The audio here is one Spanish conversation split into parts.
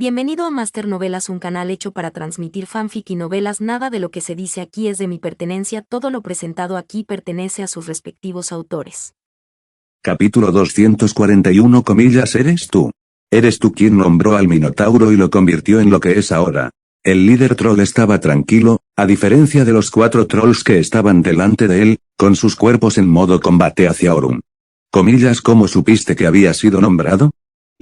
Bienvenido a Master Novelas, un canal hecho para transmitir fanfic y novelas. Nada de lo que se dice aquí es de mi pertenencia, todo lo presentado aquí pertenece a sus respectivos autores. Capítulo 241 ¿Eres tú? Eres tú quien nombró al Minotauro y lo convirtió en lo que es ahora. El líder troll estaba tranquilo, a diferencia de los 4 trolls que estaban delante de él, con sus cuerpos en modo combate hacia Orun. ¿Cómo supiste que había sido nombrado?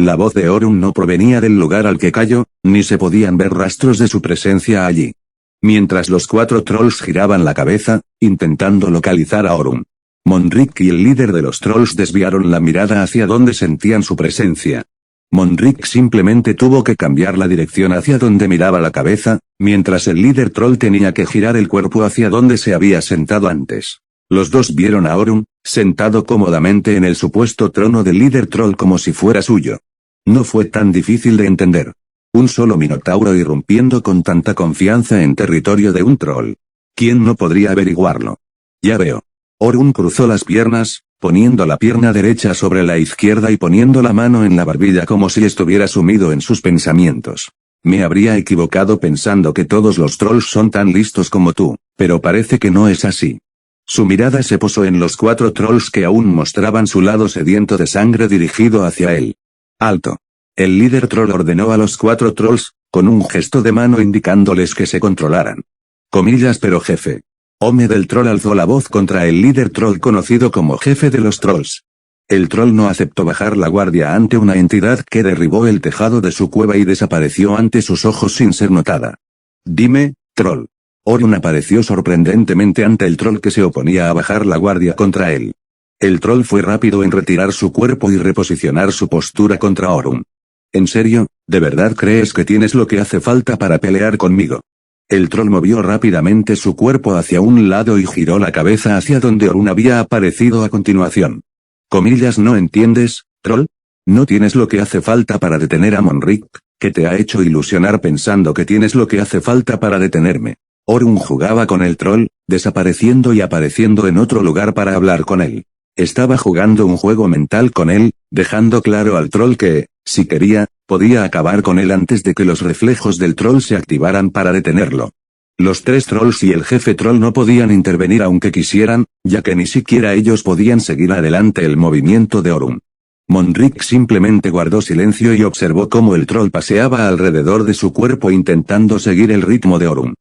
La voz de Orun no provenía del lugar al que cayó, ni se podían ver rastros de su presencia allí. Mientras los 4 trolls giraban la cabeza, intentando localizar a Orun. Monric y el líder de los trolls desviaron la mirada hacia donde sentían su presencia. Monric simplemente tuvo que cambiar la dirección hacia donde miraba la cabeza, mientras el líder troll tenía que girar el cuerpo hacia donde se había sentado antes. Los dos vieron a Orun, sentado cómodamente en el supuesto trono del líder troll como si fuera suyo. No fue tan difícil de entender. Un solo minotauro irrumpiendo con tanta confianza en territorio de un troll. ¿Quién no podría averiguarlo? Ya veo. Orun cruzó las piernas, poniendo la pierna derecha sobre la izquierda y poniendo la mano en la barbilla como si estuviera sumido en sus pensamientos. Me habría equivocado pensando que todos los trolls son tan listos como tú, pero parece que no es así. Su mirada se posó en los 4 trolls que aún mostraban su lado sediento de sangre dirigido hacia él. ¡Alto! El líder troll ordenó a los 4 trolls, con un gesto de mano indicándoles que se controlaran. Pero jefe. Ome del troll alzó la voz contra el líder troll conocido como jefe de los trolls. El troll no aceptó bajar la guardia ante una entidad que derribó el tejado de su cueva y desapareció ante sus ojos sin ser notada. Dime, troll. Orun apareció sorprendentemente ante el troll que se oponía a bajar la guardia contra él. El troll fue rápido en retirar su cuerpo y reposicionar su postura contra Orun. ¿En serio? ¿De verdad crees que tienes lo que hace falta para pelear conmigo? El troll movió rápidamente su cuerpo hacia un lado y giró la cabeza hacia donde Orun había aparecido a continuación. ¿No entiendes, troll? ¿No tienes lo que hace falta para detener a Monric, que te ha hecho ilusionar pensando que tienes lo que hace falta para detenerme? Orun jugaba con el troll, desapareciendo y apareciendo en otro lugar para hablar con él. Estaba jugando un juego mental con él, dejando claro al troll que, si quería, podía acabar con él antes de que los reflejos del troll se activaran para detenerlo. Los 3 trolls y el jefe troll no podían intervenir aunque quisieran, ya que ni siquiera ellos podían seguir adelante el movimiento de Orun. Monric simplemente guardó silencio y observó cómo el troll paseaba alrededor de su cuerpo intentando seguir el ritmo de Orun.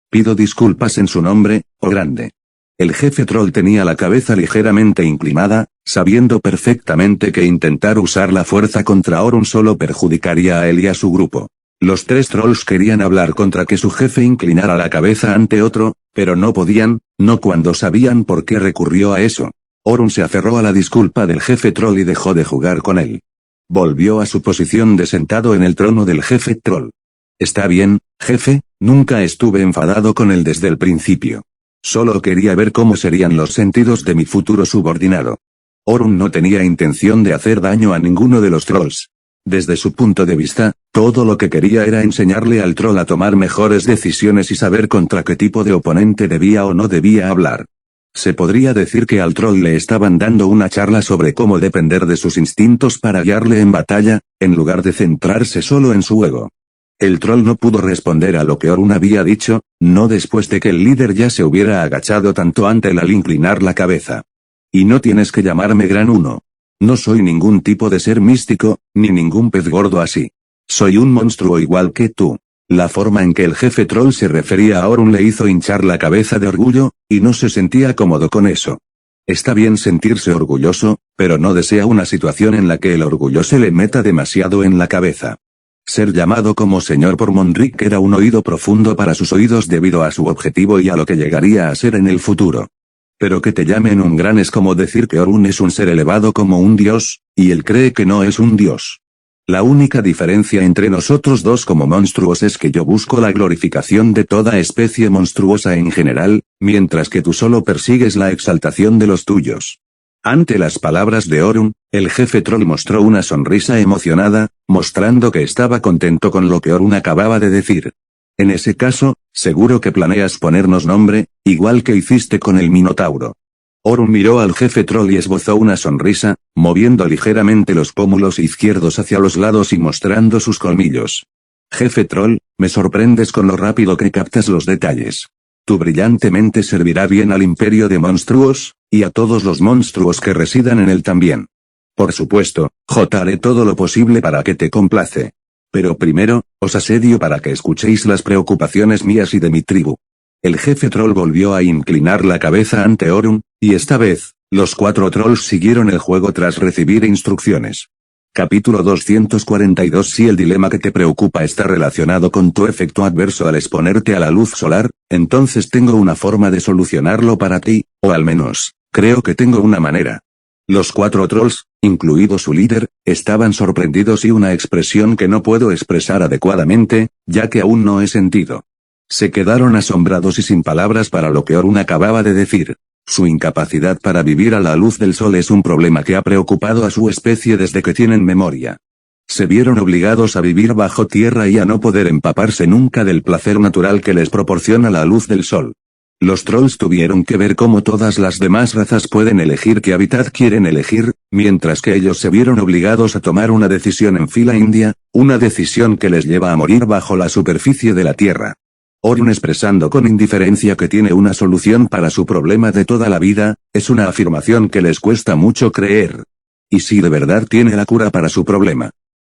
Pido disculpas en su nombre, oh grande. El jefe troll tenía la cabeza ligeramente inclinada, sabiendo perfectamente que intentar usar la fuerza contra Orun solo perjudicaría a él y a su grupo. Los 3 trolls querían hablar contra que su jefe inclinara la cabeza ante otro, pero no podían, no cuando sabían por qué recurrió a eso. Orun se aferró a la disculpa del jefe troll y dejó de jugar con él. Volvió a su posición de sentado en el trono del jefe troll. Está bien, jefe, nunca estuve enfadado con él desde el principio. Solo quería ver cómo serían los sentidos de mi futuro subordinado. Orun no tenía intención de hacer daño a ninguno de los trolls. Desde su punto de vista, todo lo que quería era enseñarle al troll a tomar mejores decisiones y saber contra qué tipo de oponente debía o no debía hablar. Se podría decir que al troll le estaban dando una charla sobre cómo depender de sus instintos para guiarle en batalla, en lugar de centrarse solo en su ego. El troll no pudo responder a lo que Orun había dicho, no después de que el líder ya se hubiera agachado tanto ante él al inclinar la cabeza. Y no tienes que llamarme Gran Uno. No soy ningún tipo de ser místico, ni ningún pez gordo así. Soy un monstruo igual que tú. La forma en que el jefe troll se refería a Orun le hizo hinchar la cabeza de orgullo, y no se sentía cómodo con eso. Está bien sentirse orgulloso, pero no desea una situación en la que el orgullo se le meta demasiado en la cabeza. Ser llamado como señor por Monric era un oído profundo para sus oídos debido a su objetivo y a lo que llegaría a ser en el futuro. Pero que te llamen un gran es como decir que Orun es un ser elevado como un dios, y él cree que no es un dios. La única diferencia entre nosotros dos como monstruos es que yo busco la glorificación de toda especie monstruosa en general, mientras que tú solo persigues la exaltación de los tuyos. Ante las palabras de Orun, el jefe troll mostró una sonrisa emocionada, mostrando que estaba contento con lo que Orun acababa de decir. En ese caso, seguro que planeas ponernos nombre, igual que hiciste con el Minotauro. Orun miró al jefe troll y esbozó una sonrisa, moviendo ligeramente los pómulos izquierdos hacia los lados y mostrando sus colmillos. Jefe Troll, me sorprendes con lo rápido que captas los detalles. Tu brillante mente servirá bien al imperio de monstruos, y a todos los monstruos que residan en él también. Por supuesto, haré todo lo posible para que te complace. Pero primero, os asedio para que escuchéis las preocupaciones mías y de mi tribu. El jefe troll volvió a inclinar la cabeza ante Orun, y esta vez, los 4 trolls siguieron el juego tras recibir instrucciones. Capítulo 242. Si el dilema que te preocupa está relacionado con tu efecto adverso al exponerte a la luz solar, entonces tengo una forma de solucionarlo para ti, o al menos, creo que tengo una manera. Los 4 trolls, incluido su líder, estaban sorprendidos y una expresión que no puedo expresar adecuadamente, ya que aún no he sentido. Se quedaron asombrados y sin palabras para lo que Orun acababa de decir. Su incapacidad para vivir a la luz del sol es un problema que ha preocupado a su especie desde que tienen memoria. Se vieron obligados a vivir bajo tierra y a no poder empaparse nunca del placer natural que les proporciona la luz del sol. Los trolls tuvieron que ver cómo todas las demás razas pueden elegir qué hábitat quieren elegir, mientras que ellos se vieron obligados a tomar una decisión en fila india, una decisión que les lleva a morir bajo la superficie de la tierra. Orun expresando con indiferencia que tiene una solución para su problema de toda la vida, es una afirmación que les cuesta mucho creer. Y si de verdad tiene la cura para su problema.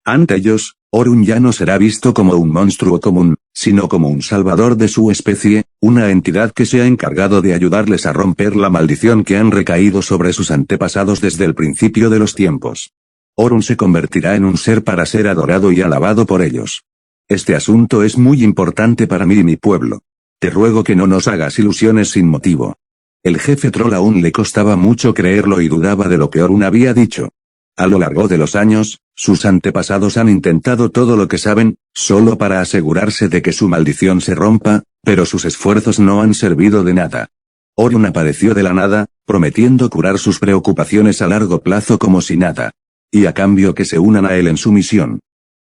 Ante ellos, Orun ya no será visto como un monstruo común, sino como un salvador de su especie, una entidad que se ha encargado de ayudarles a romper la maldición que han recaído sobre sus antepasados desde el principio de los tiempos. Orun se convertirá en un ser para ser adorado y alabado por ellos. Este asunto es muy importante para mí y mi pueblo. Te ruego que no nos hagas ilusiones sin motivo. El jefe troll aún le costaba mucho creerlo y dudaba de lo que Orun había dicho. A lo largo de los años, sus antepasados han intentado todo lo que saben, solo para asegurarse de que su maldición se rompa, pero sus esfuerzos no han servido de nada. Orun apareció de la nada, prometiendo curar sus preocupaciones a largo plazo como si nada. Y a cambio que se unan a él en su misión.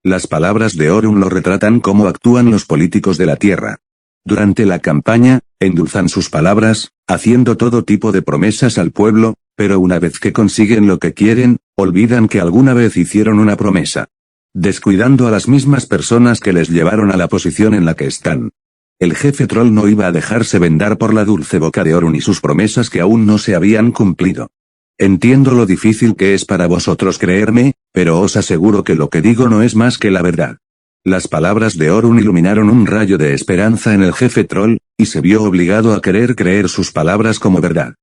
Las palabras de Orun lo retratan cómo actúan los políticos de la Tierra. Durante la campaña, endulzan sus palabras, haciendo todo tipo de promesas al pueblo, pero una vez que consiguen lo que quieren, olvidan que alguna vez hicieron una promesa. Descuidando a las mismas personas que les llevaron a la posición en la que están. El jefe troll no iba a dejarse vendar por la dulce boca de Orun y sus promesas que aún no se habían cumplido. Entiendo lo difícil que es para vosotros creerme, pero os aseguro que lo que digo no es más que la verdad. Las palabras de Orun iluminaron un rayo de esperanza en el jefe troll, y se vio obligado a querer creer sus palabras como verdad.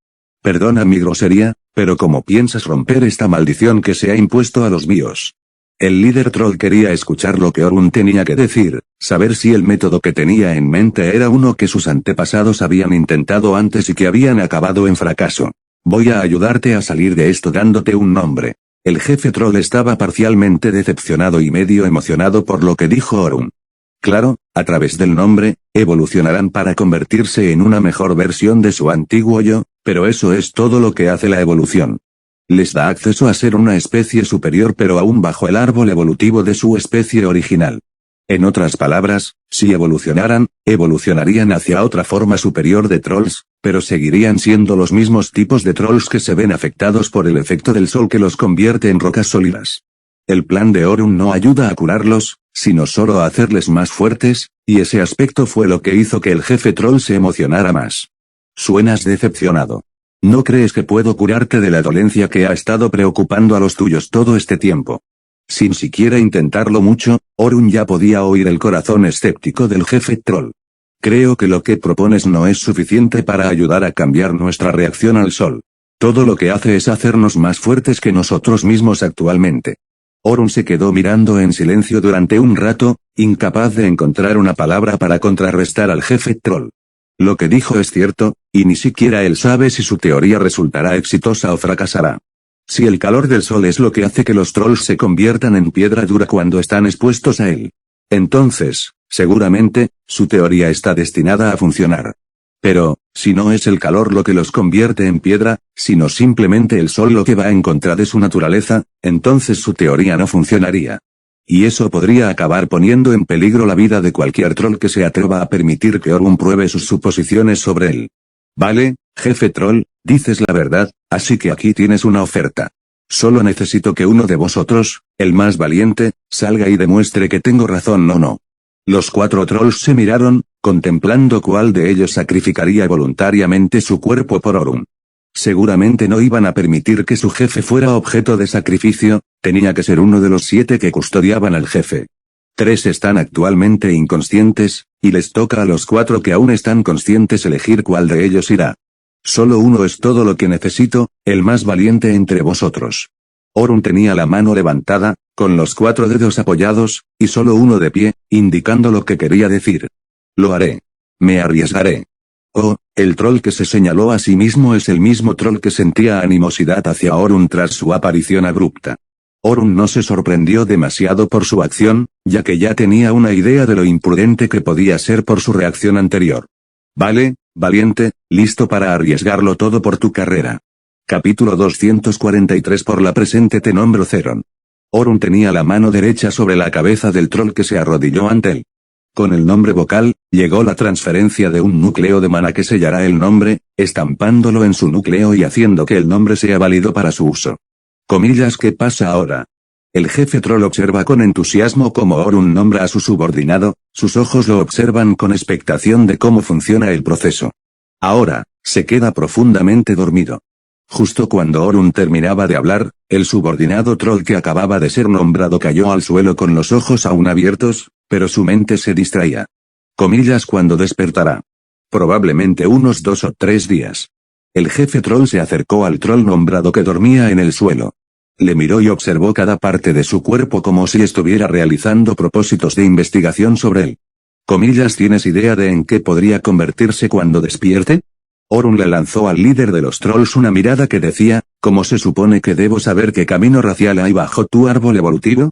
Perdona mi grosería, pero ¿cómo piensas romper esta maldición que se ha impuesto a los míos? El líder troll quería escuchar lo que Orun tenía que decir, saber si el método que tenía en mente era uno que sus antepasados habían intentado antes y que habían acabado en fracaso. Voy a ayudarte a salir de esto dándote un nombre. El jefe troll estaba parcialmente decepcionado y medio emocionado por lo que dijo Orun. Claro, a través del nombre, evolucionarán para convertirse en una mejor versión de su antiguo yo, pero eso es todo lo que hace la evolución. Les da acceso a ser una especie superior pero aún bajo el árbol evolutivo de su especie original. En otras palabras, si evolucionaran, evolucionarían hacia otra forma superior de trolls, pero seguirían siendo los mismos tipos de trolls que se ven afectados por el efecto del sol que los convierte en rocas sólidas. El plan de Orun no ayuda a curarlos, sino solo a hacerles más fuertes, y ese aspecto fue lo que hizo que el jefe troll se emocionara más. Suenas decepcionado. ¿No crees que puedo curarte de la dolencia que ha estado preocupando a los tuyos todo este tiempo? Sin siquiera intentarlo mucho, Orun ya podía oír el corazón escéptico del jefe troll. Creo que lo que propones no es suficiente para ayudar a cambiar nuestra reacción al sol. Todo lo que hace es hacernos más fuertes que nosotros mismos actualmente. Orun se quedó mirando en silencio durante un rato, incapaz de encontrar una palabra para contrarrestar al jefe troll. Lo que dijo es cierto, y ni siquiera él sabe si su teoría resultará exitosa o fracasará. Si el calor del sol es lo que hace que los trolls se conviertan en piedra dura cuando están expuestos a él, entonces, seguramente, su teoría está destinada a funcionar. Pero, si no es el calor lo que los convierte en piedra, sino simplemente el sol lo que va en contra de su naturaleza, entonces su teoría no funcionaría. Y eso podría acabar poniendo en peligro la vida de cualquier troll que se atreva a permitir que Orun pruebe sus suposiciones sobre él. Vale, jefe troll, dices la verdad, así que aquí tienes una oferta. Solo necesito que uno de vosotros, el más valiente, salga y demuestre que tengo razón o no. Los 4 trolls se miraron, contemplando cuál de ellos sacrificaría voluntariamente su cuerpo por Orun. Seguramente no iban a permitir que su jefe fuera objeto de sacrificio, tenía que ser uno de los 7 que custodiaban al jefe. 3 están actualmente inconscientes, y les toca a los 4 que aún están conscientes elegir cuál de ellos irá. Solo uno es todo lo que necesito, el más valiente entre vosotros. Orun tenía la mano levantada, con los 4 dedos apoyados, y solo uno de pie, indicando lo que quería decir. Lo haré. Me arriesgaré. Oh, el troll que se señaló a sí mismo es el mismo troll que sentía animosidad hacia Orun tras su aparición abrupta. Orun no se sorprendió demasiado por su acción, ya que ya tenía una idea de lo imprudente que podía ser por su reacción anterior. Vale, valiente, listo para arriesgarlo todo por tu carrera. Capítulo 243. Por la presente te nombro Zeron. Orun tenía la mano derecha sobre la cabeza del troll que se arrodilló ante él. Con el nombre vocal, llegó la transferencia de un núcleo de mana que sellará el nombre, estampándolo en su núcleo y haciendo que el nombre sea válido para su uso. ¿Qué pasa ahora? El jefe troll observa con entusiasmo cómo Orun nombra a su subordinado, sus ojos lo observan con expectación de cómo funciona el proceso. Ahora, se queda profundamente dormido. Justo cuando Orun terminaba de hablar, el subordinado troll que acababa de ser nombrado cayó al suelo con los ojos aún abiertos, pero su mente se distraía. ¿Cuándo despertará? Probablemente unos 2 o 3 días. El jefe troll se acercó al troll nombrado que dormía en el suelo. Le miró y observó cada parte de su cuerpo como si estuviera realizando propósitos de investigación sobre él. ¿Tienes idea de en qué podría convertirse cuando despierte? Orun le lanzó al líder de los trolls una mirada que decía, ¿cómo se supone que debo saber qué camino racial hay bajo tu árbol evolutivo?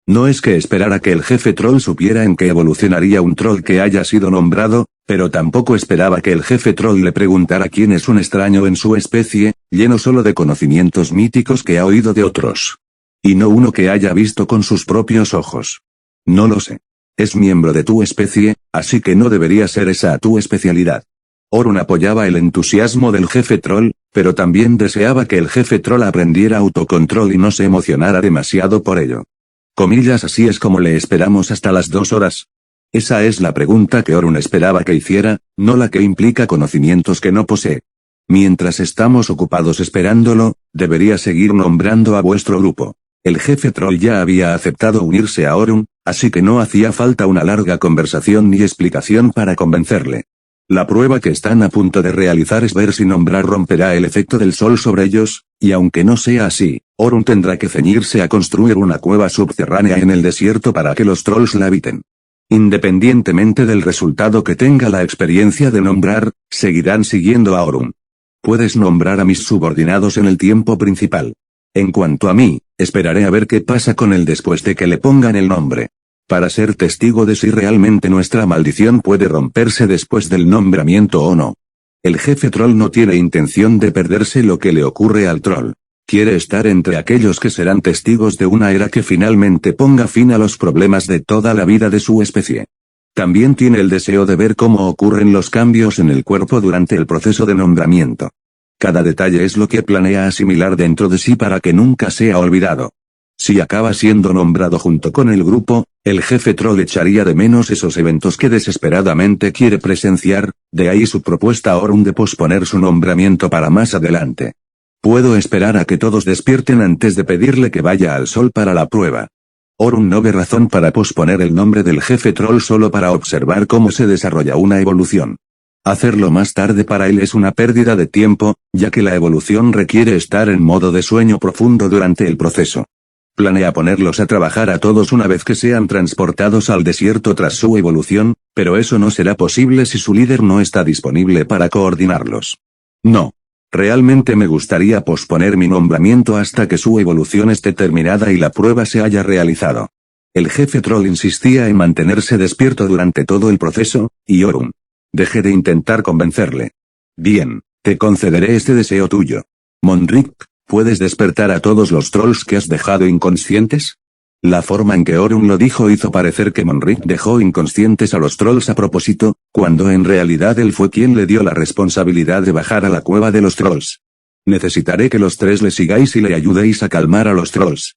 No es que esperara que el jefe troll supiera en qué evolucionaría un troll que haya sido nombrado, pero tampoco esperaba que el jefe troll le preguntara quién es un extraño en su especie, lleno solo de conocimientos míticos que ha oído de otros. Y no uno que haya visto con sus propios ojos. No lo sé. Es miembro de tu especie, así que no debería ser esa tu especialidad. Orun apoyaba el entusiasmo del jefe troll, pero también deseaba que el jefe troll aprendiera autocontrol y no se emocionara demasiado por ello. Así es como le esperamos hasta las 2 horas. Esa es la pregunta que Orun esperaba que hiciera, no la que implica conocimientos que no posee. Mientras estamos ocupados esperándolo, debería seguir nombrando a vuestro grupo. El jefe troll ya había aceptado unirse a Orun, así que no hacía falta una larga conversación ni explicación para convencerle. La prueba que están a punto de realizar es ver si nombrar romperá el efecto del sol sobre ellos, y aunque no sea así, Orun tendrá que ceñirse a construir una cueva subterránea en el desierto para que los trolls la habiten. Independientemente del resultado que tenga la experiencia de nombrar, seguirán siguiendo a Orun. Puedes nombrar a mis subordinados en el tiempo principal. En cuanto a mí, esperaré a ver qué pasa con él después de que le pongan el nombre. Para ser testigo de si realmente nuestra maldición puede romperse después del nombramiento o no. El jefe troll no tiene intención de perderse lo que le ocurre al troll. Quiere estar entre aquellos que serán testigos de una era que finalmente ponga fin a los problemas de toda la vida de su especie. También tiene el deseo de ver cómo ocurren los cambios en el cuerpo durante el proceso de nombramiento. Cada detalle es lo que planea asimilar dentro de sí para que nunca sea olvidado. Si acaba siendo nombrado junto con el grupo, el jefe troll echaría de menos esos eventos que desesperadamente quiere presenciar, de ahí su propuesta a Orun de posponer su nombramiento para más adelante. Puedo esperar a que todos despierten antes de pedirle que vaya al sol para la prueba. Orun no ve razón para posponer el nombre del jefe troll solo para observar cómo se desarrolla una evolución. Hacerlo más tarde para él es una pérdida de tiempo, ya que la evolución requiere estar en modo de sueño profundo durante el proceso. Planea ponerlos a trabajar a todos una vez que sean transportados al desierto tras su evolución, pero eso no será posible si su líder no está disponible para coordinarlos. No. Realmente me gustaría posponer mi nombramiento hasta que su evolución esté terminada y la prueba se haya realizado. El jefe troll insistía en mantenerse despierto durante todo el proceso, y Orun. Dejé de intentar convencerle. Bien, te concederé este deseo tuyo. Monrik, ¿puedes despertar a todos los trolls que has dejado inconscientes? La forma en que Orun lo dijo hizo parecer que Monrik dejó inconscientes a los trolls a propósito, cuando en realidad él fue quien le dio la responsabilidad de bajar a la cueva de los trolls. Necesitaré que los 3 le sigáis y le ayudéis a calmar a los trolls.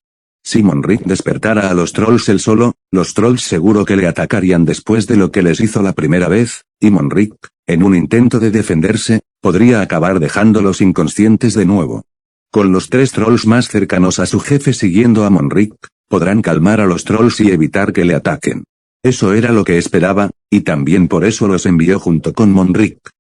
Si Monrick despertara a los trolls él solo, los trolls seguro que le atacarían después de lo que les hizo la primera vez, y Monrick, en un intento de defenderse, podría acabar dejándolos inconscientes de nuevo. Con los 3 trolls más cercanos a su jefe siguiendo a Monrick, podrán calmar a los trolls y evitar que le ataquen. Eso era lo que esperaba, y también por eso los envió junto con Monrick.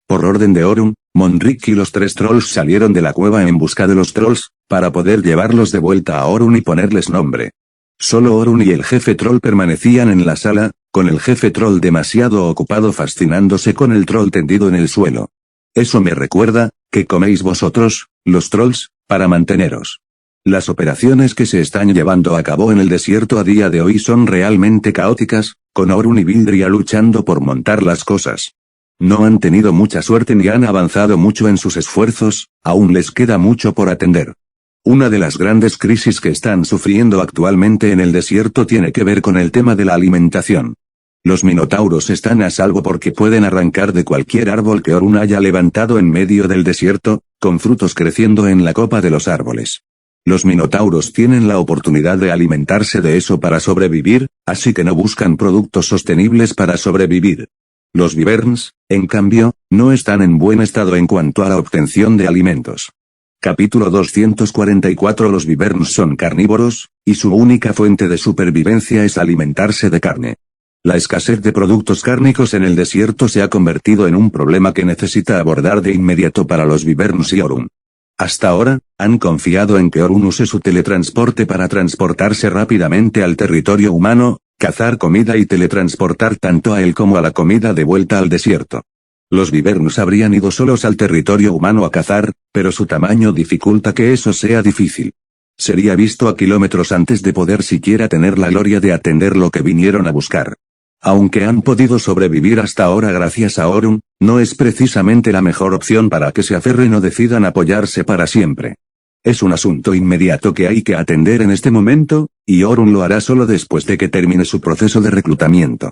Por orden de Orun, Monrick y los 3 trolls salieron de la cueva en busca de los trolls, para poder llevarlos de vuelta a Orun y ponerles nombre. Solo Orun y el jefe troll permanecían en la sala, con el jefe troll demasiado ocupado fascinándose con el troll tendido en el suelo. Eso me recuerda, ¿qué coméis vosotros, los trolls, para manteneros? Las operaciones que se están llevando a cabo en el desierto a día de hoy son realmente caóticas, con Orun y Vildria luchando por montar las cosas. No han tenido mucha suerte ni han avanzado mucho en sus esfuerzos, aún les queda mucho por atender. Una de las grandes crisis que están sufriendo actualmente en el desierto tiene que ver con el tema de la alimentación. Los minotauros están a salvo porque pueden arrancar de cualquier árbol que Orun haya levantado en medio del desierto, con frutos creciendo en la copa de los árboles. Los minotauros tienen la oportunidad de alimentarse de eso para sobrevivir, así que no buscan productos sostenibles para sobrevivir. Los wyverns, en cambio, no están en buen estado en cuanto a la obtención de alimentos. Capítulo 244. Los wyverns son carnívoros, y su única fuente de supervivencia es alimentarse de carne. La escasez de productos cárnicos en el desierto se ha convertido en un problema que necesita abordar de inmediato para los wyverns y Orun. Hasta ahora, han confiado en que Orun use su teletransporte para transportarse rápidamente al territorio humano, cazar comida y teletransportar tanto a él como a la comida de vuelta al desierto. Los wyverns habrían ido solos al territorio humano a cazar, pero su tamaño dificulta que eso sea difícil. Sería visto a kilómetros antes de poder siquiera tener la gloria de atender lo que vinieron a buscar. Aunque han podido sobrevivir hasta ahora gracias a Orun, no es precisamente la mejor opción para que se aferren o decidan apoyarse para siempre. Es un asunto inmediato que hay que atender en este momento, y Orun lo hará solo después de que termine su proceso de reclutamiento.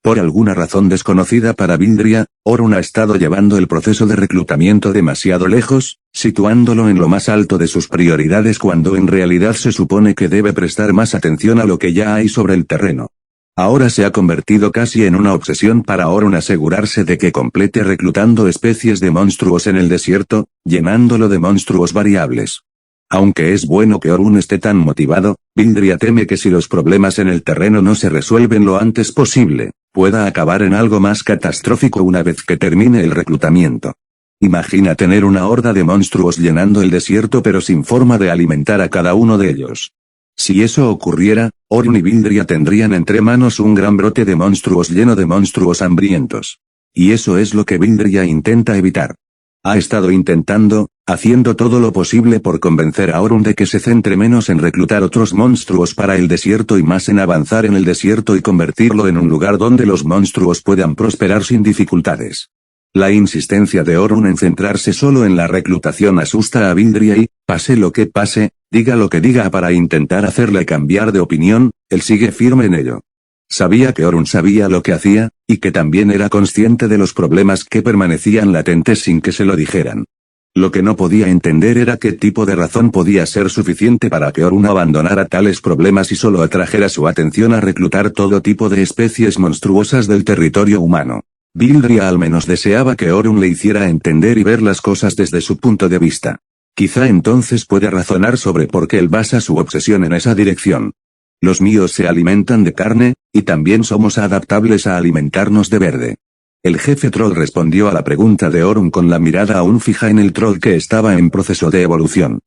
Por alguna razón desconocida para Vildria, Orun ha estado llevando el proceso de reclutamiento demasiado lejos, situándolo en lo más alto de sus prioridades cuando en realidad se supone que debe prestar más atención a lo que ya hay sobre el terreno. Ahora se ha convertido casi en una obsesión para Orun asegurarse de que complete reclutando especies de monstruos en el desierto, llenándolo de monstruos variables. Aunque es bueno que Orun esté tan motivado, Vildria teme que si los problemas en el terreno no se resuelven lo antes posible, pueda acabar en algo más catastrófico una vez que termine el reclutamiento. Imagina tener una horda de monstruos llenando el desierto pero sin forma de alimentar a cada uno de ellos. Si eso ocurriera, Orun y Vildria tendrían entre manos un gran brote de monstruos lleno de monstruos hambrientos. Y eso es lo que Vildria intenta evitar. Ha estado intentando, haciendo todo lo posible por convencer a Orun de que se centre menos en reclutar otros monstruos para el desierto y más en avanzar en el desierto y convertirlo en un lugar donde los monstruos puedan prosperar sin dificultades. La insistencia de Orun en centrarse solo en la reclutación asusta a Vildria y, pase lo que pase, diga lo que diga para intentar hacerle cambiar de opinión, él sigue firme en ello. Sabía que Orun sabía lo que hacía, y que también era consciente de los problemas que permanecían latentes sin que se lo dijeran. Lo que no podía entender era qué tipo de razón podía ser suficiente para que Orun abandonara tales problemas y solo atrajera su atención a reclutar todo tipo de especies monstruosas del territorio humano. Vildria al menos deseaba que Orun le hiciera entender y ver las cosas desde su punto de vista. Quizá entonces pueda razonar sobre por qué él basa su obsesión en esa dirección. Los míos se alimentan de carne, y también somos adaptables a alimentarnos de verde. El jefe troll respondió a la pregunta de Orun con la mirada aún fija en el troll que estaba en proceso de evolución.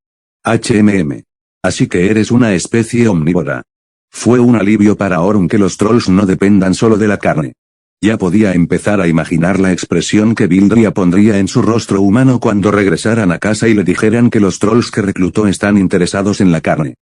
Así que eres una especie omnívora. Fue un alivio para Orun que los trolls no dependan solo de la carne. Ya podía empezar a imaginar la expresión que Vildria pondría en su rostro humano cuando regresaran a casa y le dijeran que los trolls que reclutó están interesados en la carne.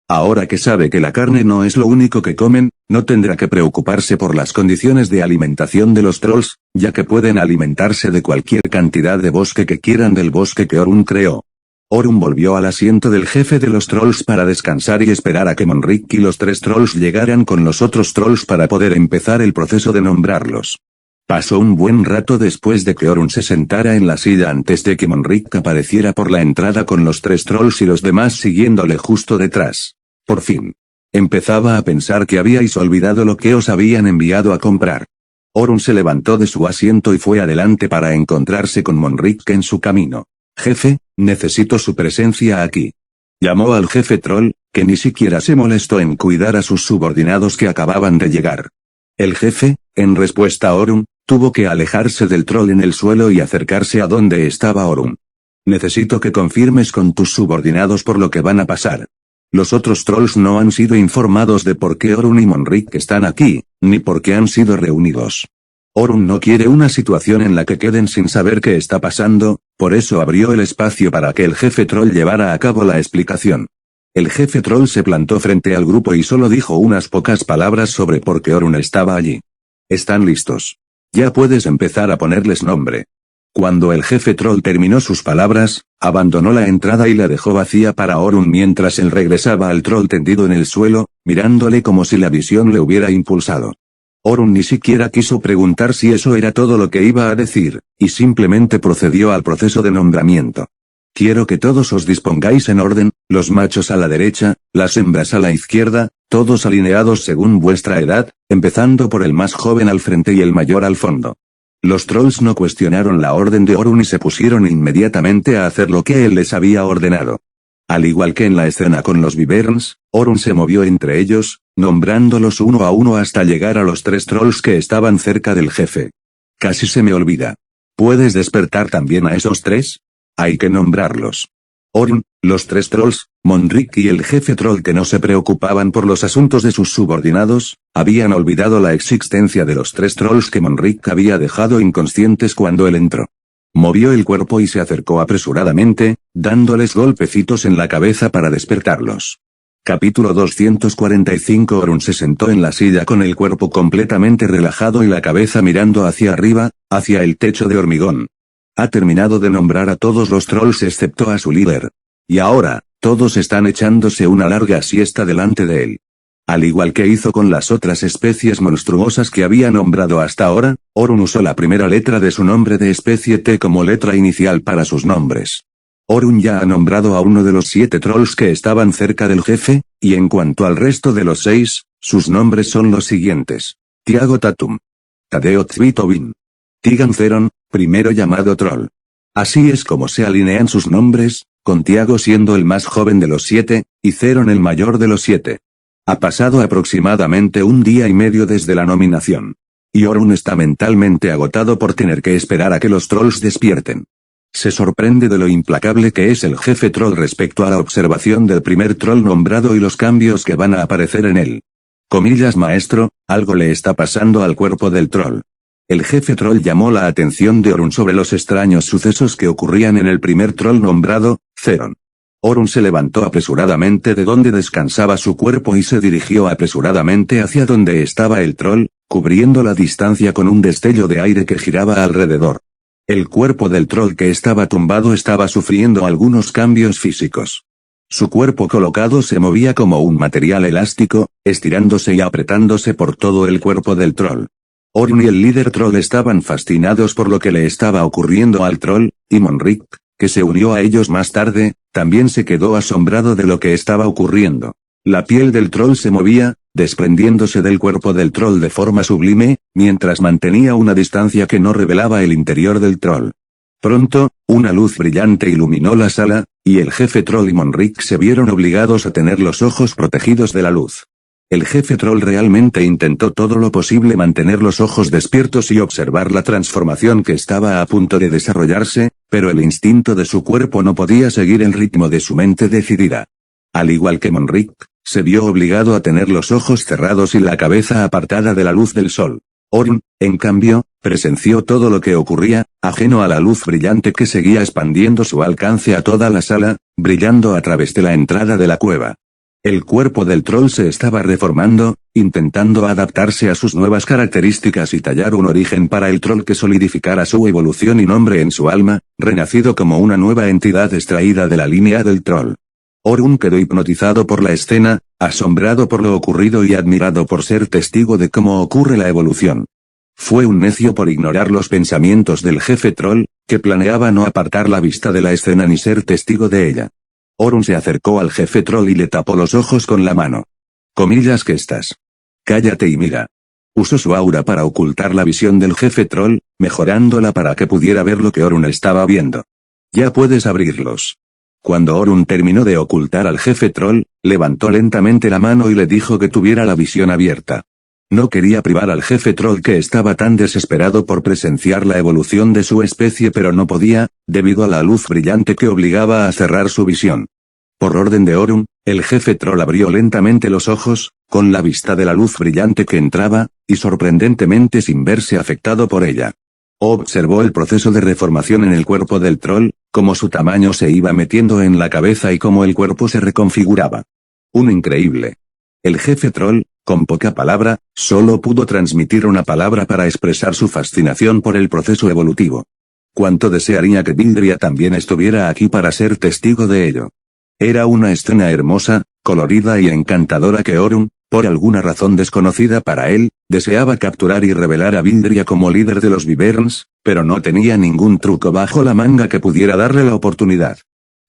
Ahora que sabe que la carne no es lo único que comen, no tendrá que preocuparse por las condiciones de alimentación de los trolls, ya que pueden alimentarse de cualquier cantidad de bosque que quieran del bosque que Orun creó. Orun volvió al asiento del jefe de los trolls para descansar y esperar a que Monrick y los 3 trolls llegaran con los otros trolls para poder empezar el proceso de nombrarlos. Pasó un buen rato después de que Orun se sentara en la silla antes de que Monrick apareciera por la entrada con los 3 trolls y los demás siguiéndole justo detrás. Por fin. Empezaba a pensar que habíais olvidado lo que os habían enviado a comprar. Orun se levantó de su asiento y fue adelante para encontrarse con Monrick en su camino. Jefe, necesito su presencia aquí. Llamó al jefe troll, que ni siquiera se molestó en cuidar a sus subordinados que acababan de llegar. El jefe, en respuesta a Orun, tuvo que alejarse del troll en el suelo y acercarse a donde estaba Orun. Necesito que confirmes con tus subordinados por lo que van a pasar. Los otros trolls no han sido informados de por qué Orun y Monrick están aquí, ni por qué han sido reunidos. Orun no quiere una situación en la que queden sin saber qué está pasando, por eso abrió el espacio para que el jefe troll llevara a cabo la explicación. El jefe troll se plantó frente al grupo y solo dijo unas pocas palabras sobre por qué Orun estaba allí. Están listos. Ya puedes empezar a ponerles nombre. Cuando el jefe troll terminó sus palabras, abandonó la entrada y la dejó vacía para Orun mientras él regresaba al troll tendido en el suelo, mirándole como si la visión le hubiera impulsado. Orun ni siquiera quiso preguntar si eso era todo lo que iba a decir, y simplemente procedió al proceso de nombramiento. Quiero que todos os dispongáis en orden, los machos a la derecha, las hembras a la izquierda, todos alineados según vuestra edad, empezando por el más joven al frente y el mayor al fondo. Los trolls no cuestionaron la orden de Orun y se pusieron inmediatamente a hacer lo que él les había ordenado. Al igual que en la escena con los Wyverns, Orun se movió entre ellos, nombrándolos uno a uno hasta llegar a los 3 trolls que estaban cerca del jefe. Casi se me olvida. ¿Puedes despertar también a esos 3? Hay que nombrarlos. Orun, los 3 trolls, Monrick y el jefe troll que no se preocupaban por los asuntos de sus subordinados, habían olvidado la existencia de los 3 trolls que Monrick había dejado inconscientes cuando él entró. Movió el cuerpo y se acercó apresuradamente, dándoles golpecitos en la cabeza para despertarlos. Capítulo 245. Orun se sentó en la silla con el cuerpo completamente relajado y la cabeza mirando hacia arriba, hacia el techo de hormigón. Ha terminado de nombrar a todos los trolls excepto a su líder. Y ahora, todos están echándose una larga siesta delante de él. Al igual que hizo con las otras especies monstruosas que había nombrado hasta ahora, Orun usó la primera letra de su nombre de especie T como letra inicial para sus nombres. Orun ya ha nombrado a uno de los 7 trolls que estaban cerca del jefe, y en cuanto al resto de los 6, sus nombres son los siguientes. Tiago Tatum. Tadeo Tzvitovin. Tigan Zeron, primero llamado troll. Así es como se alinean sus nombres, con Tiago siendo el más joven de los 7, y Zeron el mayor de los 7. Ha pasado aproximadamente un día y medio desde la nominación. Y Orun está mentalmente agotado por tener que esperar a que los trolls despierten. Se sorprende de lo implacable que es el jefe troll respecto a la observación del primer troll nombrado y los cambios que van a aparecer en él. Comillas maestro, algo le está pasando al cuerpo del troll. El jefe troll llamó la atención de Orun sobre los extraños sucesos que ocurrían en el primer troll nombrado, Zeron. Orun se levantó apresuradamente de donde descansaba su cuerpo y se dirigió apresuradamente hacia donde estaba el troll, cubriendo la distancia con un destello de aire que giraba alrededor. El cuerpo del troll que estaba tumbado estaba sufriendo algunos cambios físicos. Su cuerpo colocado se movía como un material elástico, estirándose y apretándose por todo el cuerpo del troll. Orun y el líder troll estaban fascinados por lo que le estaba ocurriendo al troll, y Monrick, que se unió a ellos más tarde, también se quedó asombrado de lo que estaba ocurriendo. La piel del troll se movía, desprendiéndose del cuerpo del troll de forma sublime, mientras mantenía una distancia que no revelaba el interior del troll. Pronto, una luz brillante iluminó la sala, y el jefe troll y Monrick se vieron obligados a tener los ojos protegidos de la luz. El jefe troll realmente intentó todo lo posible mantener los ojos despiertos y observar la transformación que estaba a punto de desarrollarse, pero el instinto de su cuerpo no podía seguir el ritmo de su mente decidida. Al igual que Monrick, se vio obligado a tener los ojos cerrados y la cabeza apartada de la luz del sol. Orun, en cambio, presenció todo lo que ocurría, ajeno a la luz brillante que seguía expandiendo su alcance a toda la sala, brillando a través de la entrada de la cueva. El cuerpo del troll se estaba reformando, intentando adaptarse a sus nuevas características y tallar un origen para el troll que solidificara su evolución y nombre en su alma, renacido como una nueva entidad extraída de la línea del troll. Orun quedó hipnotizado por la escena, asombrado por lo ocurrido y admirado por ser testigo de cómo ocurre la evolución. Fue un necio por ignorar los pensamientos del jefe troll, que planeaba no apartar la vista de la escena ni ser testigo de ella. Orun se acercó al jefe troll y le tapó los ojos con la mano. Comillas que estás. Cállate y mira. Usó su aura para ocultar la visión del jefe troll, mejorándola para que pudiera ver lo que Orun estaba viendo. Ya puedes abrirlos. Cuando Orun terminó de ocultar al jefe troll, levantó lentamente la mano y le dijo que tuviera la visión abierta. No quería privar al jefe troll que estaba tan desesperado por presenciar la evolución de su especie, pero no podía, debido a la luz brillante que obligaba a cerrar su visión. Por orden de Orun, el jefe troll abrió lentamente los ojos, con la vista de la luz brillante que entraba, y sorprendentemente sin verse afectado por ella. Observó el proceso de reformación en el cuerpo del troll, cómo su tamaño se iba metiendo en la cabeza y cómo el cuerpo se reconfiguraba. Un increíble. El jefe troll, con poca palabra, solo pudo transmitir una palabra para expresar su fascinación por el proceso evolutivo. Cuánto desearía que Vildria también estuviera aquí para ser testigo de ello. Era una escena hermosa, colorida y encantadora que Orun, por alguna razón desconocida para él, deseaba capturar y revelar a Vildria como líder de los Wyverns, pero no tenía ningún truco bajo la manga que pudiera darle la oportunidad.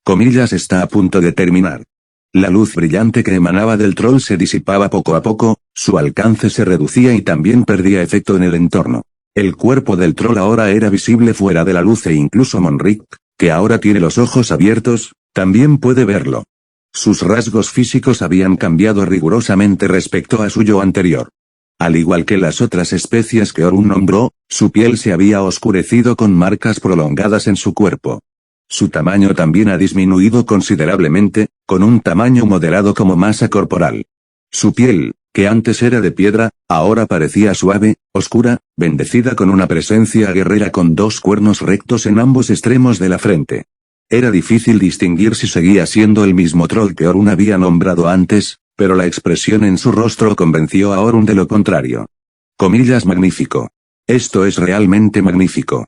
Comillas está a punto de terminar. La luz brillante que emanaba del troll se disipaba poco a poco, su alcance se reducía y también perdía efecto en el entorno. El cuerpo del troll ahora era visible fuera de la luz e incluso Monric, que ahora tiene los ojos abiertos, también puede verlo. Sus rasgos físicos habían cambiado rigurosamente respecto a su yo anterior. Al igual que las otras especies que Orun nombró, su piel se había oscurecido con marcas prolongadas en su cuerpo. Su tamaño también ha disminuido considerablemente, con un tamaño moderado como masa corporal. Su piel, que antes era de piedra, ahora parecía suave, oscura, bendecida con una presencia guerrera con dos cuernos rectos en ambos extremos de la frente. Era difícil distinguir si seguía siendo el mismo troll que Orun había nombrado antes, pero la expresión en su rostro convenció a Orun de lo contrario. Comillas magnífico. Esto es realmente magnífico.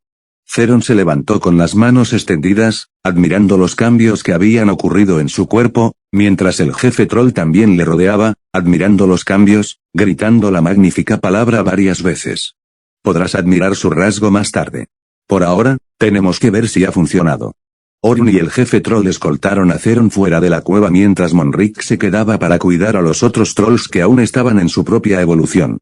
Zeron se levantó con las manos extendidas, admirando los cambios que habían ocurrido en su cuerpo, mientras el jefe troll también le rodeaba, admirando los cambios, gritando la magnífica palabra varias veces. Podrás admirar su rasgo más tarde. Por ahora, tenemos que ver si ha funcionado. Orun y el jefe troll escoltaron a Zeron fuera de la cueva mientras Monric se quedaba para cuidar a los otros trolls que aún estaban en su propia evolución.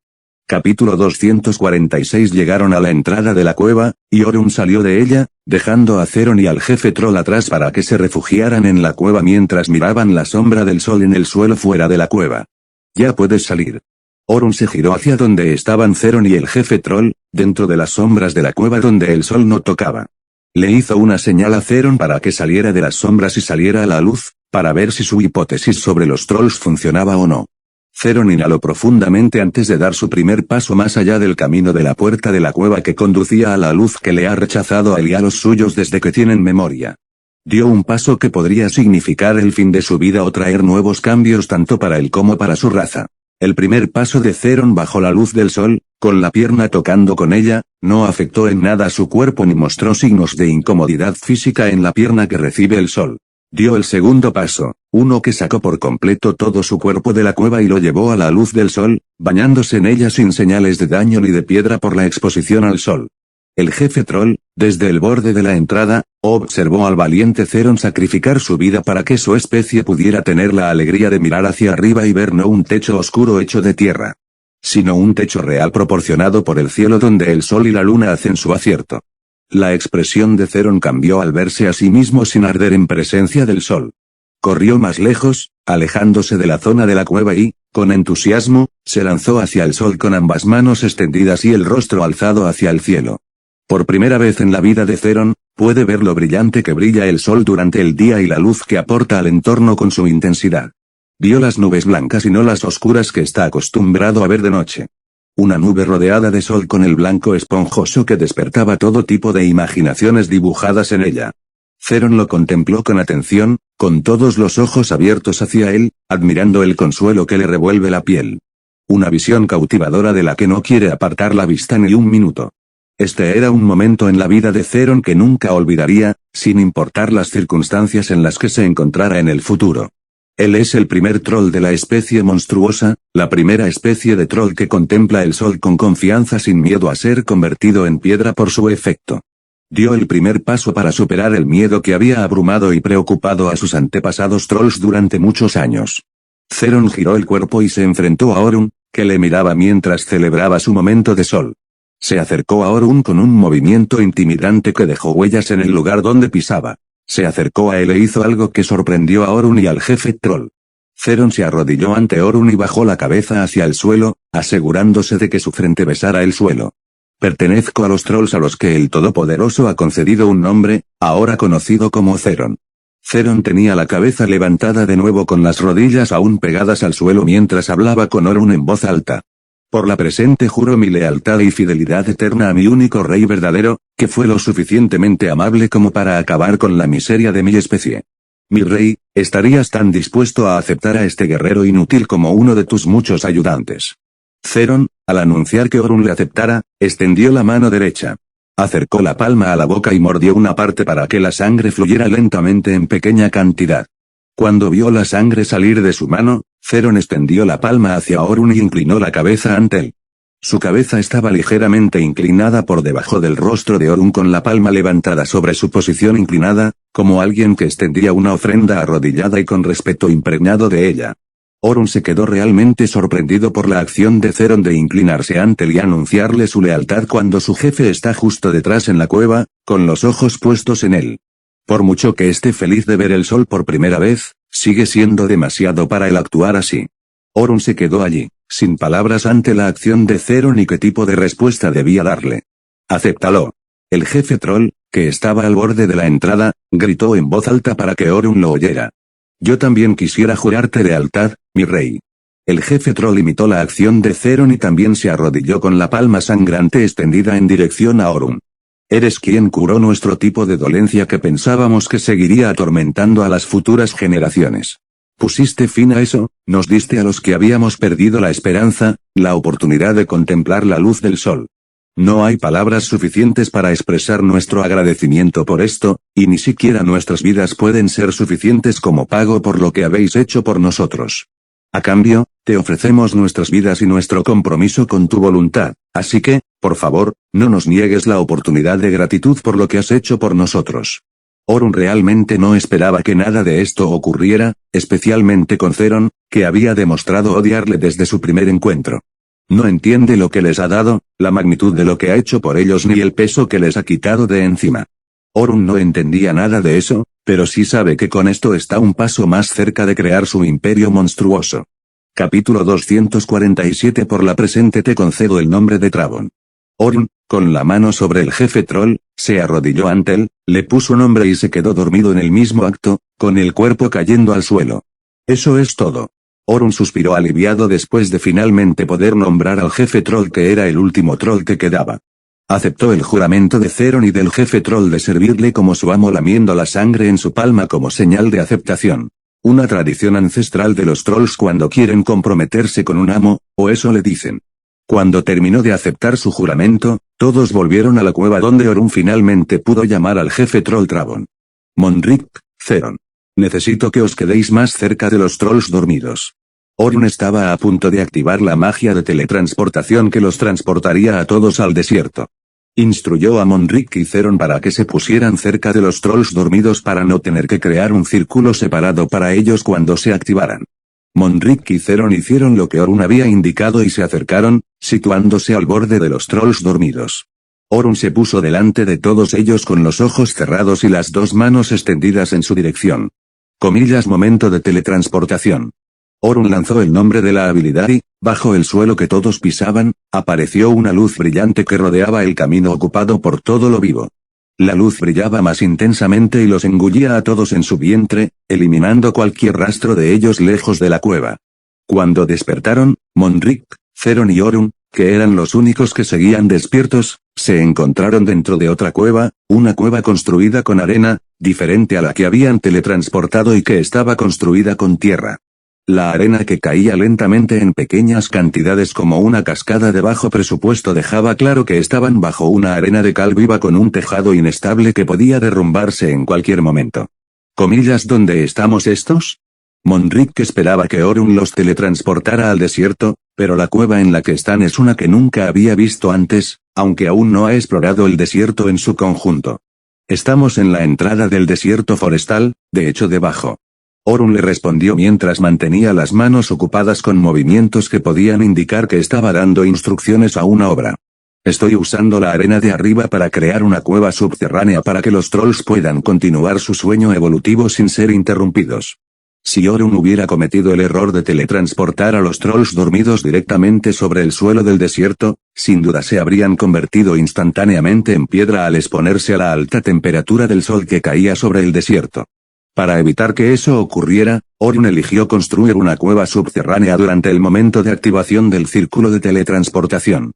Capítulo 246. Llegaron a la entrada de la cueva, y Orun salió de ella, dejando a Zeron y al jefe troll atrás para que se refugiaran en la cueva mientras miraban la sombra del sol en el suelo fuera de la cueva. Ya puedes salir. Orun se giró hacia donde estaban Zeron y el jefe troll, dentro de las sombras de la cueva donde el sol no tocaba. Le hizo una señal a Zeron para que saliera de las sombras y saliera a la luz, para ver si su hipótesis sobre los trolls funcionaba o no. Zeron inhaló profundamente antes de dar su primer paso más allá del camino de la puerta de la cueva que conducía a la luz que le ha rechazado a él y a los suyos desde que tienen memoria. Dio un paso que podría significar el fin de su vida o traer nuevos cambios tanto para él como para su raza. El primer paso de Zeron bajo la luz del sol, con la pierna tocando con ella, no afectó en nada a su cuerpo ni mostró signos de incomodidad física en la pierna que recibe el sol. Dio el segundo paso, uno que sacó por completo todo su cuerpo de la cueva y lo llevó a la luz del sol, bañándose en ella sin señales de daño ni de piedra por la exposición al sol. El jefe troll, desde el borde de la entrada, observó al valiente Zeron sacrificar su vida para que su especie pudiera tener la alegría de mirar hacia arriba y ver no un techo oscuro hecho de tierra, sino un techo real proporcionado por el cielo donde el sol y la luna hacen su acierto. La expresión de Zeron cambió al verse a sí mismo sin arder en presencia del sol. Corrió más lejos, alejándose de la zona de la cueva y, con entusiasmo, se lanzó hacia el sol con ambas manos extendidas y el rostro alzado hacia el cielo. Por primera vez en la vida de Zeron, puede ver lo brillante que brilla el sol durante el día y la luz que aporta al entorno con su intensidad. Vio las nubes blancas y no las oscuras que está acostumbrado a ver de noche. Una nube rodeada de sol con el blanco esponjoso que despertaba todo tipo de imaginaciones dibujadas en ella. Zeron lo contempló con atención, con todos los ojos abiertos hacia él, admirando el consuelo que le revuelve la piel. Una visión cautivadora de la que no quiere apartar la vista ni un minuto. Este era un momento en la vida de Zeron que nunca olvidaría, sin importar las circunstancias en las que se encontrara en el futuro. Él es el primer troll de la especie monstruosa, la primera especie de troll que contempla el sol con confianza sin miedo a ser convertido en piedra por su efecto. Dio el primer paso para superar el miedo que había abrumado y preocupado a sus antepasados trolls durante muchos años. Theron giró el cuerpo y se enfrentó a Orun, que le miraba mientras celebraba su momento de sol. Se acercó a Orun con un movimiento intimidante que dejó huellas en el lugar donde pisaba. Se acercó a él e hizo algo que sorprendió a Orun y al jefe troll. Theron se arrodilló ante Orun y bajó la cabeza hacia el suelo, asegurándose de que su frente besara el suelo. Pertenezco a los trolls a los que el Todopoderoso ha concedido un nombre, ahora conocido como Theron. Theron tenía la cabeza levantada de nuevo con las rodillas aún pegadas al suelo mientras hablaba con Orun en voz alta. Por la presente juro mi lealtad y fidelidad eterna a mi único rey verdadero, que fue lo suficientemente amable como para acabar con la miseria de mi especie. Mi rey, ¿estarías tan dispuesto a aceptar a este guerrero inútil como uno de tus muchos ayudantes? Theron, al anunciar que Orun le aceptara, extendió la mano derecha. Acercó la palma a la boca y mordió una parte para que la sangre fluyera lentamente en pequeña cantidad. Cuando vio la sangre salir de su mano, Theron extendió la palma hacia Orun y inclinó la cabeza ante él. Su cabeza estaba ligeramente inclinada por debajo del rostro de Orun con la palma levantada sobre su posición inclinada, como alguien que extendía una ofrenda arrodillada y con respeto impregnado de ella. Orun se quedó realmente sorprendido por la acción de Theron de inclinarse ante él y anunciarle su lealtad cuando su jefe está justo detrás en la cueva, con los ojos puestos en él. Por mucho que esté feliz de ver el sol por primera vez, sigue siendo demasiado para él actuar así. Orun se quedó allí, sin palabras ante la acción de Theron y qué tipo de respuesta debía darle. «Acéptalo». El jefe troll, que estaba al borde de la entrada, gritó en voz alta para que Orun lo oyera. «Yo también quisiera jurarte lealtad, mi rey». El jefe troll imitó la acción de Theron y también se arrodilló con la palma sangrante extendida en dirección a Orun. «Eres quien curó nuestro tipo de dolencia que pensábamos que seguiría atormentando a las futuras generaciones. Pusiste fin a eso, nos diste a los que habíamos perdido la esperanza, la oportunidad de contemplar la luz del sol. No hay palabras suficientes para expresar nuestro agradecimiento por esto, y ni siquiera nuestras vidas pueden ser suficientes como pago por lo que habéis hecho por nosotros. A cambio, te ofrecemos nuestras vidas y nuestro compromiso con tu voluntad, así que, por favor, no nos niegues la oportunidad de gratitud por lo que has hecho por nosotros». Orun realmente no esperaba que nada de esto ocurriera, especialmente con Theron, que había demostrado odiarle desde su primer encuentro. No entiende lo que les ha dado, la magnitud de lo que ha hecho por ellos ni el peso que les ha quitado de encima. Orun no entendía nada de eso, pero sí sabe que con esto está un paso más cerca de crear su imperio monstruoso. Capítulo 247. Por la presente te concedo el nombre de Travon. Orun, con la mano sobre el jefe troll, se arrodilló ante él, le puso nombre y se quedó dormido en el mismo acto, con el cuerpo cayendo al suelo. Eso es todo. Orun suspiró aliviado después de finalmente poder nombrar al jefe troll que era el último troll que quedaba. Aceptó el juramento de Theron y del jefe troll de servirle como su amo lamiendo la sangre en su palma como señal de aceptación. Una tradición ancestral de los trolls cuando quieren comprometerse con un amo, o eso le dicen. Cuando terminó de aceptar su juramento, todos volvieron a la cueva donde Orun finalmente pudo llamar al jefe troll Travon. Monric, Theron. Necesito que os quedéis más cerca de los trolls dormidos. Orun estaba a punto de activar la magia de teletransportación que los transportaría a todos al desierto. Instruyó a Monric y Theron para que se pusieran cerca de los trolls dormidos para no tener que crear un círculo separado para ellos cuando se activaran. Monric y Theron hicieron lo que Orun había indicado y se acercaron, situándose al borde de los trolls dormidos. Orun se puso delante de todos ellos con los ojos cerrados y las dos manos extendidas en su dirección. Momento de teletransportación. Orun lanzó el nombre de la habilidad y, bajo el suelo que todos pisaban, apareció una luz brillante que rodeaba el camino ocupado por todo lo vivo. La luz brillaba más intensamente y los engullía a todos en su vientre, eliminando cualquier rastro de ellos lejos de la cueva. Cuando despertaron, Monric, Theron y Orun, que eran los únicos que seguían despiertos, se encontraron dentro de otra cueva, una cueva construida con arena, diferente a la que habían teletransportado y que estaba construida con tierra. La arena que caía lentamente en pequeñas cantidades como una cascada de bajo presupuesto dejaba claro que estaban bajo una arena de cal viva con un tejado inestable que podía derrumbarse en cualquier momento. ¿Dónde estamos estos? Monric esperaba que Orun los teletransportara al desierto, pero la cueva en la que están es una que nunca había visto antes, aunque aún no ha explorado el desierto en su conjunto. Estamos en la entrada del desierto forestal, de hecho debajo. Orun le respondió mientras mantenía las manos ocupadas con movimientos que podían indicar que estaba dando instrucciones a una obra. Estoy usando la arena de arriba para crear una cueva subterránea para que los trolls puedan continuar su sueño evolutivo sin ser interrumpidos. Si Orun hubiera cometido el error de teletransportar a los trolls dormidos directamente sobre el suelo del desierto, sin duda se habrían convertido instantáneamente en piedra al exponerse a la alta temperatura del sol que caía sobre el desierto. Para evitar que eso ocurriera, Orun eligió construir una cueva subterránea durante el momento de activación del círculo de teletransportación.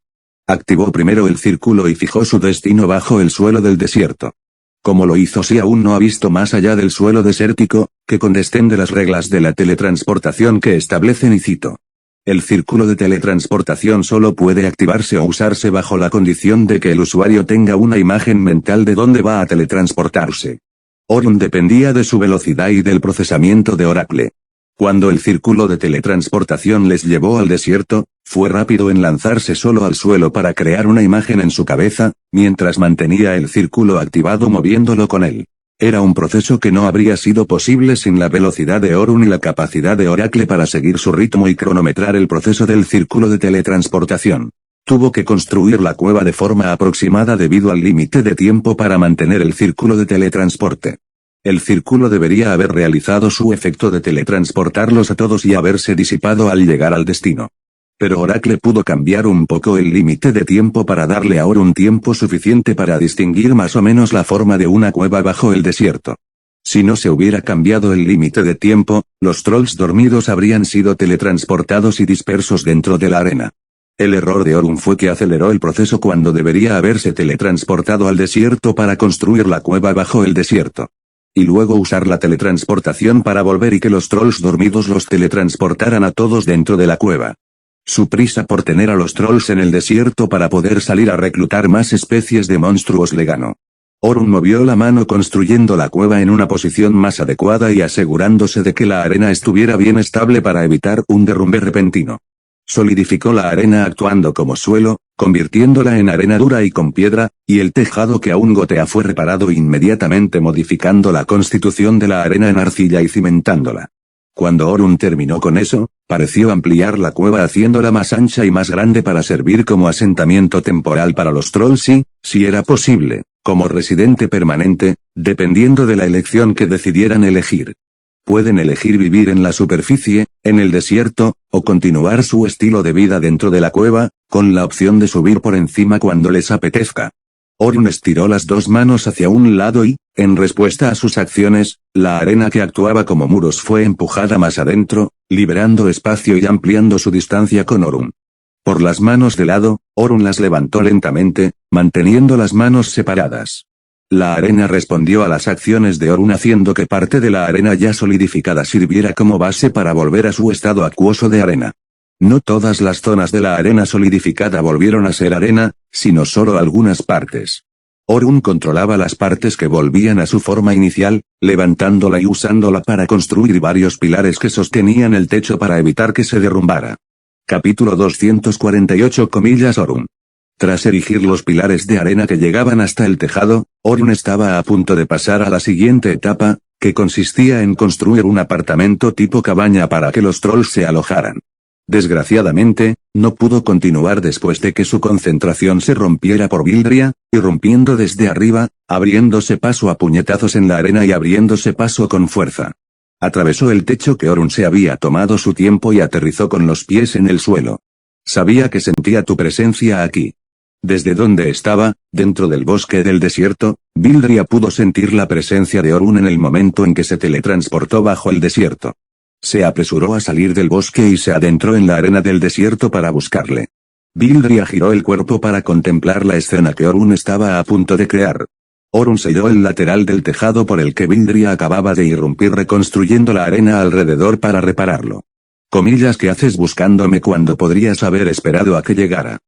Activó primero el círculo y fijó su destino bajo el suelo del desierto. Como lo hizo si aún no ha visto más allá del suelo desértico, que condesciende las reglas de la teletransportación que establecen y cito. El círculo de teletransportación solo puede activarse o usarse bajo la condición de que el usuario tenga una imagen mental de dónde va a teletransportarse. Orun dependía de su velocidad y del procesamiento de Oracle. Cuando el círculo de teletransportación les llevó al desierto, fue rápido en lanzarse solo al suelo para crear una imagen en su cabeza, mientras mantenía el círculo activado moviéndolo con él. Era un proceso que no habría sido posible sin la velocidad de Orun y la capacidad de Oracle para seguir su ritmo y cronometrar el proceso del círculo de teletransportación. Tuvo que construir la cueva de forma aproximada debido al límite de tiempo para mantener el círculo de teletransporte. El círculo debería haber realizado su efecto de teletransportarlos a todos y haberse disipado al llegar al destino. Pero Oracle pudo cambiar un poco el límite de tiempo para darle a Orun tiempo suficiente para distinguir más o menos la forma de una cueva bajo el desierto. Si no se hubiera cambiado el límite de tiempo, los trolls dormidos habrían sido teletransportados y dispersos dentro de la arena. El error de Orun fue que aceleró el proceso cuando debería haberse teletransportado al desierto para construir la cueva bajo el desierto. Y luego usar la teletransportación para volver y que los trolls dormidos los teletransportaran a todos dentro de la cueva. Su prisa por tener a los trolls en el desierto para poder salir a reclutar más especies de monstruos le ganó. Orun movió la mano construyendo la cueva en una posición más adecuada y asegurándose de que la arena estuviera bien estable para evitar un derrumbe repentino. Solidificó la arena actuando como suelo, convirtiéndola en arena dura y con piedra, y el tejado que aún gotea fue reparado inmediatamente modificando la constitución de la arena en arcilla y cimentándola. Cuando Orun terminó con eso, pareció ampliar la cueva haciéndola más ancha y más grande para servir como asentamiento temporal para los trolls y, si era posible, como residente permanente, dependiendo de la elección que decidieran elegir. Pueden elegir vivir en la superficie, en el desierto, o continuar su estilo de vida dentro de la cueva, con la opción de subir por encima cuando les apetezca. Orun estiró las dos manos hacia un lado y, en respuesta a sus acciones, la arena que actuaba como muros fue empujada más adentro, liberando espacio y ampliando su distancia con Orun. Por las manos de lado, Orun las levantó lentamente, manteniendo las manos separadas. La arena respondió a las acciones de Orun haciendo que parte de la arena ya solidificada sirviera como base para volver a su estado acuoso de arena. No todas las zonas de la arena solidificada volvieron a ser arena, sino solo algunas partes. Orun controlaba las partes que volvían a su forma inicial, levantándola y usándola para construir varios pilares que sostenían el techo para evitar que se derrumbara. Capítulo 248 Orun. Tras erigir los pilares de arena que llegaban hasta el tejado, Orun estaba a punto de pasar a la siguiente etapa, que consistía en construir un apartamento tipo cabaña para que los trolls se alojaran. Desgraciadamente, no pudo continuar después de que su concentración se rompiera por Vildria, irrumpiendo desde arriba, abriéndose paso a puñetazos en la arena y abriéndose paso con fuerza. Atravesó el techo que Orun se había tomado su tiempo y aterrizó con los pies en el suelo. Sabía que sentía tu presencia aquí. Desde donde estaba, dentro del bosque del desierto, Vildria pudo sentir la presencia de Orun en el momento en que se teletransportó bajo el desierto. Se apresuró a salir del bosque y se adentró en la arena del desierto para buscarle. Vildria giró el cuerpo para contemplar la escena que Orun estaba a punto de crear. Orun selló el lateral del tejado por el que Vildria acababa de irrumpir reconstruyendo la arena alrededor para repararlo. ¿Qué haces buscándome cuando podrías haber esperado a que llegara?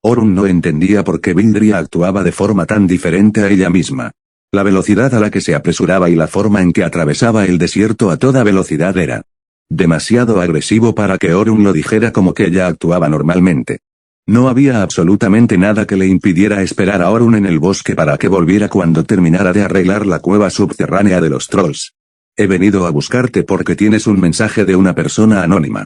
Orun no entendía por qué Vildria actuaba de forma tan diferente a ella misma. La velocidad a la que se apresuraba y la forma en que atravesaba el desierto a toda velocidad era demasiado agresivo para que Orun lo dijera como que ella actuaba normalmente. No había absolutamente nada que le impidiera esperar a Orun en el bosque para que volviera cuando terminara de arreglar la cueva subterránea de los trolls. He venido a buscarte porque tienes un mensaje de una persona anónima.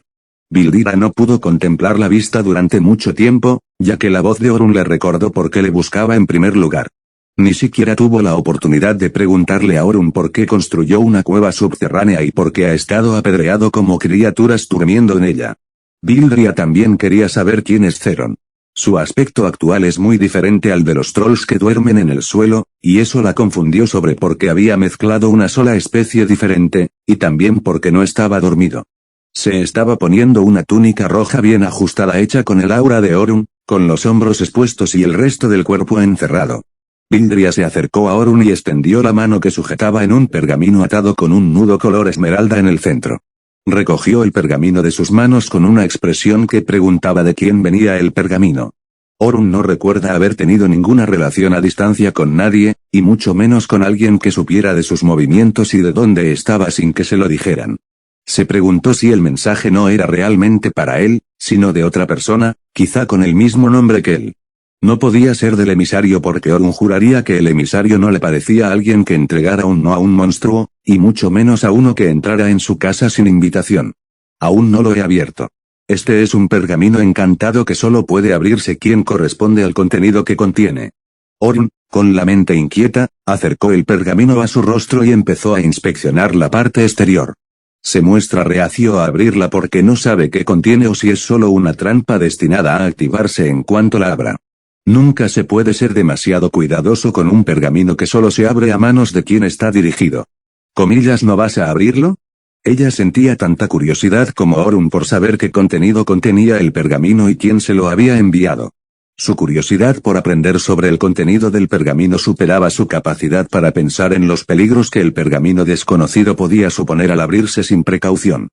Vildira no pudo contemplar la vista durante mucho tiempo, ya que la voz de Orun le recordó por qué le buscaba en primer lugar. Ni siquiera tuvo la oportunidad de preguntarle a Orun por qué construyó una cueva subterránea y por qué ha estado apedreado como criaturas durmiendo en ella. Vildria también quería saber quién es Zeron. Su aspecto actual es muy diferente al de los trolls que duermen en el suelo, y eso la confundió sobre por qué había mezclado una sola especie diferente, y también porque no estaba dormido. Se estaba poniendo una túnica roja bien ajustada hecha con el aura de Orun, con los hombros expuestos y el resto del cuerpo encerrado. Vildria se acercó a Orun y extendió la mano que sujetaba en un pergamino atado con un nudo color esmeralda en el centro. Recogió el pergamino de sus manos con una expresión que preguntaba de quién venía el pergamino. Orun no recuerda haber tenido ninguna relación a distancia con nadie, y mucho menos con alguien que supiera de sus movimientos y de dónde estaba sin que se lo dijeran. Se preguntó si el mensaje no era realmente para él, sino de otra persona, quizá con el mismo nombre que él. No podía ser del emisario porque Orun juraría que el emisario no le parecía a alguien que entregara un no a un monstruo, y mucho menos a uno que entrara en su casa sin invitación. Aún no lo he abierto. Este es un pergamino encantado que solo puede abrirse quien corresponde al contenido que contiene. Orun, con la mente inquieta, acercó el pergamino a su rostro y empezó a inspeccionar la parte exterior. Se muestra reacio a abrirla porque no sabe qué contiene o si es solo una trampa destinada a activarse en cuanto la abra. Nunca se puede ser demasiado cuidadoso con un pergamino que solo se abre a manos de quien está dirigido. ¿Comillas no vas a abrirlo? Ella sentía tanta curiosidad como Orun por saber qué contenido contenía el pergamino y quién se lo había enviado. Su curiosidad por aprender sobre el contenido del pergamino superaba su capacidad para pensar en los peligros que el pergamino desconocido podía suponer al abrirse sin precaución.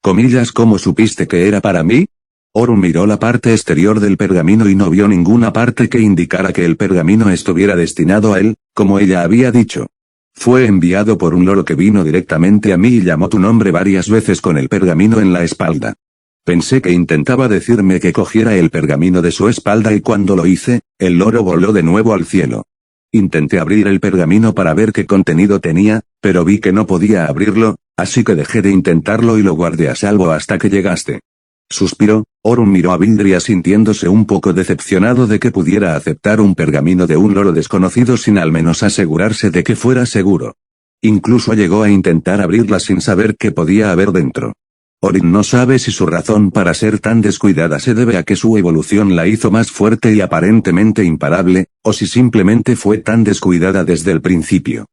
¿Comillas cómo supiste que era para mí? Orun miró la parte exterior del pergamino y no vio ninguna parte que indicara que el pergamino estuviera destinado a él, como ella había dicho. Fue enviado por un loro que vino directamente a mí y llamó tu nombre varias veces con el pergamino en la espalda. Pensé que intentaba decirme que cogiera el pergamino de su espalda y cuando lo hice, el loro voló de nuevo al cielo. Intenté abrir el pergamino para ver qué contenido tenía, pero vi que no podía abrirlo, así que dejé de intentarlo y lo guardé a salvo hasta que llegaste. Suspiró. Orun miró a Vildria sintiéndose un poco decepcionado de que pudiera aceptar un pergamino de un loro desconocido sin al menos asegurarse de que fuera seguro. Incluso llegó a intentar abrirla sin saber qué podía haber dentro. Orun no sabe si su razón para ser tan descuidada se debe a que su evolución la hizo más fuerte y aparentemente imparable, o si simplemente fue tan descuidada desde el principio.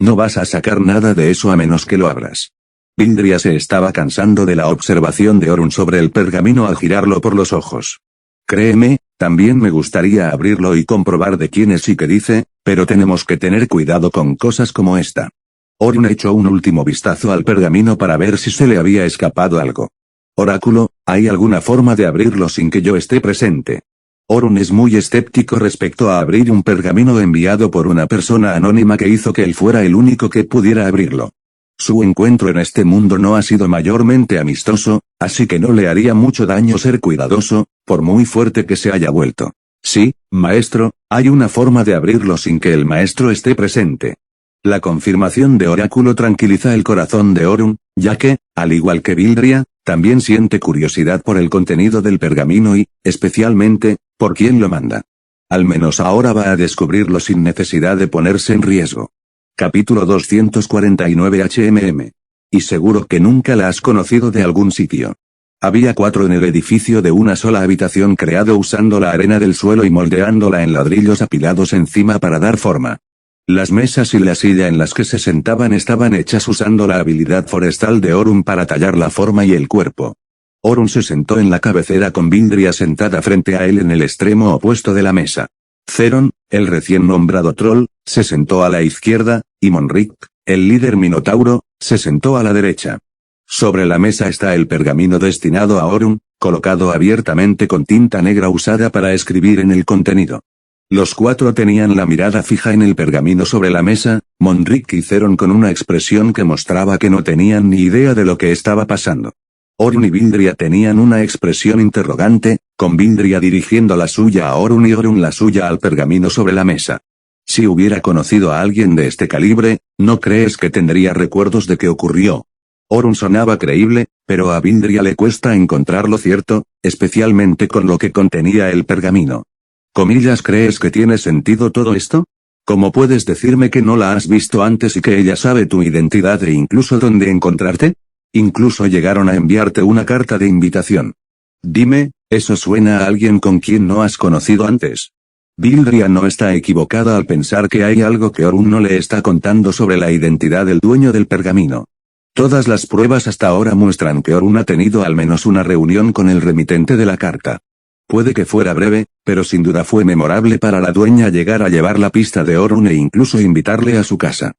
No vas a sacar nada de eso a menos que lo abras. Vildria se estaba cansando de la observación de Orun sobre el pergamino al girarlo por los ojos. Créeme, también me gustaría abrirlo y comprobar de quién es y qué dice, pero tenemos que tener cuidado con cosas como esta. Orun echó un último vistazo al pergamino para ver si se le había escapado algo. Oráculo, ¿hay alguna forma de abrirlo sin que yo esté presente? Orun es muy escéptico respecto a abrir un pergamino enviado por una persona anónima que hizo que él fuera el único que pudiera abrirlo. Su encuentro en este mundo no ha sido mayormente amistoso, así que no le haría mucho daño ser cuidadoso, por muy fuerte que se haya vuelto. Sí, maestro, hay una forma de abrirlo sin que el maestro esté presente. La confirmación de Oráculo tranquiliza el corazón de Orun, ya que, al igual que Vildria, también siente curiosidad por el contenido del pergamino y, especialmente, por quién lo manda. Al menos ahora va a descubrirlo sin necesidad de ponerse en riesgo. Capítulo 249 HMM. Y seguro que nunca la has conocido de algún sitio. Había 4 en el edificio de una sola habitación creado usando la arena del suelo y moldeándola en ladrillos apilados encima para dar forma. Las mesas y la silla en las que se sentaban estaban hechas usando la habilidad forestal de Orun para tallar la forma y el cuerpo. Orun se sentó en la cabecera con Vildria sentada frente a él en el extremo opuesto de la mesa. Zeron, el recién nombrado troll, se sentó a la izquierda, y Monrik, el líder minotauro, se sentó a la derecha. Sobre la mesa está el pergamino destinado a Orun, colocado abiertamente con tinta negra usada para escribir en el contenido. Los 4 tenían la mirada fija en el pergamino sobre la mesa, Monrik y Zeron con una expresión que mostraba que no tenían ni idea de lo que estaba pasando. Orun y Vildria tenían una expresión interrogante, con Vildria dirigiendo la suya a Orun y Orun la suya al pergamino sobre la mesa. Si hubiera conocido a alguien de este calibre, ¿no crees que tendría recuerdos de qué ocurrió? Orun sonaba creíble, pero a Vildria le cuesta encontrarlo cierto, especialmente con lo que contenía el pergamino. Comillas, ¿crees que tiene sentido todo esto? ¿Cómo puedes decirme que no la has visto antes y que ella sabe tu identidad e incluso dónde encontrarte? Incluso llegaron a enviarte una carta de invitación. Dime, eso suena a alguien con quien no has conocido antes. Vildria no está equivocada al pensar que hay algo que Orun no le está contando sobre la identidad del dueño del pergamino. Todas las pruebas hasta ahora muestran que Orun ha tenido al menos una reunión con el remitente de la carta. Puede que fuera breve, pero sin duda fue memorable para la dueña llegar a llevar la pista de Orun e incluso invitarle a su casa.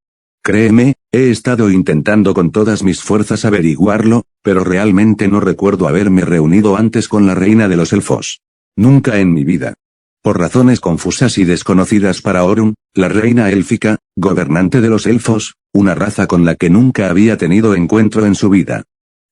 Créeme, he estado intentando con todas mis fuerzas averiguarlo, pero realmente no recuerdo haberme reunido antes con la reina de los elfos. Nunca en mi vida. Por razones confusas y desconocidas para Orun, la reina élfica, gobernante de los elfos, una raza con la que nunca había tenido encuentro en su vida.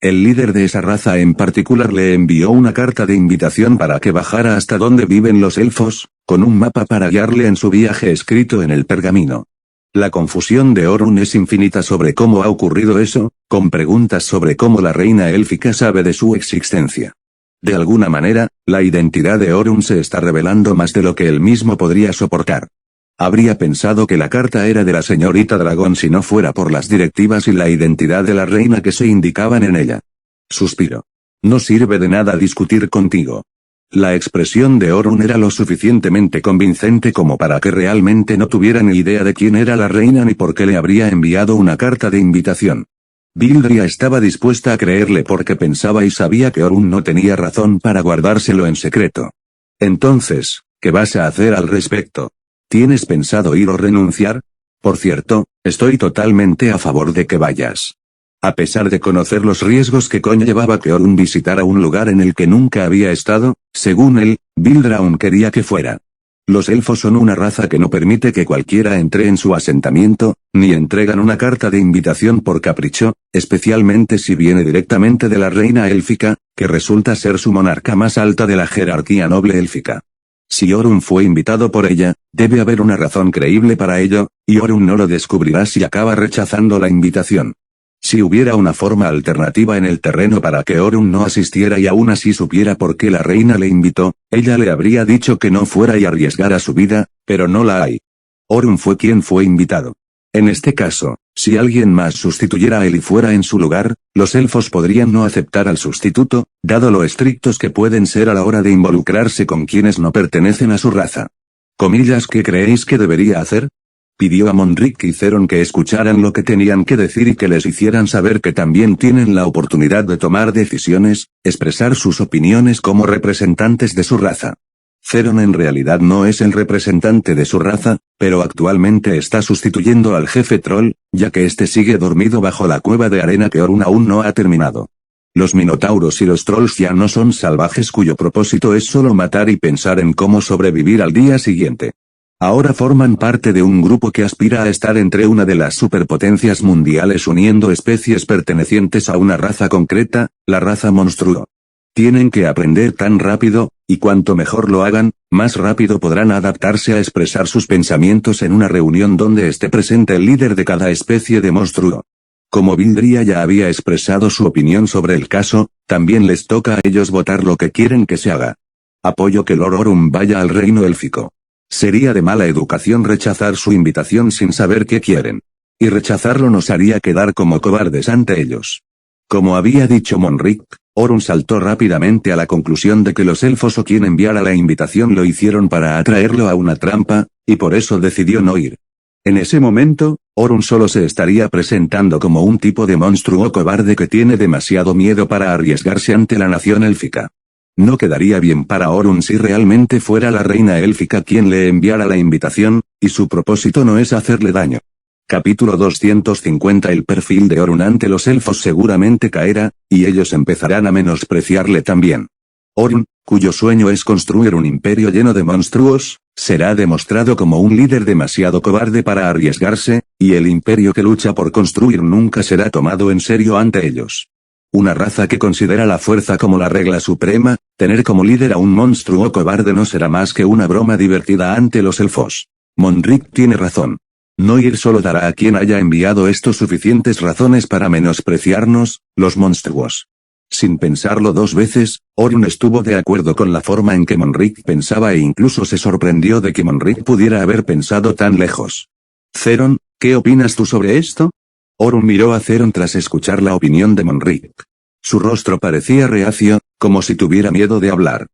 El líder de esa raza en particular le envió una carta de invitación para que bajara hasta donde viven los elfos, con un mapa para guiarle en su viaje escrito en el pergamino. La confusión de Orun es infinita sobre cómo ha ocurrido eso, con preguntas sobre cómo la reina élfica sabe de su existencia. De alguna manera, la identidad de Orun se está revelando más de lo que él mismo podría soportar. Habría pensado que la carta era de la señorita Dragón si no fuera por las directivas y la identidad de la reina que se indicaban en ella. Suspiro. No sirve de nada discutir contigo. La expresión de Orun era lo suficientemente convincente como para que realmente no tuviera ni idea de quién era la reina ni por qué le habría enviado una carta de invitación. Vildria estaba dispuesta a creerle porque pensaba y sabía que Orun no tenía razón para guardárselo en secreto. Entonces, ¿qué vas a hacer al respecto? ¿Tienes pensado ir o renunciar? Por cierto, estoy totalmente a favor de que vayas. A pesar de conocer los riesgos que conllevaba que Orun visitara un lugar en el que nunca había estado, según él, Vildria aún quería que fuera. Los elfos son una raza que no permite que cualquiera entre en su asentamiento, ni entregan una carta de invitación por capricho, especialmente si viene directamente de la reina élfica, que resulta ser su monarca más alta de la jerarquía noble élfica. Si Orun fue invitado por ella, debe haber una razón creíble para ello, y Orun no lo descubrirá si acaba rechazando la invitación. Si hubiera una forma alternativa en el terreno para que Orun no asistiera y aún así supiera por qué la reina le invitó, ella le habría dicho que no fuera y arriesgara su vida, pero no la hay. Orun fue quien fue invitado. En este caso, si alguien más sustituyera a él y fuera en su lugar, los elfos podrían no aceptar al sustituto, dado lo estrictos que pueden ser a la hora de involucrarse con quienes no pertenecen a su raza. Comillas, ¿qué creéis que debería hacer? Pidió a Monric y Theron que escucharan lo que tenían que decir y que les hicieran saber que también tienen la oportunidad de tomar decisiones, expresar sus opiniones como representantes de su raza. Theron en realidad no es el representante de su raza, pero actualmente está sustituyendo al jefe troll, ya que este sigue dormido bajo la cueva de arena que Orun aún no ha terminado. Los minotauros y los trolls ya no son salvajes cuyo propósito es solo matar y pensar en cómo sobrevivir al día siguiente. Ahora forman parte de un grupo que aspira a estar entre una de las superpotencias mundiales uniendo especies pertenecientes a una raza concreta, la raza monstruo. Tienen que aprender tan rápido, y cuanto mejor lo hagan, más rápido podrán adaptarse a expresar sus pensamientos en una reunión donde esté presente el líder de cada especie de monstruo. Como Vildria ya había expresado su opinión sobre el caso, también les toca a ellos votar lo que quieren que se haga. Apoyo que Lord Orun vaya al reino élfico. Sería de mala educación rechazar su invitación sin saber qué quieren. Y rechazarlo nos haría quedar como cobardes ante ellos. Como había dicho Monric, Orun saltó rápidamente a la conclusión de que los elfos o quien enviara la invitación lo hicieron para atraerlo a una trampa, y por eso decidió no ir. En ese momento, Orun solo se estaría presentando como un tipo de monstruo cobarde que tiene demasiado miedo para arriesgarse ante la nación élfica. No quedaría bien para Orun si realmente fuera la reina élfica quien le enviara la invitación, y su propósito no es hacerle daño. Capítulo 250. El perfil de Orun ante los elfos seguramente caerá, y ellos empezarán a menospreciarle también. Orun, cuyo sueño es construir un imperio lleno de monstruos, será demostrado como un líder demasiado cobarde para arriesgarse, y el imperio que lucha por construir nunca será tomado en serio ante ellos. Una raza que considera la fuerza como la regla suprema, tener como líder a un monstruo cobarde no será más que una broma divertida ante los elfos. Monric tiene razón. No ir solo dará a quien haya enviado esto suficientes razones para menospreciarnos, los monstruos. Sin pensarlo dos veces, Orun estuvo de acuerdo con la forma en que Monric pensaba e incluso se sorprendió de que Monric pudiera haber pensado tan lejos. Zeron, ¿qué opinas tú sobre esto? Orun miró a Zeron tras escuchar la opinión de Monric. Su rostro parecía reacio, como si tuviera miedo de hablar.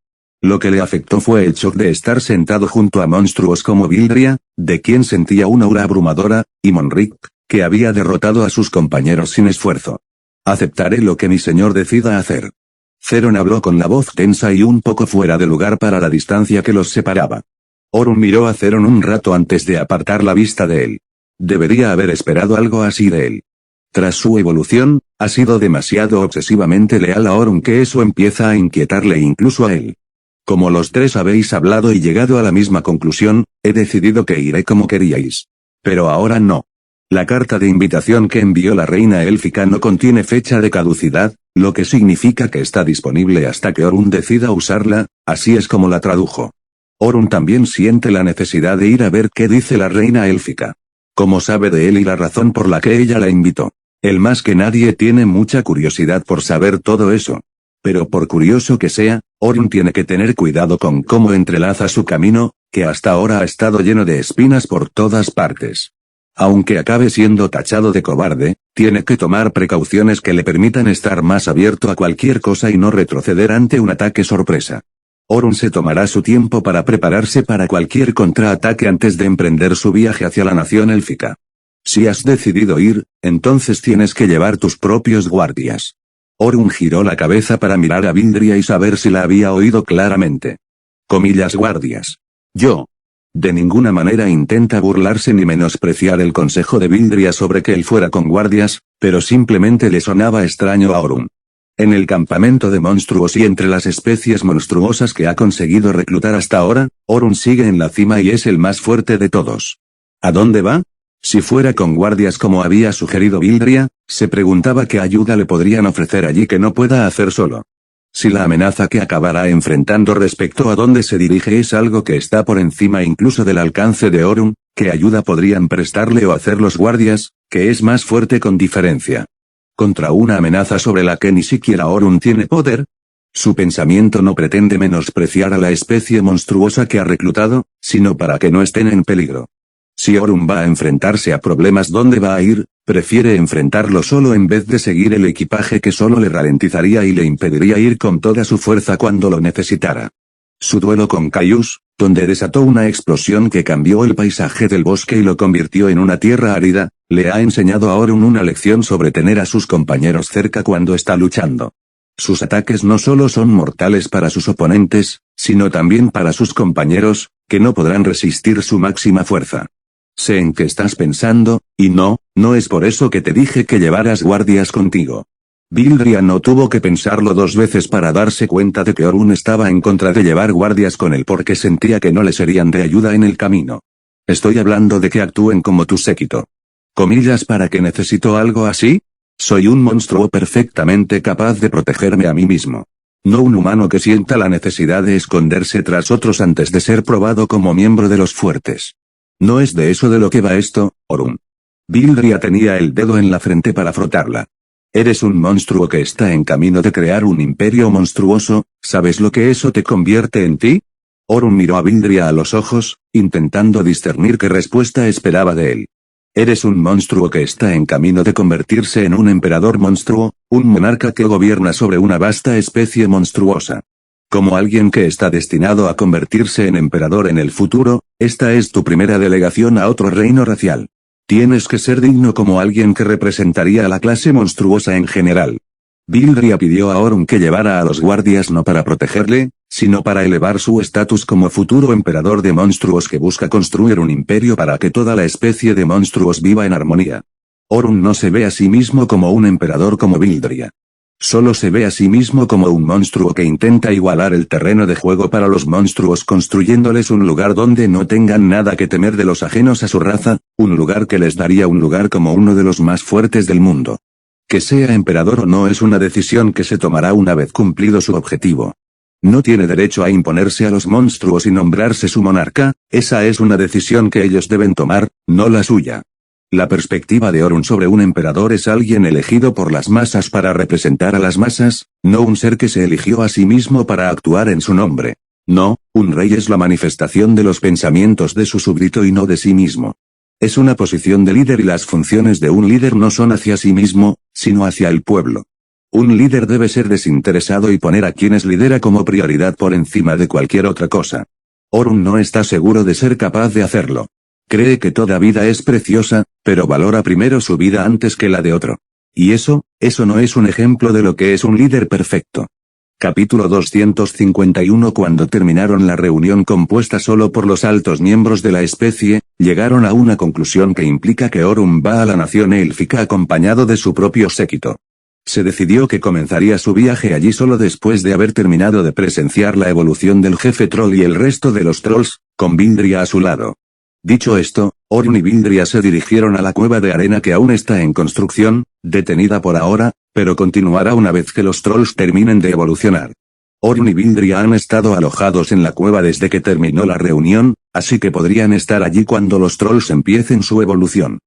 Lo que le afectó fue el shock de estar sentado junto a monstruos como Vildria, de quien sentía una aura abrumadora, y Monric, que había derrotado a sus compañeros sin esfuerzo. Aceptaré lo que mi señor decida hacer. Zeron habló con la voz tensa y un poco fuera de lugar para la distancia que los separaba. Orun miró a Zeron un rato antes de apartar la vista de él. Debería haber esperado algo así de él. Tras su evolución, ha sido demasiado obsesivamente leal a Orun que eso empieza a inquietarle incluso a él. Como los tres habéis hablado y llegado a la misma conclusión, he decidido que iré como queríais. Pero ahora no. La carta de invitación que envió la reina élfica no contiene fecha de caducidad, lo que significa que está disponible hasta que Orun decida usarla, así es como la tradujo. Orun también siente la necesidad de ir a ver qué dice la reina élfica. Cómo sabe de él y la razón por la que ella la invitó. Él más que nadie tiene mucha curiosidad por saber todo eso. Pero por curioso que sea, Orun tiene que tener cuidado con cómo entrelaza su camino, que hasta ahora ha estado lleno de espinas por todas partes. Aunque acabe siendo tachado de cobarde, tiene que tomar precauciones que le permitan estar más abierto a cualquier cosa y no retroceder ante un ataque sorpresa. Orun se tomará su tiempo para prepararse para cualquier contraataque antes de emprender su viaje hacia la nación élfica. Si has decidido ir, entonces tienes que llevar tus propios guardias. Orun giró la cabeza para mirar a Vildria y saber si la había oído claramente. Comillas guardias. Yo. De ninguna manera intenta burlarse ni menospreciar el consejo de Vildria sobre que él fuera con guardias, pero simplemente le sonaba extraño a Orun. En el campamento de monstruos y entre las especies monstruosas que ha conseguido reclutar hasta ahora, Orun sigue en la cima y es el más fuerte de todos. ¿A dónde va? Si fuera con guardias como había sugerido Vildria, se preguntaba qué ayuda le podrían ofrecer allí que no pueda hacer solo. Si la amenaza que acabará enfrentando respecto a dónde se dirige es algo que está por encima incluso del alcance de Orun, ¿qué ayuda podrían prestarle o hacer los guardias, que es más fuerte con diferencia? ¿Contra una amenaza sobre la que ni siquiera Orun tiene poder? Su pensamiento no pretende menospreciar a la especie monstruosa que ha reclutado, sino para que no estén en peligro. Si Orun va a enfrentarse a problemas ¿dónde va a ir? Prefiere enfrentarlo solo en vez de seguir el equipaje que solo le ralentizaría y le impediría ir con toda su fuerza cuando lo necesitara. Su duelo con Caius, donde desató una explosión que cambió el paisaje del bosque y lo convirtió en una tierra árida, le ha enseñado a Orun una lección sobre tener a sus compañeros cerca cuando está luchando. Sus ataques no solo son mortales para sus oponentes, sino también para sus compañeros, que no podrán resistir su máxima fuerza. Sé en qué estás pensando, y no es por eso que te dije que llevaras guardias contigo. Vildria no tuvo que pensarlo dos veces para darse cuenta de que Orun estaba en contra de llevar guardias con él porque sentía que no le serían de ayuda en el camino. Estoy hablando de que actúen como tu séquito. ¿Comillas para que necesito algo así? Soy un monstruo perfectamente capaz de protegerme a mí mismo. No un humano que sienta la necesidad de esconderse tras otros antes de ser probado como miembro de los fuertes. No es de eso de lo que va esto, Orun. Vildria tenía el dedo en la frente para frotarla. Eres un monstruo que está en camino de crear un imperio monstruoso, ¿sabes lo que eso te convierte en ti? Orun miró a Vildria a los ojos, intentando discernir qué respuesta esperaba de él. Eres un monstruo que está en camino de convertirse en un emperador monstruo, un monarca que gobierna sobre una vasta especie monstruosa. Como alguien que está destinado a convertirse en emperador en el futuro, esta es tu primera delegación a otro reino racial. Tienes que ser digno como alguien que representaría a la clase monstruosa en general. Vildria pidió a Orun que llevara a los guardias no para protegerle, sino para elevar su estatus como futuro emperador de monstruos que busca construir un imperio para que toda la especie de monstruos viva en armonía. Orun no se ve a sí mismo como un emperador como Vildria. Solo se ve a sí mismo como un monstruo que intenta igualar el terreno de juego para los monstruos construyéndoles un lugar donde no tengan nada que temer de los ajenos a su raza, un lugar que les daría un lugar como uno de los más fuertes del mundo. Que sea emperador o no es una decisión que se tomará una vez cumplido su objetivo. No tiene derecho a imponerse a los monstruos y nombrarse su monarca, esa es una decisión que ellos deben tomar, no la suya. La perspectiva de Orun sobre un emperador es alguien elegido por las masas para representar a las masas, no un ser que se eligió a sí mismo para actuar en su nombre. No, un rey es la manifestación de los pensamientos de su súbdito y no de sí mismo. Es una posición de líder y las funciones de un líder no son hacia sí mismo, sino hacia el pueblo. Un líder debe ser desinteresado y poner a quienes lidera como prioridad por encima de cualquier otra cosa. Orun no está seguro de ser capaz de hacerlo. Cree que toda vida es preciosa, pero valora primero su vida antes que la de otro. Y eso no es un ejemplo de lo que es un líder perfecto. Capítulo 251. Cuando terminaron la reunión compuesta solo por los altos miembros de la especie, llegaron a una conclusión que implica que Orun va a la nación élfica acompañado de su propio séquito. Se decidió que comenzaría su viaje allí solo después de haber terminado de presenciar la evolución del jefe troll y el resto de los trolls, con Vildria a su lado. Dicho esto, Orun y Vildria se dirigieron a la cueva de arena que aún está en construcción, detenida por ahora, pero continuará una vez que los trolls terminen de evolucionar. Orun y Vildria han estado alojados en la cueva desde que terminó la reunión, así que podrían estar allí cuando los trolls empiecen su evolución.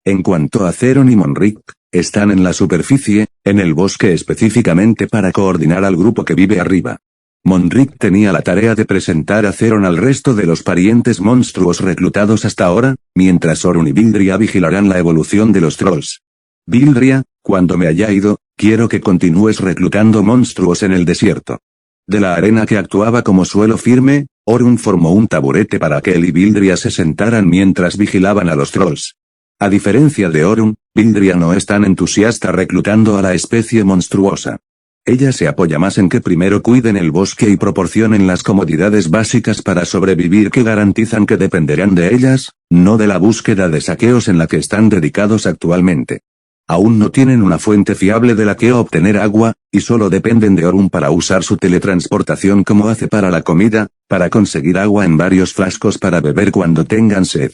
En cuanto a Zeron y Monrik, están en la superficie, en el bosque específicamente para coordinar al grupo que vive arriba. Monrik tenía la tarea de presentar a Zeron al resto de los parientes monstruos reclutados hasta ahora, mientras Orun y Vildria vigilarán la evolución de los trolls. Vildria, cuando me haya ido, quiero que continúes reclutando monstruos en el desierto. De la arena que actuaba como suelo firme, Orun formó un taburete para que él y Vildria se sentaran mientras vigilaban a los trolls. A diferencia de Orun, Vildria no es tan entusiasta reclutando a la especie monstruosa. Ella se apoya más en que primero cuiden el bosque y proporcionen las comodidades básicas para sobrevivir que garantizan que dependerán de ellas, no de la búsqueda de saqueos en la que están dedicados actualmente. Aún no tienen una fuente fiable de la que obtener agua, y solo dependen de Orun para usar su teletransportación como hace para la comida, para conseguir agua en varios frascos para beber cuando tengan sed.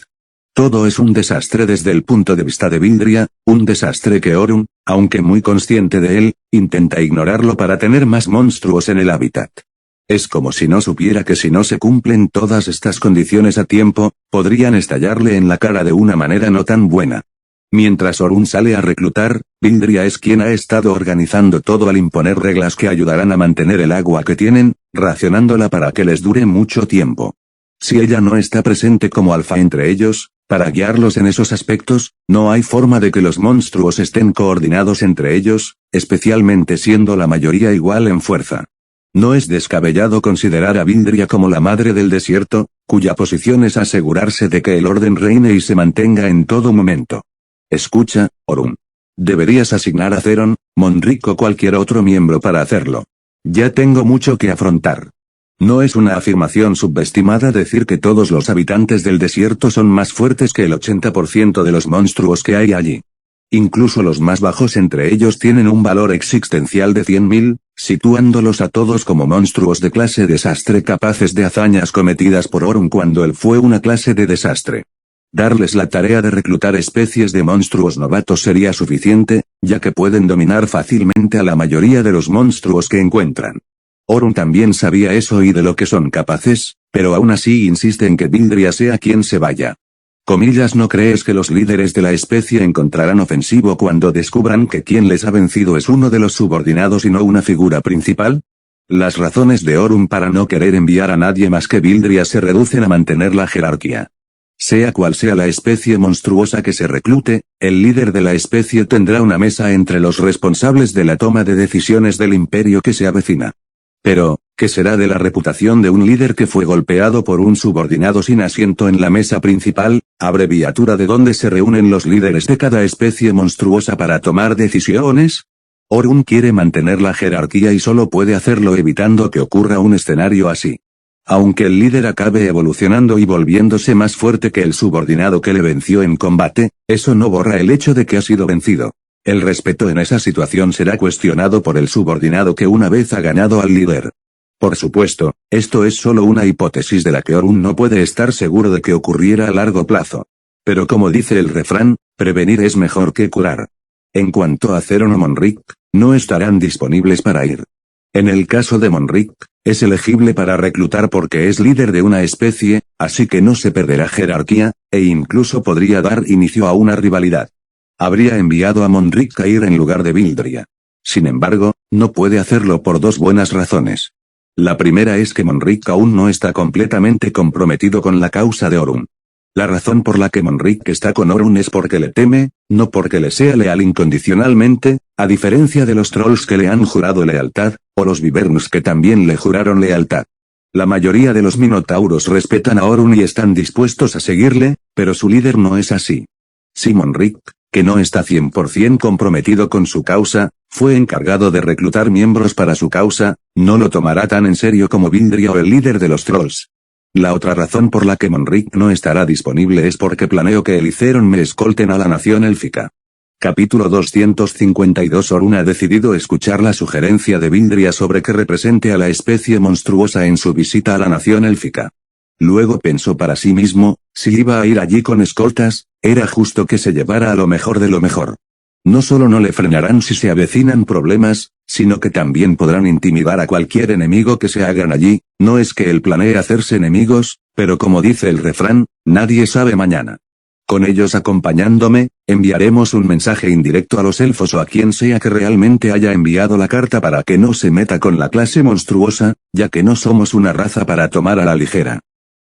Todo es un desastre desde el punto de vista de Vildria, un desastre que Orun, aunque muy consciente de él, intenta ignorarlo para tener más monstruos en el hábitat. Es como si no supiera que si no se cumplen todas estas condiciones a tiempo, podrían estallarle en la cara de una manera no tan buena. Mientras Orun sale a reclutar, Vildria es quien ha estado organizando todo al imponer reglas que ayudarán a mantener el agua que tienen, racionándola para que les dure mucho tiempo. Si ella no está presente como alfa entre ellos, para guiarlos en esos aspectos, no hay forma de que los monstruos estén coordinados entre ellos, especialmente siendo la mayoría igual en fuerza. No es descabellado considerar a Vildria como la madre del desierto, cuya posición es asegurarse de que el orden reine y se mantenga en todo momento. Escucha, Orun. Deberías asignar a Zeron, Monrik o cualquier otro miembro para hacerlo. Ya tengo mucho que afrontar. No es una afirmación subestimada decir que todos los habitantes del desierto son más fuertes que el 80% de los monstruos que hay allí. Incluso los más bajos entre ellos tienen un valor existencial de 100.000, situándolos a todos como monstruos de clase desastre capaces de hazañas cometidas por Orun cuando él fue una clase de desastre. Darles la tarea de reclutar especies de monstruos novatos sería suficiente, ya que pueden dominar fácilmente a la mayoría de los monstruos que encuentran. Orun también sabía eso y de lo que son capaces, pero aún así insiste en que Vildria sea quien se vaya. Comillas, ¿no crees que los líderes de la especie encontrarán ofensivo cuando descubran que quien les ha vencido es uno de los subordinados y no una figura principal? Las razones de Orun para no querer enviar a nadie más que Vildria se reducen a mantener la jerarquía. Sea cual sea la especie monstruosa que se reclute, el líder de la especie tendrá una mesa entre los responsables de la toma de decisiones del imperio que se avecina. Pero, ¿qué será de la reputación de un líder que fue golpeado por un subordinado sin asiento en la mesa principal, abreviatura de donde se reúnen los líderes de cada especie monstruosa para tomar decisiones? Orun quiere mantener la jerarquía y solo puede hacerlo evitando que ocurra un escenario así. Aunque el líder acabe evolucionando y volviéndose más fuerte que el subordinado que le venció en combate, eso no borra el hecho de que ha sido vencido. El respeto en esa situación será cuestionado por el subordinado que una vez ha ganado al líder. Por supuesto, esto es solo una hipótesis de la que Orun no puede estar seguro de que ocurriera a largo plazo. Pero como dice el refrán, prevenir es mejor que curar. En cuanto a Zeron o Monric, no estarán disponibles para ir. En el caso de Monric, es elegible para reclutar porque es líder de una especie, así que no se perderá jerarquía, e incluso podría dar inicio a una rivalidad. Habría enviado a Monric a ir en lugar de Vildria. Sin embargo, no puede hacerlo por dos buenas razones. La primera es que Monric aún no está completamente comprometido con la causa de Orun. La razón por la que Monric está con Orun es porque le teme, no porque le sea leal incondicionalmente, a diferencia de los trolls que le han jurado lealtad, o los Wyverns que también le juraron lealtad. La mayoría de los Minotauros respetan a Orun y están dispuestos a seguirle, pero su líder no es así. Si Monric, que no está 100% comprometido con su causa, fue encargado de reclutar miembros para su causa, no lo tomará tan en serio como Vildria o el líder de los trolls. La otra razón por la que Monric no estará disponible es porque planeo que Elizeron me escolten a la nación élfica. Capítulo 252. Orun ha decidido escuchar la sugerencia de Vildria sobre que represente a la especie monstruosa en su visita a la nación élfica. Luego pensó para sí mismo, si iba a ir allí con escoltas, era justo que se llevara a lo mejor de lo mejor. No solo no le frenarán si se avecinan problemas, sino que también podrán intimidar a cualquier enemigo que se hagan allí. No es que él planee hacerse enemigos, pero como dice el refrán, nadie sabe mañana. Con ellos acompañándome, enviaremos un mensaje indirecto a los elfos o a quien sea que realmente haya enviado la carta para que no se meta con la clase monstruosa, ya que no somos una raza para tomar a la ligera.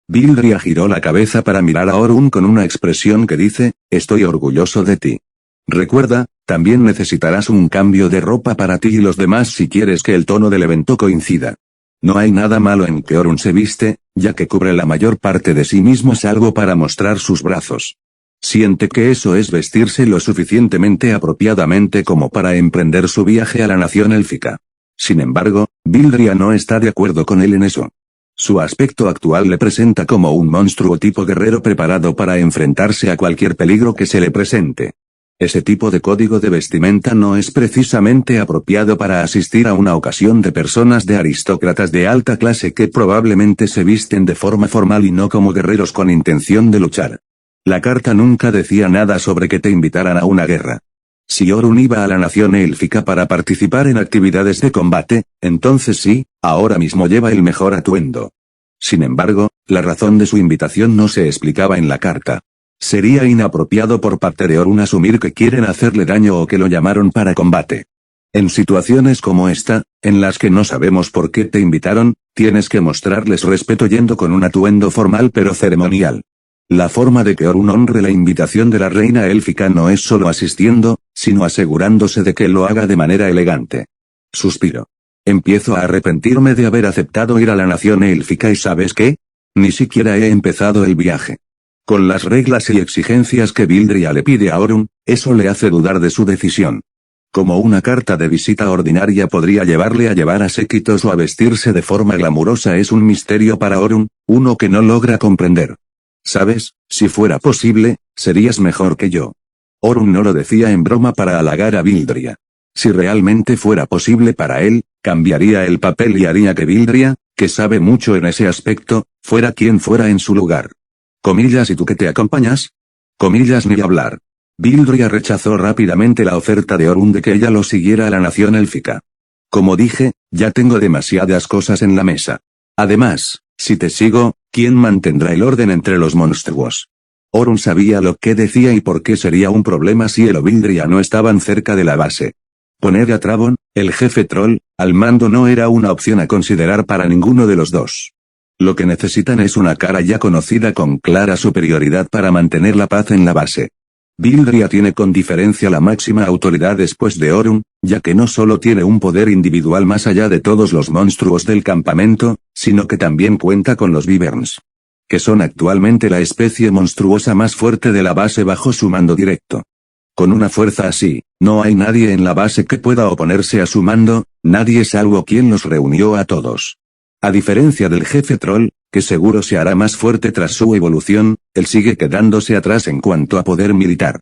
Vildria giró la cabeza para mirar a Orun con una expresión que dice, estoy orgulloso de ti. Recuerda, también necesitarás un cambio de ropa para ti y los demás si quieres que el tono del evento coincida. No hay nada malo en que Orun se viste, ya que cubre la mayor parte de sí mismo salvo para mostrar sus brazos. Siente que eso es vestirse lo suficientemente apropiadamente como para emprender su viaje a la nación élfica. Sin embargo, Vildria no está de acuerdo con él en eso. Su aspecto actual le presenta como un monstruo tipo guerrero preparado para enfrentarse a cualquier peligro que se le presente. Ese tipo de código de vestimenta no es precisamente apropiado para asistir a una ocasión de personas de aristócratas de alta clase que probablemente se visten de forma formal y no como guerreros con intención de luchar. La carta nunca decía nada sobre que te invitaran a una guerra. Si Orun iba a la nación élfica para participar en actividades de combate, entonces sí, ahora mismo lleva el mejor atuendo. Sin embargo, la razón de su invitación no se explicaba en la carta. Sería inapropiado por parte de Orun asumir que quieren hacerle daño o que lo llamaron para combate. En situaciones como esta, en las que no sabemos por qué te invitaron, tienes que mostrarles respeto yendo con un atuendo formal pero ceremonial. La forma de que Orun honre la invitación de la reina élfica no es solo asistiendo, sino asegurándose de que lo haga de manera elegante. Suspiro. Empiezo a arrepentirme de haber aceptado ir a la nación élfica y ¿sabes qué? Ni siquiera he empezado el viaje. Con las reglas y exigencias que Vildria le pide a Orun, eso le hace dudar de su decisión. Como una carta de visita ordinaria podría llevarle a llevar a séquitos o a vestirse de forma glamurosa es un misterio para Orun, uno que no logra comprender. ¿Sabes? Si fuera posible, serías mejor que yo. Orun no lo decía en broma para halagar a Vildria. Si realmente fuera posible para él, cambiaría el papel y haría que Vildria, que sabe mucho en ese aspecto, fuera quien fuera en su lugar. Comillas, ¿y tú que te acompañas? Comillas, ni hablar. Vildria rechazó rápidamente la oferta de Orun de que ella lo siguiera a la nación élfica. Como dije, ya tengo demasiadas cosas en la mesa. Además, si te sigo, ¿quién mantendrá el orden entre los monstruos? Orun sabía lo que decía y por qué sería un problema si él o Vildria no estaban cerca de la base. Poner a Travon, el jefe troll, al mando no era una opción a considerar para ninguno de los dos. Lo que necesitan es una cara ya conocida con clara superioridad para mantener la paz en la base. Vildria tiene con diferencia la máxima autoridad después de Orun, ya que no solo tiene un poder individual más allá de todos los monstruos del campamento, sino que también cuenta con los Wyverns, que son actualmente la especie monstruosa más fuerte de la base bajo su mando directo. Con una fuerza así, no hay nadie en la base que pueda oponerse a su mando, nadie salvo quien los reunió a todos. A diferencia del jefe troll, que seguro se hará más fuerte tras su evolución, él sigue quedándose atrás en cuanto a poder militar.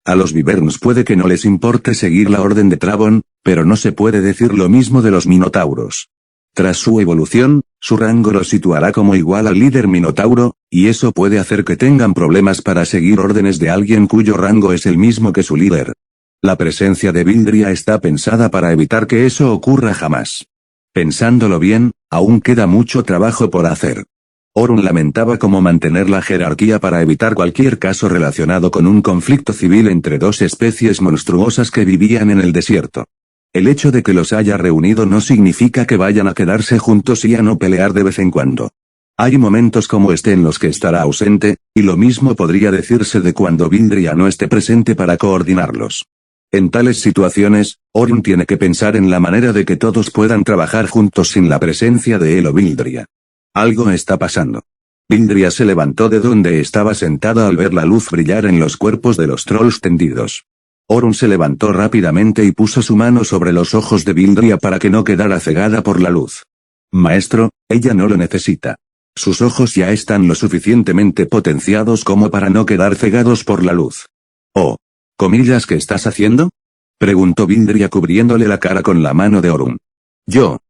A los Wyverns puede que no les importe seguir la orden de Travon, pero no se puede decir lo mismo de los Minotauros. Tras su evolución, su rango lo situará como igual al líder Minotauro, y eso puede hacer que tengan problemas para seguir órdenes de alguien cuyo rango es el mismo que su líder. La presencia de Vildria está pensada para evitar que eso ocurra jamás. Pensándolo bien, aún queda mucho trabajo por hacer. Orun lamentaba cómo mantener la jerarquía para evitar cualquier caso relacionado con un conflicto civil entre dos especies monstruosas que vivían en el desierto. El hecho de que los haya reunido no significa que vayan a quedarse juntos y a no pelear de vez en cuando. Hay momentos como este en los que estará ausente, y lo mismo podría decirse de cuando Vildria no esté presente para coordinarlos. En tales situaciones, Orun tiene que pensar en la manera de que todos puedan trabajar juntos sin la presencia de él o Vildria. Algo está pasando. Vildria se levantó de donde estaba sentada al ver la luz brillar en los cuerpos de los trolls tendidos. Orun se levantó rápidamente y puso su mano sobre los ojos de Vildria para que no quedara cegada por la luz. Maestro, ella no lo necesita. Sus ojos ya están lo suficientemente potenciados como para no quedar cegados por la luz. Oh. ¿Comillas qué estás haciendo? Preguntó Vildria cubriéndole la cara con la mano de Orun. Yo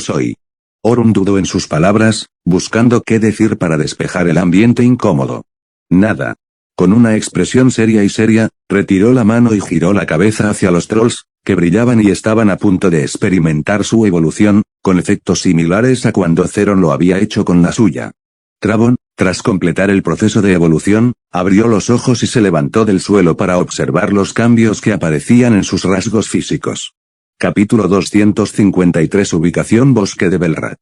soy. Orun dudó en sus palabras, buscando qué decir para despejar el ambiente incómodo. Nada. Con una expresión seria, retiró la mano y giró la cabeza hacia los trolls, que brillaban y estaban a punto de experimentar su evolución, con efectos similares a cuando Zeron lo había hecho con la suya. Travon, tras completar el proceso de evolución, abrió los ojos y se levantó del suelo para observar los cambios que aparecían en sus rasgos físicos. Capítulo 253 Ubicación Bosque de Belrat.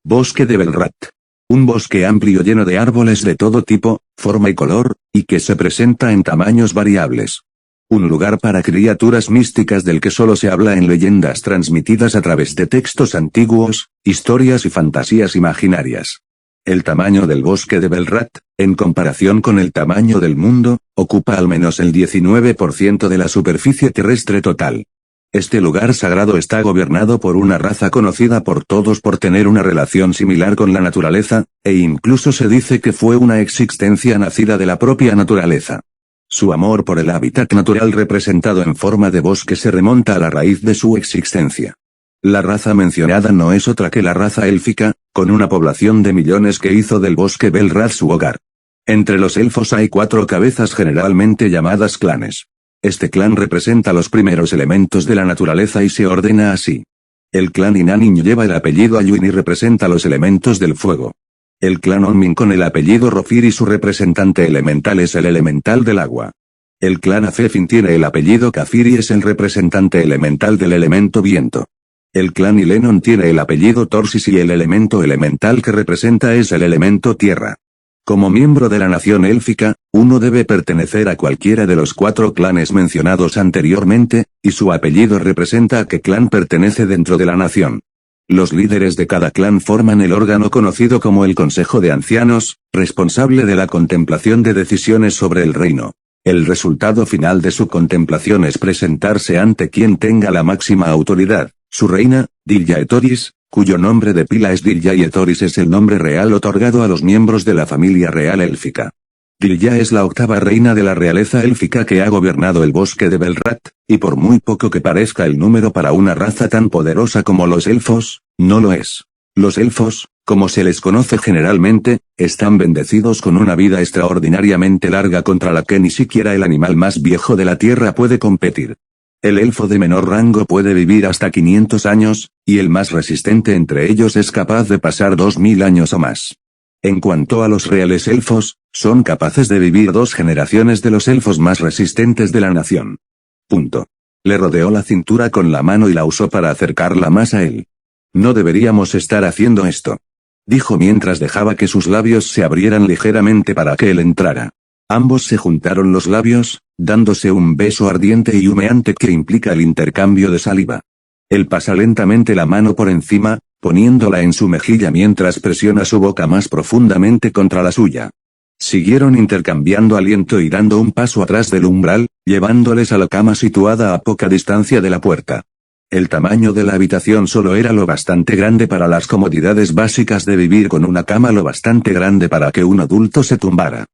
Bosque de Belrat. Un bosque amplio lleno de árboles de todo tipo, forma y color, y que se presenta en tamaños variables. Un lugar para criaturas místicas del que solo se habla en leyendas transmitidas a través de textos antiguos, historias y fantasías imaginarias. El tamaño del bosque de Belrat, en comparación con el tamaño del mundo, ocupa al menos el 19% de la superficie terrestre total. Este lugar sagrado está gobernado por una raza conocida por todos por tener una relación similar con la naturaleza, e incluso se dice que fue una existencia nacida de la propia naturaleza. Su amor por el hábitat natural representado en forma de bosque se remonta a la raíz de su existencia. La raza mencionada no es otra que la raza élfica, con una población de millones que hizo del bosque Belrat su hogar. Entre los elfos hay 4 cabezas generalmente llamadas clanes. Este clan representa los primeros elementos de la naturaleza y se ordena así. El clan Inanin lleva el apellido Ayuin y representa los elementos del fuego. El clan Onmin con el apellido Rofir y su representante elemental es el elemental del agua. El clan Azefin tiene el apellido Kafir y es el representante elemental del elemento viento. El clan Ilenon tiene el apellido Torsis y el elemento elemental que representa es el elemento tierra. Como miembro de la nación élfica, uno debe pertenecer a cualquiera de los 4 clanes mencionados anteriormente, y su apellido representa a qué clan pertenece dentro de la nación. Los líderes de cada clan forman el órgano conocido como el Consejo de Ancianos, responsable de la contemplación de decisiones sobre el reino. El resultado final de su contemplación es presentarse ante quien tenga la máxima autoridad, su reina, Dilya Etoris, cuyo nombre de pila es Dilya y Etoris es el nombre real otorgado a los miembros de la familia real élfica. Dilya es la 8ª reina de la realeza élfica que ha gobernado el bosque de Belrat, y por muy poco que parezca el número para una raza tan poderosa como los elfos, no lo es. Los elfos, como se les conoce generalmente, están bendecidos con una vida extraordinariamente larga contra la que ni siquiera el animal más viejo de la tierra puede competir. El elfo de menor rango puede vivir hasta 500 años, y el más resistente entre ellos es capaz de pasar 2000 años o más. En cuanto a los reales elfos, son capaces de vivir 2 generaciones de los elfos más resistentes de la nación. Punto. Le rodeó la cintura con la mano y la usó para acercarla más a él. No deberíamos estar haciendo esto, dijo mientras dejaba que sus labios se abrieran ligeramente para que él entrara. Ambos se juntaron los labios, dándose un beso ardiente y humeante que implica el intercambio de saliva. Él pasa lentamente la mano por encima, poniéndola en su mejilla mientras presiona su boca más profundamente contra la suya. Siguieron intercambiando aliento y dando un paso atrás del umbral, llevándoles a la cama situada a poca distancia de la puerta. El tamaño de la habitación solo era lo bastante grande para las comodidades básicas de vivir con una cama lo bastante grande para que un adulto se tumbara.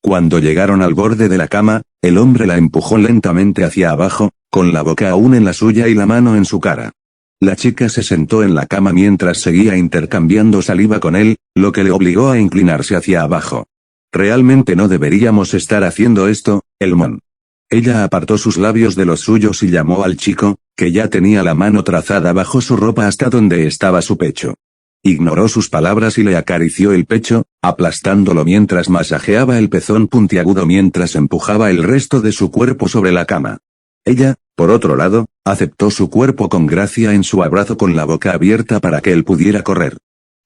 Cuando llegaron al borde de la cama, el hombre la empujó lentamente hacia abajo, con la boca aún en la suya y la mano en su cara. La chica se sentó en la cama mientras seguía intercambiando saliva con él, lo que le obligó a inclinarse hacia abajo. Realmente no deberíamos estar haciendo esto, Elmon. Ella apartó sus labios de los suyos y llamó al chico, que ya tenía la mano trazada bajo su ropa hasta donde estaba su pecho. Ignoró sus palabras y le acarició el pecho, aplastándolo mientras masajeaba el pezón puntiagudo mientras empujaba el resto de su cuerpo sobre la cama. Ella, por otro lado, aceptó su cuerpo con gracia en su abrazo con la boca abierta para que él pudiera correr.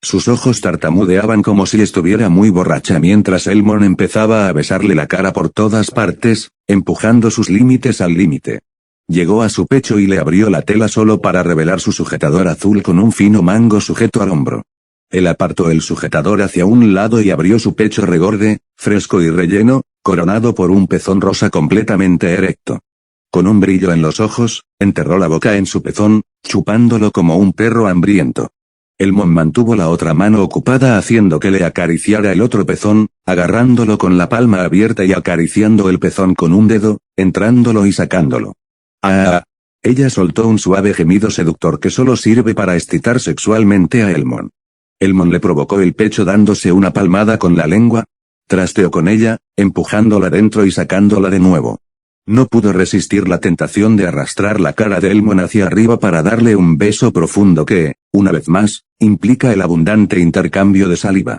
Sus ojos tartamudeaban como si estuviera muy borracha mientras Elmon empezaba a besarle la cara por todas partes, empujando sus límites al límite. Llegó a su pecho y le abrió la tela solo para revelar su sujetador azul con un fino mango sujeto al hombro. Él apartó el sujetador hacia un lado y abrió su pecho regorde, fresco y relleno, coronado por un pezón rosa completamente erecto. Con un brillo en los ojos, enterró la boca en su pezón, chupándolo como un perro hambriento. Elmon mantuvo la otra mano ocupada haciendo que le acariciara el otro pezón, agarrándolo con la palma abierta y acariciando el pezón con un dedo, entrándolo y sacándolo. ¡Ah! Ella soltó un suave gemido seductor que solo sirve para excitar sexualmente a Elmon. Elmon le provocó el pecho dándose una palmada con la lengua. Trasteó con ella, empujándola dentro y sacándola de nuevo. No pudo resistir la tentación de arrastrar la cara de Elmon hacia arriba para darle un beso profundo que, una vez más, implica el abundante intercambio de saliva.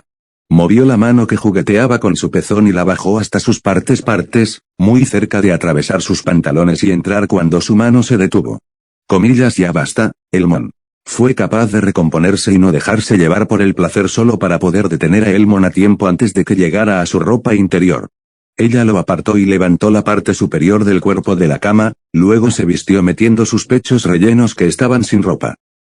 Movió la mano que jugueteaba con su pezón y la bajó hasta sus partes, muy cerca de atravesar sus pantalones y entrar cuando su mano se detuvo. Comillas, ya basta, Elmon. Fue capaz de recomponerse y no dejarse llevar por el placer solo para poder detener a Elmon a tiempo antes de que llegara a su ropa interior. Ella lo apartó y levantó la parte superior del cuerpo de la cama, luego se vistió metiendo sus pechos rellenos que estaban sin ropa.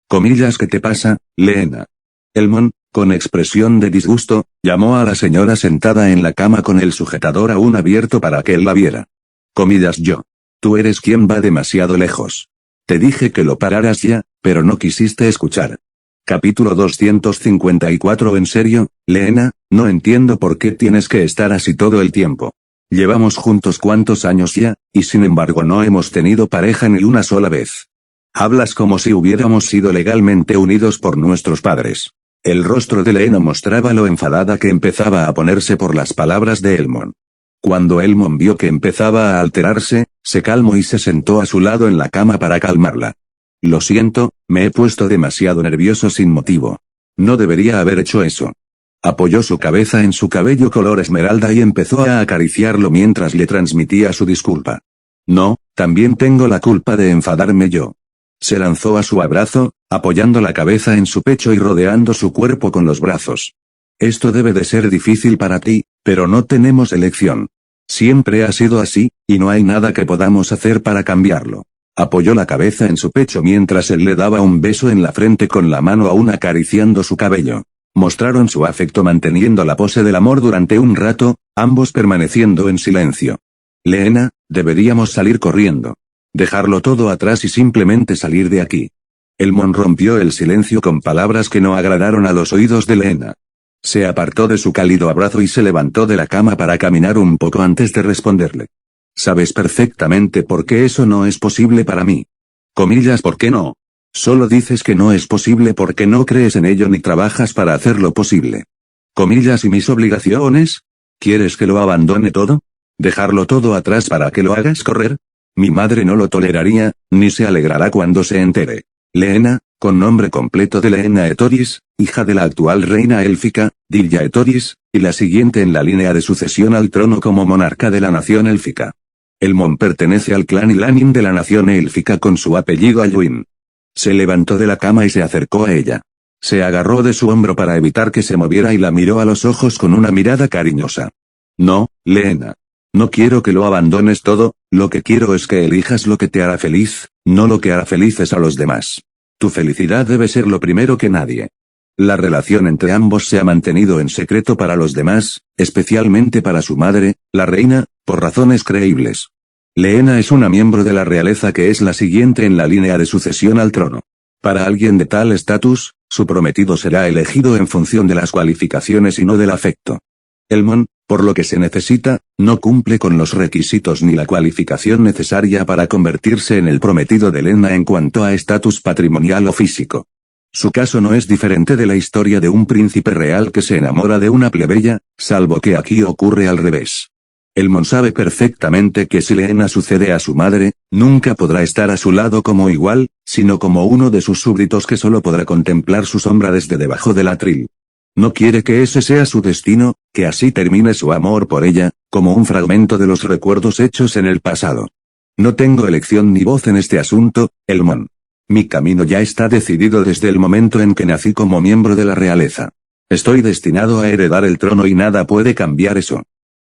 Comillas, ¿qué te pasa, Lena? Elmon, con expresión de disgusto, llamó a la señora sentada en la cama con el sujetador aún abierto para que él la viera. Comillas, yo. Tú eres quien va demasiado lejos. Te dije que lo pararas ya, pero no quisiste escuchar. Capítulo 254. En serio, Lena, no entiendo por qué tienes que estar así todo el tiempo. Llevamos juntos cuántos años ya, y sin embargo no hemos tenido pareja ni una sola vez. Hablas como si hubiéramos sido legalmente unidos por nuestros padres. El rostro de Lena mostraba lo enfadada que empezaba a ponerse por las palabras de Elmon. Cuando Elmon vio que empezaba a alterarse, se calmó y se sentó a su lado en la cama para calmarla. Lo siento, me he puesto demasiado nervioso sin motivo. No debería haber hecho eso. Apoyó su cabeza en su cabello color esmeralda y empezó a acariciarlo mientras le transmitía su disculpa. No, también tengo la culpa de enfadarme yo. Se lanzó a su abrazo, apoyando la cabeza en su pecho y rodeando su cuerpo con los brazos. Esto debe de ser difícil para ti, pero no tenemos elección. Siempre ha sido así, y no hay nada que podamos hacer para cambiarlo. Apoyó la cabeza en su pecho mientras él le daba un beso en la frente con la mano aún acariciando su cabello. Mostraron su afecto manteniendo la pose del amor durante un rato, ambos permaneciendo en silencio. Lena, deberíamos salir corriendo. Dejarlo todo atrás y simplemente salir de aquí. Elmon rompió el silencio con palabras que no agradaron a los oídos de Lena. Se apartó de su cálido abrazo y se levantó de la cama para caminar un poco antes de responderle. Sabes perfectamente por qué eso no es posible para mí. Comillas, ¿por qué no? Solo dices que no es posible porque no crees en ello ni trabajas para hacerlo posible. Comillas, ¿y mis obligaciones? ¿Quieres que lo abandone todo? ¿Dejarlo todo atrás para que lo hagas correr? Mi madre no lo toleraría, ni se alegrará cuando se entere. Lena, con nombre completo de Lena Etoris, hija de la actual reina élfica, Dilya Etoris, y la siguiente en la línea de sucesión al trono como monarca de la nación élfica. Elmon pertenece al clan Ilanin de la nación élfica con su apellido Alduin. Se levantó de la cama y se acercó a ella. Se agarró de su hombro para evitar que se moviera y la miró a los ojos con una mirada cariñosa. No, Lena. No quiero que lo abandones todo, lo que quiero es que elijas lo que te hará feliz, no lo que hará felices a los demás. Tu felicidad debe ser lo primero que nadie. La relación entre ambos se ha mantenido en secreto para los demás, especialmente para su madre, la reina, por razones creíbles. Lena es una miembro de la realeza que es la siguiente en la línea de sucesión al trono. Para alguien de tal estatus, su prometido será elegido en función de las cualificaciones y no del afecto. Elmon, por lo que se necesita, no cumple con los requisitos ni la cualificación necesaria para convertirse en el prometido de Lena en cuanto a estatus patrimonial o físico. Su caso no es diferente de la historia de un príncipe real que se enamora de una plebeya, salvo que aquí ocurre al revés. Elmon sabe perfectamente que si Leena sucede a su madre, nunca podrá estar a su lado como igual, sino como uno de sus súbditos que solo podrá contemplar su sombra desde debajo del atril. No quiere que ese sea su destino, que así termine su amor por ella, como un fragmento de los recuerdos hechos en el pasado. No tengo elección ni voz en este asunto, Elmon. Mi camino ya está decidido desde el momento en que nací como miembro de la realeza. Estoy destinado a heredar el trono y nada puede cambiar eso.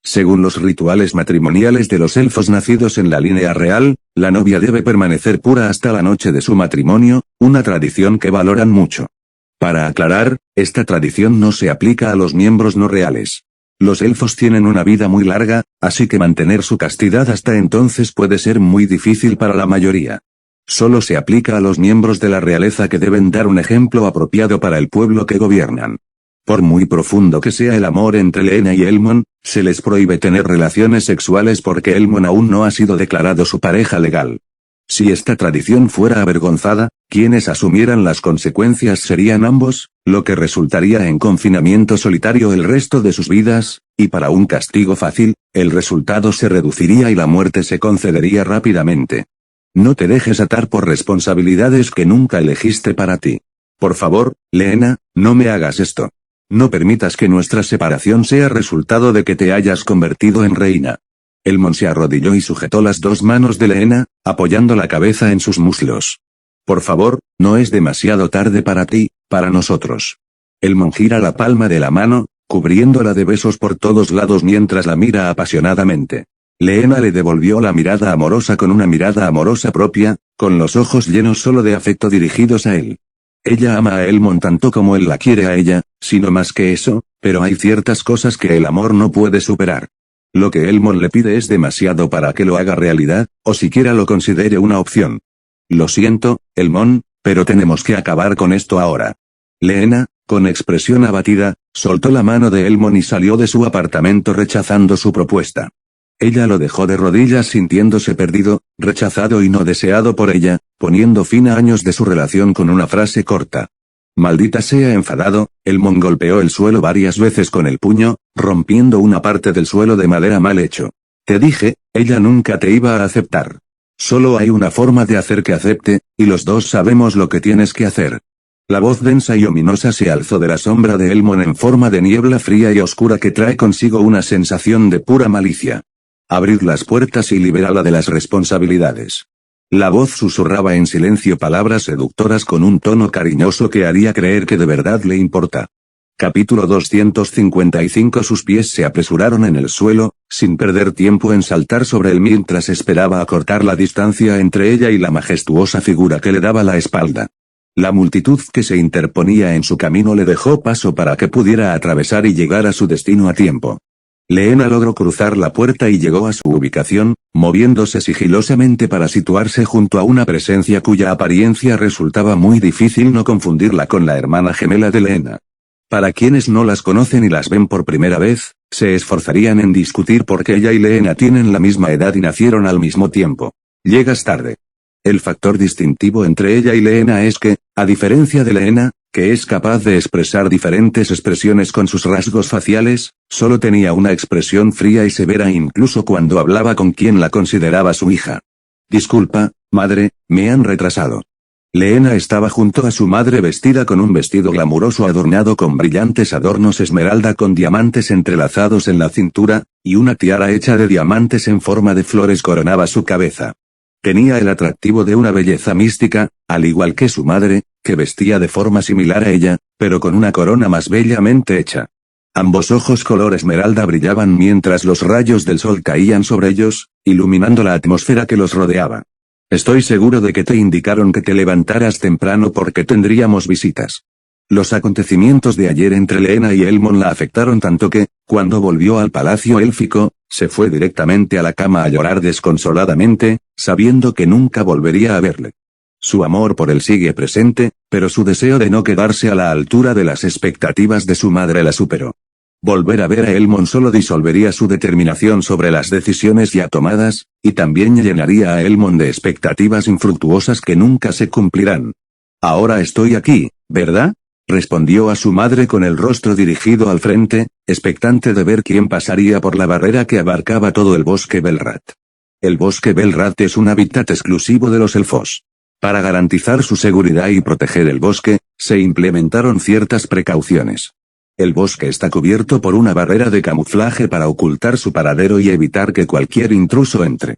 Según los rituales matrimoniales de los elfos nacidos en la línea real, la novia debe permanecer pura hasta la noche de su matrimonio, una tradición que valoran mucho. Para aclarar, esta tradición no se aplica a los miembros no reales. Los elfos tienen una vida muy larga, así que mantener su castidad hasta entonces puede ser muy difícil para la mayoría. Solo se aplica a los miembros de la realeza que deben dar un ejemplo apropiado para el pueblo que gobiernan. Por muy profundo que sea el amor entre Leena y Elmon, se les prohíbe tener relaciones sexuales porque Elmon aún no ha sido declarado su pareja legal. Si esta tradición fuera avergonzada, quienes asumieran las consecuencias serían ambos, lo que resultaría en confinamiento solitario el resto de sus vidas, y para un castigo fácil, el resultado se reduciría y la muerte se concedería rápidamente. No te dejes atar por responsabilidades que nunca elegiste para ti. Por favor, Leena, no me hagas esto. No permitas que nuestra separación sea resultado de que te hayas convertido en reina. Elmon se arrodilló y sujetó las dos manos de Leena, apoyando la cabeza en sus muslos. Por favor, no es demasiado tarde para ti, para nosotros. Elmon gira la palma de la mano, cubriéndola de besos por todos lados mientras la mira apasionadamente. Leena le devolvió la mirada amorosa con una mirada amorosa propia, con los ojos llenos solo de afecto dirigidos a él. Ella ama a Elmon tanto como él la quiere a ella, sino más que eso, pero hay ciertas cosas que el amor no puede superar. Lo que Elmon le pide es demasiado para que lo haga realidad, o siquiera lo considere una opción. Lo siento, Elmon, pero tenemos que acabar con esto ahora. Leena, con expresión abatida, soltó la mano de Elmon y salió de su apartamento rechazando su propuesta. Ella lo dejó de rodillas sintiéndose perdido, rechazado y no deseado por ella, poniendo fin a años de su relación con una frase corta. Maldita sea enfadado, Elmon golpeó el suelo varias veces con el puño, rompiendo una parte del suelo de madera mal hecho. Te dije, ella nunca te iba a aceptar. Solo hay una forma de hacer que acepte, y los dos sabemos lo que tienes que hacer. La voz densa y ominosa se alzó de la sombra de Elmon en forma de niebla fría y oscura que trae consigo una sensación de pura malicia. Abrid las puertas y liberadla de las responsabilidades. La voz susurraba en silencio palabras seductoras con un tono cariñoso que haría creer que de verdad le importa. Capítulo 255. Sus pies se apresuraron en el suelo, sin perder tiempo en saltar sobre él mientras esperaba acortar la distancia entre ella y la majestuosa figura que le daba la espalda. La multitud que se interponía en su camino le dejó paso para que pudiera atravesar y llegar a su destino a tiempo. Leena logró cruzar la puerta y llegó a su ubicación, moviéndose sigilosamente para situarse junto a una presencia cuya apariencia resultaba muy difícil no confundirla con la hermana gemela de Leena. Para quienes no las conocen y las ven por primera vez, se esforzarían en discutir por qué ella y Leena tienen la misma edad y nacieron al mismo tiempo. Llegas tarde. El factor distintivo entre ella y Leena es que, a diferencia de Leena, que es capaz de expresar diferentes expresiones con sus rasgos faciales, solo tenía una expresión fría y severa incluso cuando hablaba con quien la consideraba su hija. Disculpa, madre, me han retrasado. Leena estaba junto a su madre vestida con un vestido glamuroso adornado con brillantes adornos esmeralda con diamantes entrelazados en la cintura, y una tiara hecha de diamantes en forma de flores coronaba su cabeza. Tenía el atractivo de una belleza mística, al igual que su madre, que vestía de forma similar a ella, pero con una corona más bellamente hecha. Ambos ojos color esmeralda brillaban mientras los rayos del sol caían sobre ellos, iluminando la atmósfera que los rodeaba. Estoy seguro de que te indicaron que te levantaras temprano porque tendríamos visitas. Los acontecimientos de ayer entre Leena y Elmon la afectaron tanto que, cuando volvió al palacio élfico, se fue directamente a la cama a llorar desconsoladamente, sabiendo que nunca volvería a verle. Su amor por él sigue presente, pero su deseo de no quedarse a la altura de las expectativas de su madre la superó. Volver a ver a Elmon solo disolvería su determinación sobre las decisiones ya tomadas, y también llenaría a Elmon de expectativas infructuosas que nunca se cumplirán. Ahora estoy aquí, ¿verdad? respondió a su madre con el rostro dirigido al frente, expectante de ver quién pasaría por la barrera que abarcaba todo el bosque Belrat. El bosque Belrat es un hábitat exclusivo de los elfos. Para garantizar su seguridad y proteger el bosque, se implementaron ciertas precauciones. El bosque está cubierto por una barrera de camuflaje para ocultar su paradero y evitar que cualquier intruso entre.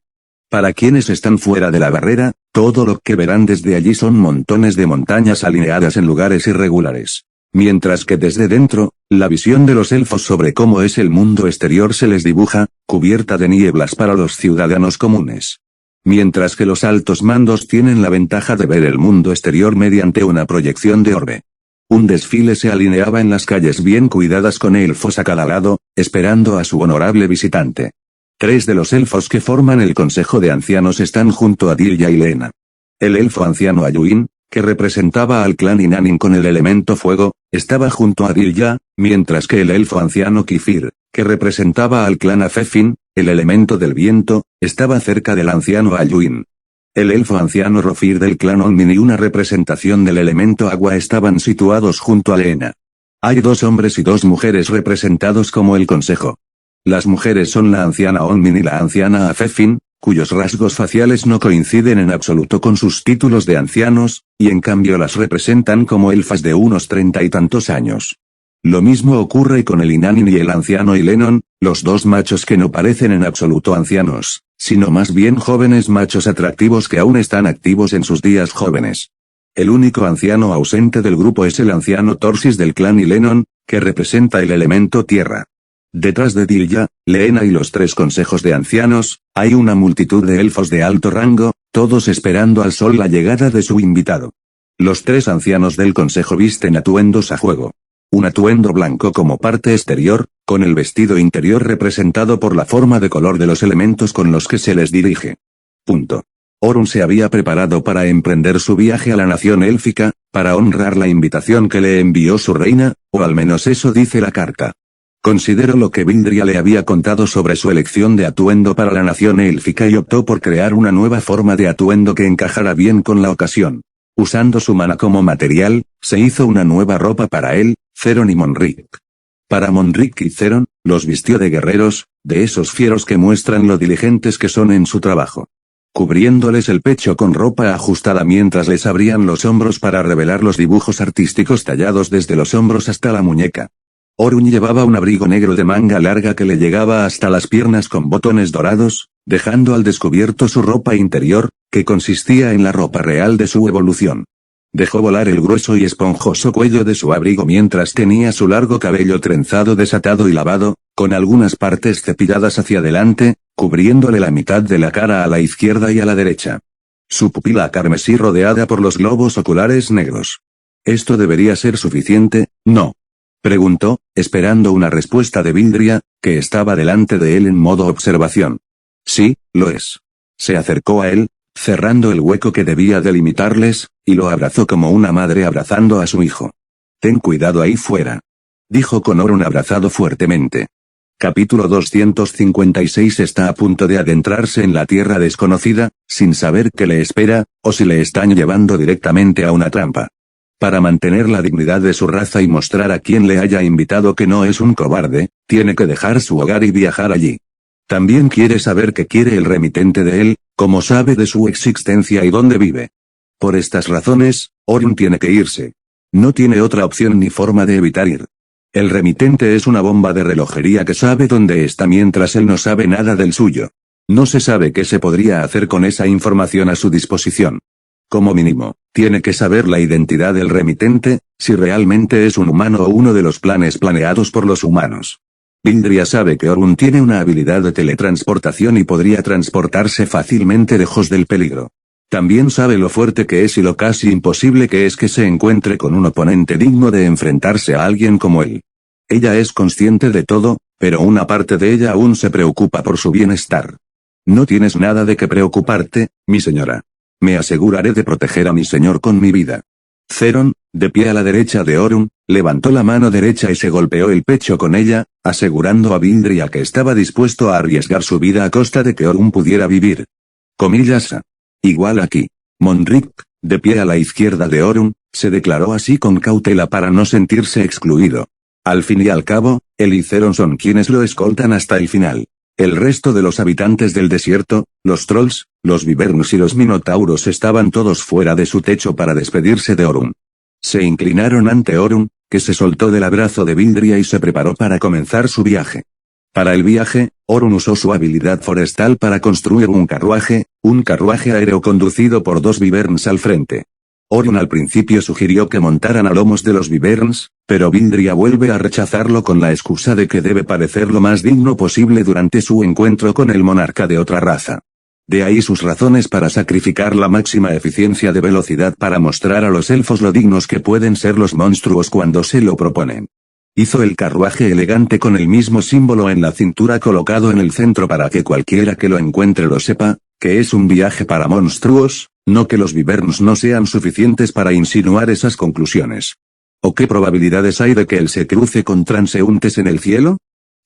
Para quienes están fuera de la barrera, todo lo que verán desde allí son montones de montañas alineadas en lugares irregulares. Mientras que desde dentro, la visión de los elfos sobre cómo es el mundo exterior se les dibuja, cubierta de nieblas para los ciudadanos comunes. Mientras que los altos mandos tienen la ventaja de ver el mundo exterior mediante una proyección de orbe. Un desfile se alineaba en las calles bien cuidadas con elfos a cada lado, esperando a su honorable visitante. 3 de los elfos que forman el Consejo de Ancianos están junto a Dilya y Lena. El elfo anciano Ayuin, que representaba al clan Inanin con el elemento fuego, estaba junto a Dilya, mientras que el elfo anciano Kifir, que representaba al clan Afefin, el elemento del viento, estaba cerca del anciano Ayuin. El elfo anciano Rofir del clan Onmin y una representación del elemento agua estaban situados junto a Lena. Hay 2 hombres y 2 mujeres representados como el consejo. Las mujeres son la anciana Onmin y la anciana Afefin, cuyos rasgos faciales no coinciden en absoluto con sus títulos de ancianos, y en cambio las representan como elfas de unos 30 y tantos años. Lo mismo ocurre con el Inanin y el anciano Ilenon, los 2 machos que no parecen en absoluto ancianos, sino más bien jóvenes machos atractivos que aún están activos en sus días jóvenes. El único anciano ausente del grupo es el anciano Torsis del clan Ilenon, que representa el elemento tierra. Detrás de Dilya, Lena y los 3 consejos de ancianos, hay una multitud de elfos de alto rango, todos esperando al sol la llegada de su invitado. Los 3 ancianos del consejo visten atuendos a juego. Un atuendo blanco como parte exterior, con el vestido interior representado por la forma de color de los elementos con los que se les dirige. Orun se había preparado para emprender su viaje a la nación élfica, para honrar la invitación que le envió su reina, o al menos eso dice la carta. Consideró lo que Vildria le había contado sobre su elección de atuendo para la nación élfica y optó por crear una nueva forma de atuendo que encajara bien con la ocasión. Usando su mana como material, se hizo una nueva ropa para él, Zeron y Monrik. Para Monrik y Zeron, los vistió de guerreros, de esos fieros que muestran lo diligentes que son en su trabajo. Cubriéndoles el pecho con ropa ajustada mientras les abrían los hombros para revelar los dibujos artísticos tallados desde los hombros hasta la muñeca. Orun llevaba un abrigo negro de manga larga que le llegaba hasta las piernas con botones dorados, dejando al descubierto su ropa interior, que consistía en la ropa real de su evolución. Dejó volar el grueso y esponjoso cuello de su abrigo mientras tenía su largo cabello trenzado desatado y lavado, con algunas partes cepilladas hacia adelante, cubriéndole la mitad de la cara a la izquierda y a la derecha. Su pupila carmesí rodeada por los globos oculares negros. ¿Esto debería ser suficiente? No. Preguntó, esperando una respuesta de Vildria, que estaba delante de él en modo observación. Sí, lo es. Se acercó a él, cerrando el hueco que debía delimitarles, y lo abrazó como una madre abrazando a su hijo. Ten cuidado ahí fuera. Dijo con Orun abrazado fuertemente. Capítulo 256 está a punto de adentrarse en la tierra desconocida, sin saber qué le espera, o si le están llevando directamente a una trampa. Para mantener la dignidad de su raza y mostrar a quien le haya invitado que no es un cobarde, tiene que dejar su hogar y viajar allí. También quiere saber qué quiere el remitente de él, cómo sabe de su existencia y dónde vive. Por estas razones, Orun tiene que irse. No tiene otra opción ni forma de evitar ir. El remitente es una bomba de relojería que sabe dónde está mientras él no sabe nada del suyo. No se sabe qué se podría hacer con esa información a su disposición. Como mínimo, tiene que saber la identidad del remitente, si realmente es un humano o uno de los planes planeados por los humanos. Vildria sabe que Orun tiene una habilidad de teletransportación y podría transportarse fácilmente lejos del peligro. También sabe lo fuerte que es y lo casi imposible que es que se encuentre con un oponente digno de enfrentarse a alguien como él. Ella es consciente de todo, pero una parte de ella aún se preocupa por su bienestar. No tienes nada de qué preocuparte, mi señora. Me aseguraré de proteger a mi señor con mi vida. Zeron, de pie a la derecha de Orun, levantó la mano derecha y se golpeó el pecho con ella, asegurando a Vildria que estaba dispuesto a arriesgar su vida a costa de que Orun pudiera vivir. Comillas. Igual aquí. Monrik, De pie a la izquierda de Orun, se declaró así con cautela para no sentirse excluido. Al fin y al cabo, él y Theron son quienes lo escoltan hasta el final. El resto de los habitantes del desierto, los trolls, los wyverns y los minotauros estaban todos fuera de su techo para despedirse de Orun. Se inclinaron ante Orun, que se soltó del abrazo de Vildria y se preparó para comenzar su viaje. Para el viaje, Orun usó su habilidad forestal para construir un carruaje aéreo conducido por 2 wyverns al frente. Orun al principio sugirió que montaran a lomos de los wyverns, pero Vildria vuelve a rechazarlo con la excusa de que debe parecer lo más digno posible durante su encuentro con el monarca de otra raza. De ahí sus razones para sacrificar la máxima eficiencia de velocidad para mostrar a los elfos lo dignos que pueden ser los monstruos cuando se lo proponen. Hizo el carruaje elegante con el mismo símbolo en la cintura colocado en el centro para que cualquiera que lo encuentre lo sepa, que es un viaje para monstruos, no que los wyverns no sean suficientes para insinuar esas conclusiones. ¿O qué probabilidades hay de que él se cruce con transeúntes en el cielo?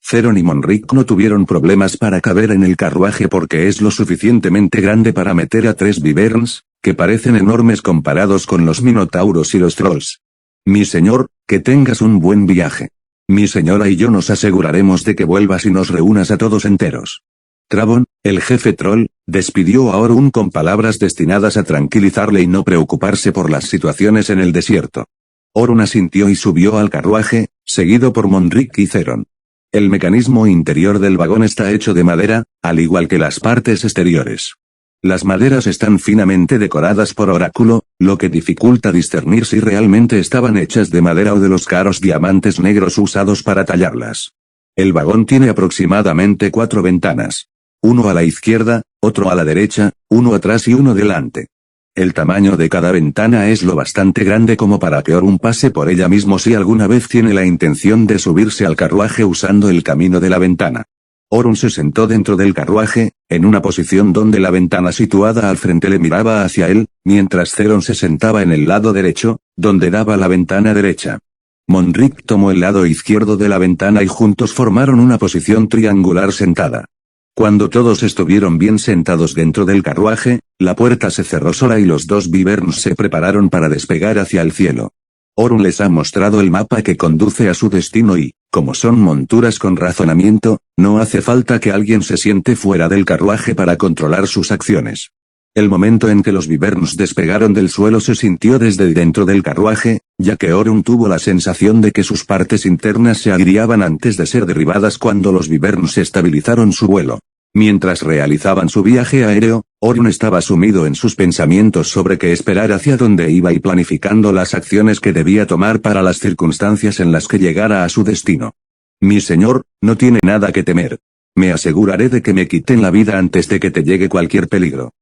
Theron y Monric no tuvieron problemas para caber en el carruaje porque es lo suficientemente grande para meter a 3 wyverns, que parecen enormes comparados con los minotauros y los trolls. Mi señor, que tengas un buen viaje. Mi señora y yo nos aseguraremos de que vuelvas y nos reúnas a todos enteros. Travon, el jefe troll, despidió a Orun con palabras destinadas a tranquilizarle y no preocuparse por las situaciones en el desierto. Orun asintió y subió al carruaje, seguido por Monric y Theron. El mecanismo interior del vagón está hecho de madera, al igual que las partes exteriores. Las maderas están finamente decoradas por oráculo, lo que dificulta discernir si realmente estaban hechas de madera o de los caros diamantes negros usados para tallarlas. El vagón tiene aproximadamente 4 ventanas. Uno a la izquierda, otro a la derecha, uno atrás y uno delante. El tamaño de cada ventana es lo bastante grande como para que Orun pase por ella mismo si alguna vez tiene la intención de subirse al carruaje usando el camino de la ventana. Orun se sentó dentro del carruaje, en una posición donde la ventana situada al frente le miraba hacia él, mientras Theron se sentaba en el lado derecho, donde daba la ventana derecha. Monric tomó el lado izquierdo de la ventana y juntos formaron una posición triangular sentada. Cuando todos estuvieron bien sentados dentro del carruaje, la puerta se cerró sola y los 2 wyverns se prepararon para despegar hacia el cielo. Orun les ha mostrado el mapa que conduce a su destino y, como son monturas con razonamiento, no hace falta que alguien se siente fuera del carruaje para controlar sus acciones. El momento en que los wyverns despegaron del suelo se sintió desde dentro del carruaje, ya que Orun tuvo la sensación de que sus partes internas se agriaban antes de ser derribadas cuando los wyverns estabilizaron su vuelo. Mientras realizaban su viaje aéreo, Orun estaba sumido en sus pensamientos sobre qué esperar hacia dónde iba y planificando las acciones que debía tomar para las circunstancias en las que llegara a su destino. Mi señor, no tiene nada que temer. Me aseguraré de que me quiten la vida antes de que te llegue cualquier peligro.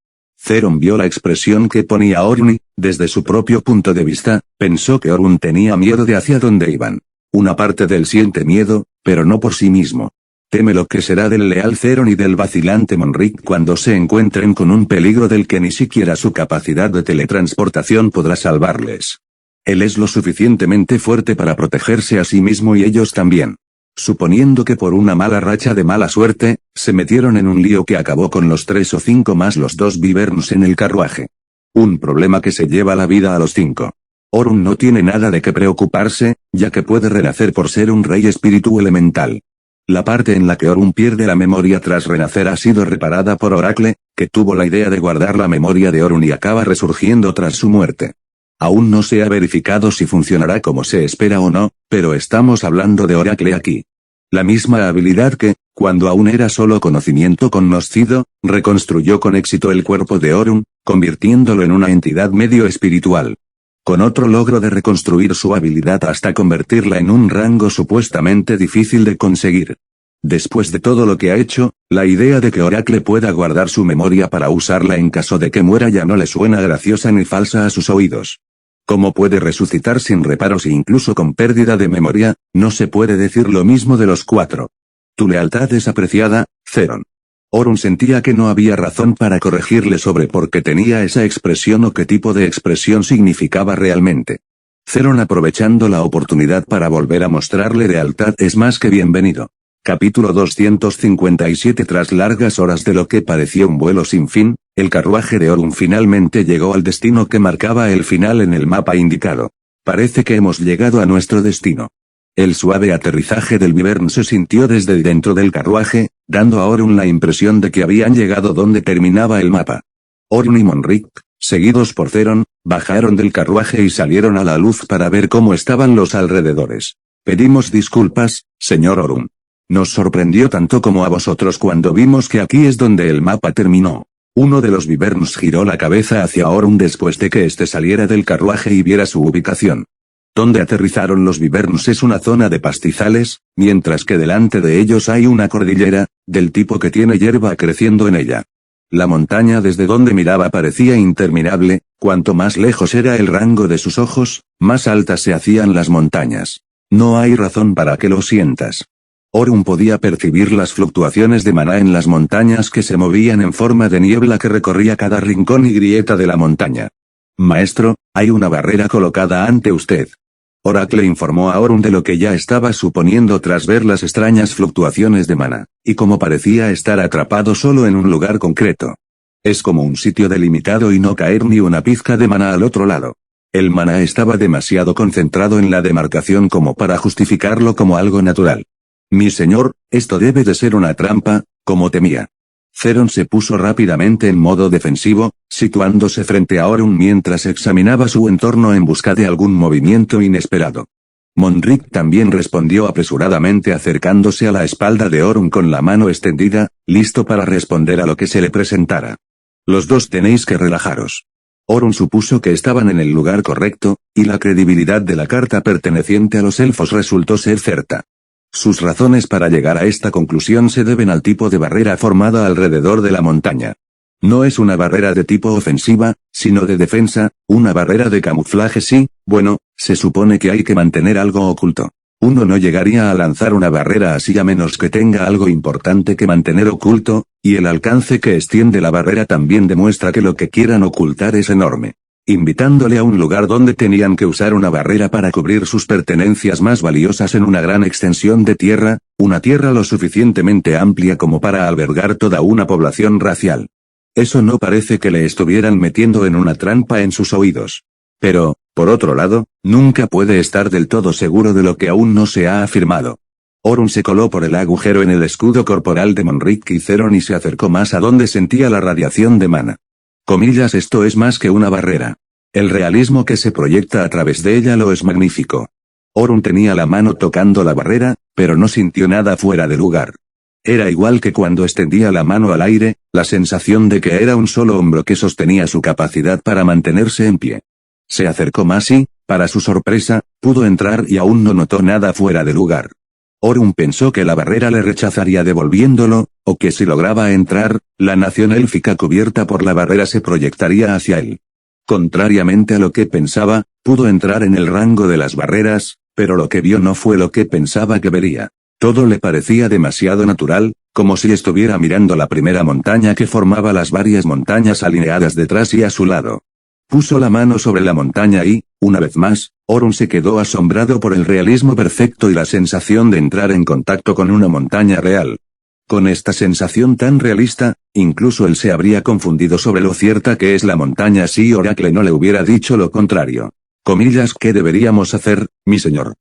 Theron vio la expresión que ponía Orun y, desde su propio punto de vista, pensó que Orun tenía miedo de hacia dónde iban. Una parte de él siente miedo, pero no por sí mismo. Teme lo que será del leal Theron y del vacilante Monric cuando se encuentren con un peligro del que ni siquiera su capacidad de teletransportación podrá salvarles. Él es lo suficientemente fuerte para protegerse a sí mismo y ellos también. Suponiendo que por una mala racha de mala suerte, se metieron en un lío que acabó con los 3 o 5 más los 2 wyverns en el carruaje. Un problema que se lleva la vida a los 5. Orun no tiene nada de qué preocuparse, ya que puede renacer por ser un rey espíritu elemental. La parte en la que Orun pierde la memoria tras renacer ha sido reparada por Oracle, que tuvo la idea de guardar la memoria de Orun y acaba resurgiendo tras su muerte. Aún no se ha verificado si funcionará como se espera o no, pero estamos hablando de Oracle aquí. La misma habilidad que, cuando aún era solo conocimiento conocido, reconstruyó con éxito el cuerpo de Orun, convirtiéndolo en una entidad medio espiritual. Con otro logro de reconstruir su habilidad hasta convertirla en un rango supuestamente difícil de conseguir. Después de todo lo que ha hecho, la idea de que Oracle pueda guardar su memoria para usarla en caso de que muera ya no le suena graciosa ni falsa a sus oídos. ¿Cómo puede resucitar sin reparos e incluso con pérdida de memoria? No se puede decir lo mismo de los 4. Tu lealtad es apreciada, Theron. Orun sentía que no había razón para corregirle sobre por qué tenía esa expresión o qué tipo de expresión significaba realmente. Theron aprovechando la oportunidad para volver a mostrarle lealtad es más que bienvenido. Capítulo 257. Tras largas horas de lo que parecía un vuelo sin fin, El carruaje de Orun finalmente llegó al destino que marcaba el final en el mapa indicado. Parece que hemos llegado a nuestro destino. El suave aterrizaje del Wyvern se sintió desde dentro del carruaje, dando a Orun la impresión de que habían llegado donde terminaba el mapa. Orun y Monric, seguidos por Theron, bajaron del carruaje y salieron a la luz para ver cómo estaban los alrededores. Pedimos disculpas, señor Orun. Nos sorprendió tanto como a vosotros cuando vimos que aquí es donde el mapa terminó. Uno de los Wyverns giró la cabeza hacia Orun después de que éste saliera del carruaje y viera su ubicación. Donde aterrizaron los Wyverns es una zona de pastizales, mientras que delante de ellos hay una cordillera, del tipo que tiene hierba creciendo en ella. La montaña desde donde miraba parecía interminable, cuanto más lejos era el rango de sus ojos, más altas se hacían las montañas. No hay razón para que lo sientas. Orun podía percibir las fluctuaciones de maná en las montañas que se movían en forma de niebla que recorría cada rincón y grieta de la montaña. Maestro, hay una barrera colocada ante usted. Oracle informó a Orun de lo que ya estaba suponiendo tras ver las extrañas fluctuaciones de maná, y como parecía estar atrapado solo en un lugar concreto. Es como un sitio delimitado y no caer ni una pizca de maná al otro lado. El maná estaba demasiado concentrado en la demarcación como para justificarlo como algo natural. Mi señor, esto debe de ser una trampa, como temía. Theron se puso rápidamente en modo defensivo, situándose frente a Orun mientras examinaba su entorno en busca de algún movimiento inesperado. Monric también respondió apresuradamente acercándose a la espalda de Orun con la mano extendida, listo para responder a lo que se le presentara. Los dos tenéis que relajaros. Orun supuso que estaban en el lugar correcto, y la credibilidad de la carta perteneciente a los elfos resultó ser cierta. Sus razones para llegar a esta conclusión se deben al tipo de barrera formada alrededor de la montaña. No es una barrera de tipo ofensiva, sino de defensa, una barrera de camuflaje sí, bueno, se supone que hay que mantener algo oculto. Uno no llegaría a lanzar una barrera así a menos que tenga algo importante que mantener oculto, y el alcance que extiende la barrera también demuestra que lo que quieran ocultar es enorme. Invitándole a un lugar donde tenían que usar una barrera para cubrir sus pertenencias más valiosas en una gran extensión de tierra, una tierra lo suficientemente amplia como para albergar toda una población racial. Eso no parece que le estuvieran metiendo en una trampa en sus oídos. Pero, por otro lado, nunca puede estar del todo seguro de lo que aún no se ha afirmado. Orun se coló por el agujero en el escudo corporal de Monric y Theron y se acercó más a donde sentía la radiación de maná. Comillas, esto es más que una barrera. El realismo que se proyecta a través de ella lo es magnífico. Orun tenía la mano tocando la barrera, pero no sintió nada fuera de lugar. Era igual que cuando extendía la mano al aire, la sensación de que era un solo hombro que sostenía su capacidad para mantenerse en pie. Se acercó más y, para su sorpresa, pudo entrar y aún no notó nada fuera de lugar. Orun pensó que la barrera le rechazaría devolviéndolo, o que si lograba entrar, la nación élfica cubierta por la barrera se proyectaría hacia él. Contrariamente a lo que pensaba, pudo entrar en el rango de las barreras, pero lo que vio no fue lo que pensaba que vería. Todo le parecía demasiado natural, como si estuviera mirando la primera montaña que formaba las varias montañas alineadas detrás y a su lado. Puso la mano sobre la montaña y, una vez más, Orun se quedó asombrado por el realismo perfecto y la sensación de entrar en contacto con una montaña real. Con esta sensación tan realista, incluso él se habría confundido sobre lo cierta que es la montaña si Oracle no le hubiera dicho lo contrario. Comillas, ¿qué deberíamos hacer, mi señor?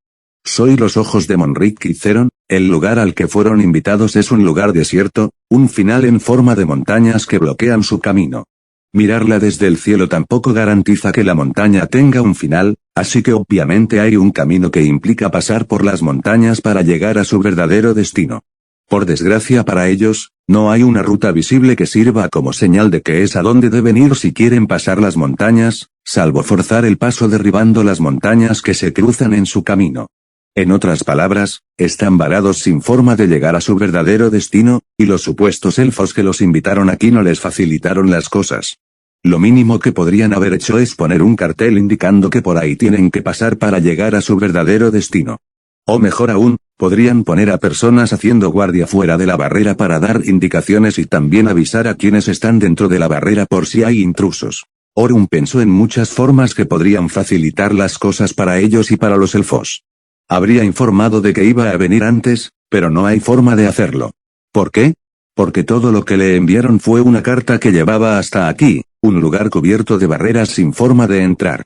Soy los ojos de Monric y Theron, el lugar al que fueron invitados es un lugar desierto, un final en forma de montañas que bloquean su camino. Mirarla desde el cielo tampoco garantiza que la montaña tenga un final, así que obviamente hay un camino que implica pasar por las montañas para llegar a su verdadero destino. Por desgracia para ellos, no hay una ruta visible que sirva como señal de que es a donde deben ir si quieren pasar las montañas, salvo forzar el paso derribando las montañas que se cruzan en su camino. En otras palabras, están varados sin forma de llegar a su verdadero destino, y los supuestos elfos que los invitaron aquí no les facilitaron las cosas. Lo mínimo que podrían haber hecho es poner un cartel indicando que por ahí tienen que pasar para llegar a su verdadero destino. O mejor aún, podrían poner a personas haciendo guardia fuera de la barrera para dar indicaciones y también avisar a quienes están dentro de la barrera por si hay intrusos. Orun pensó en muchas formas que podrían facilitar las cosas para ellos y para los elfos. Habría informado de que iba a venir antes, pero no hay forma de hacerlo. ¿Por qué? porque todo lo que le enviaron fue una carta que llevaba hasta aquí, un lugar cubierto de barreras sin forma de entrar.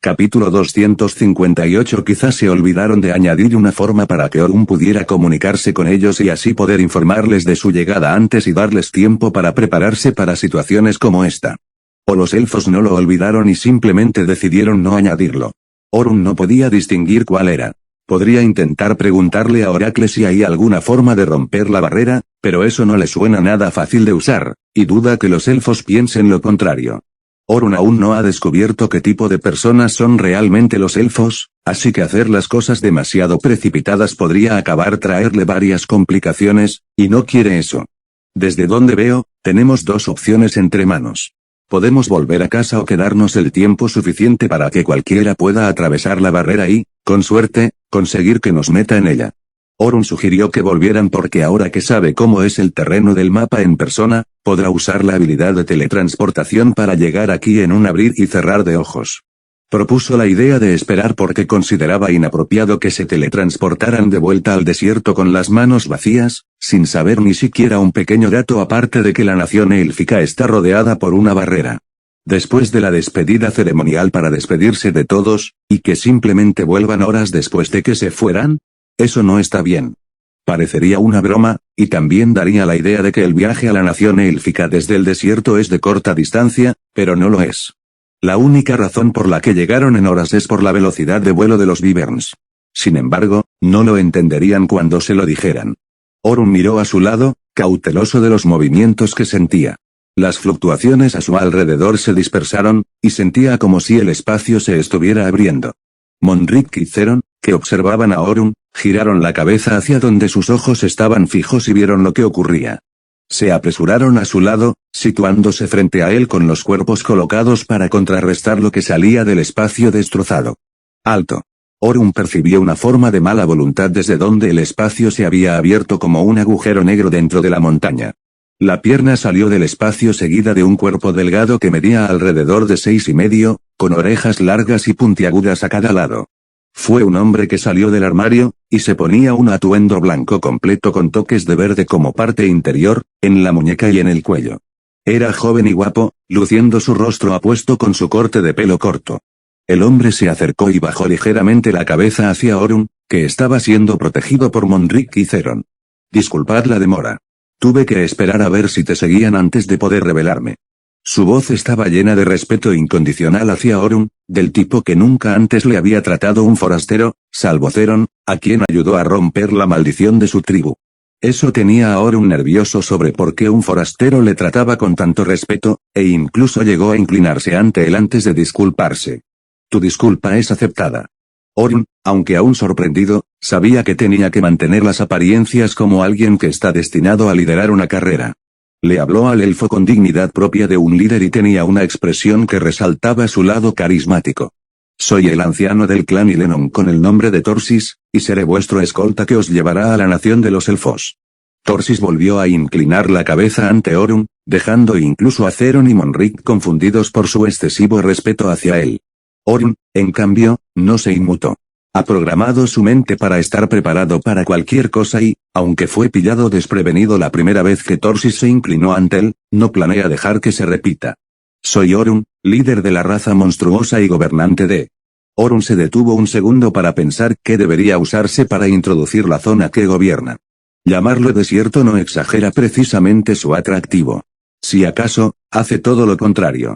Capítulo 258. Quizás se olvidaron de añadir una forma para que Orun pudiera comunicarse con ellos y así poder informarles de su llegada antes y darles tiempo para prepararse para situaciones como esta. O los elfos no lo olvidaron y simplemente decidieron no añadirlo. Orun no podía distinguir cuál era. Podría intentar preguntarle a Oracle si hay alguna forma de romper la barrera, pero eso no le suena nada fácil de usar, y duda que los elfos piensen lo contrario. Orun aún no ha descubierto qué tipo de personas son realmente los elfos, así que hacer las cosas demasiado precipitadas podría acabar traerle varias complicaciones, y no quiere eso. Desde donde veo, tenemos dos opciones entre manos. Podemos volver a casa o quedarnos el tiempo suficiente para que cualquiera pueda atravesar la barrera y, con suerte, conseguir que nos meta en ella. Orun sugirió que volvieran porque ahora que sabe cómo es el terreno del mapa en persona, podrá usar la habilidad de teletransportación para llegar aquí en un abrir y cerrar de ojos. Propuso la idea de esperar porque consideraba inapropiado que se teletransportaran de vuelta al desierto con las manos vacías, sin saber ni siquiera un pequeño dato aparte de que la nación élfica está rodeada por una barrera. Después de la despedida ceremonial para despedirse de todos, y que simplemente vuelvan horas después de que se fueran, eso no está bien. Parecería una broma, y también daría la idea de que el viaje a la nación élfica desde el desierto es de corta distancia, pero no lo es. La única razón por la que llegaron en horas es por la velocidad de vuelo de los wyverns. Sin embargo, no lo entenderían cuando se lo dijeran. Orun miró a su lado, cauteloso de los movimientos que sentía. Las fluctuaciones a su alrededor se dispersaron, y sentía como si el espacio se estuviera abriendo. Monric y Zeron, que observaban a Orun, giraron la cabeza hacia donde sus ojos estaban fijos y vieron lo que ocurría. Se apresuraron a su lado, situándose frente a él con los cuerpos colocados para contrarrestar lo que salía del espacio destrozado. Alto. Orun percibió una forma de mala voluntad desde donde el espacio se había abierto como un agujero negro dentro de la montaña. La pierna salió del espacio seguida de un cuerpo delgado que medía alrededor de 6,5, con orejas largas y puntiagudas a cada lado. Fue un hombre que salió del armario, y se ponía un atuendo blanco completo con toques de verde como parte interior, en la muñeca y en el cuello. Era joven y guapo, luciendo su rostro apuesto con su corte de pelo corto. El hombre se acercó y bajó ligeramente la cabeza hacia Orun, que estaba siendo protegido por Monric y Zeron. Disculpad la demora. Tuve que esperar a ver si te seguían antes de poder revelarme. Su voz estaba llena de respeto incondicional hacia Orun, del tipo que nunca antes le había tratado un forastero, salvo Zeron, a quien ayudó a romper la maldición de su tribu. Eso tenía a Orun nervioso sobre por qué un forastero le trataba con tanto respeto, e incluso llegó a inclinarse ante él antes de disculparse. Tu disculpa es aceptada. Orun, aunque aún sorprendido, sabía que tenía que mantener las apariencias como alguien que está destinado a liderar una carrera. Le habló al elfo con dignidad propia de un líder y tenía una expresión que resaltaba su lado carismático. Soy el anciano del clan Ilenon con el nombre de Torsis, y seré vuestro escolta que os llevará a la nación de los elfos. Torsis volvió a inclinar la cabeza ante Orun, dejando incluso a Zeron y Monric confundidos por su excesivo respeto hacia él. Orun, en cambio, no se inmutó. Ha programado su mente para estar preparado para cualquier cosa y, aunque fue pillado desprevenido la primera vez que Torsis se inclinó ante él, no planea dejar que se repita. Soy Orun, líder de la raza monstruosa y gobernante de... Orun se detuvo un segundo para pensar qué debería usarse para introducir la zona que gobierna. Llamarlo desierto no exagera precisamente su atractivo. Si acaso, hace todo lo contrario.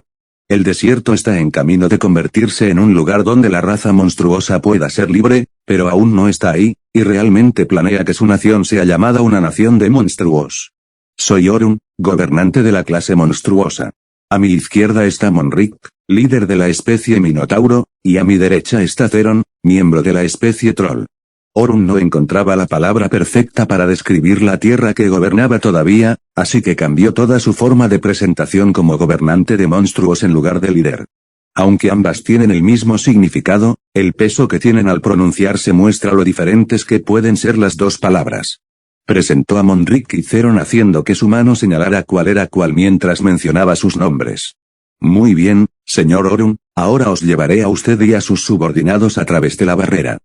El desierto está en camino de convertirse en un lugar donde la raza monstruosa pueda ser libre, pero aún no está ahí, y realmente planea que su nación sea llamada una nación de monstruos. Soy Orun, gobernante de la clase monstruosa. A mi izquierda está Monric, líder de la especie Minotauro, y a mi derecha está Zeron, miembro de la especie Troll. Orun no encontraba la palabra perfecta para describir la tierra que gobernaba todavía, así que cambió toda su forma de presentación como gobernante de monstruos en lugar de líder. Aunque ambas tienen el mismo significado, el peso que tienen al pronunciarse muestra lo diferentes que pueden ser las dos palabras. Presentó a Monric y Zeron haciendo que su mano señalara cuál era cuál mientras mencionaba sus nombres. Muy bien, señor Orun, ahora os llevaré a usted y a sus subordinados a través de la barrera.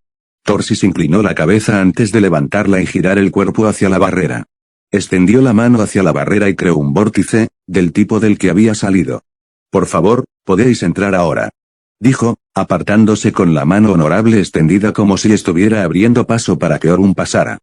Torsis inclinó la cabeza antes de levantarla y girar el cuerpo hacia la barrera. Extendió la mano hacia la barrera y creó un vórtice, del tipo del que había salido. Por favor, podéis entrar ahora. Dijo, apartándose con la mano honorable extendida como si estuviera abriendo paso para que Orun pasara.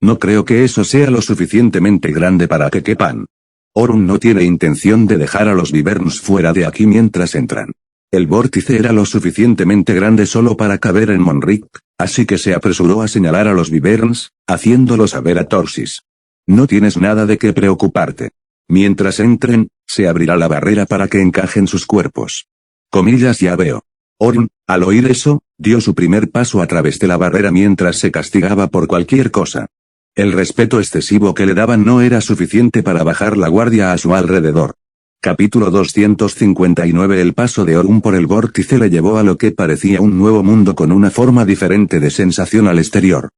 No creo que eso sea lo suficientemente grande para que quepan. Orun no tiene intención de dejar a los Wyverns fuera de aquí mientras entran. El vórtice era lo suficientemente grande solo para caber en Monric, así que se apresuró a señalar a los Wyverns, haciéndolo saber a Torsis. No tienes nada de qué preocuparte. Mientras entren, se abrirá la barrera para que encajen sus cuerpos. Comillas ya veo. Orun, al oír eso, dio su primer paso a través de la barrera mientras se castigaba por cualquier cosa. El respeto excesivo que le daban no era suficiente para bajar la guardia a su alrededor. Capítulo 259. El paso de Orun por el vórtice le llevó a lo que parecía un nuevo mundo con una forma diferente de sensación al exterior.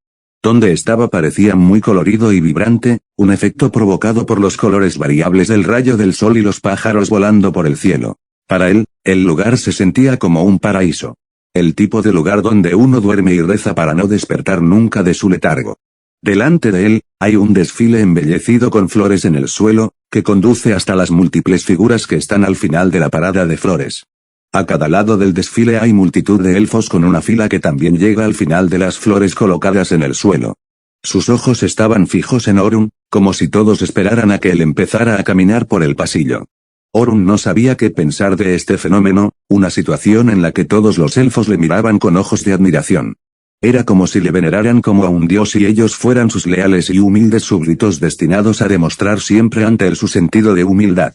Donde estaba parecía muy colorido y vibrante, un efecto provocado por los colores variables del rayo del sol y los pájaros volando por el cielo. Para él, el lugar se sentía como un paraíso. El tipo de lugar donde uno duerme y reza para no despertar nunca de su letargo. Delante de él, hay un desfile embellecido con flores en el suelo, que conduce hasta las múltiples figuras que están al final de la parada de flores. A cada lado del desfile hay multitud de elfos con una fila que también llega al final de las flores colocadas en el suelo. Sus ojos estaban fijos en Orun, como si todos esperaran a que él empezara a caminar por el pasillo. Orun no sabía qué pensar de este fenómeno, una situación en la que todos los elfos le miraban con ojos de admiración. Era como si le veneraran como a un dios y ellos fueran sus leales y humildes súbditos destinados a demostrar siempre ante él su sentido de humildad.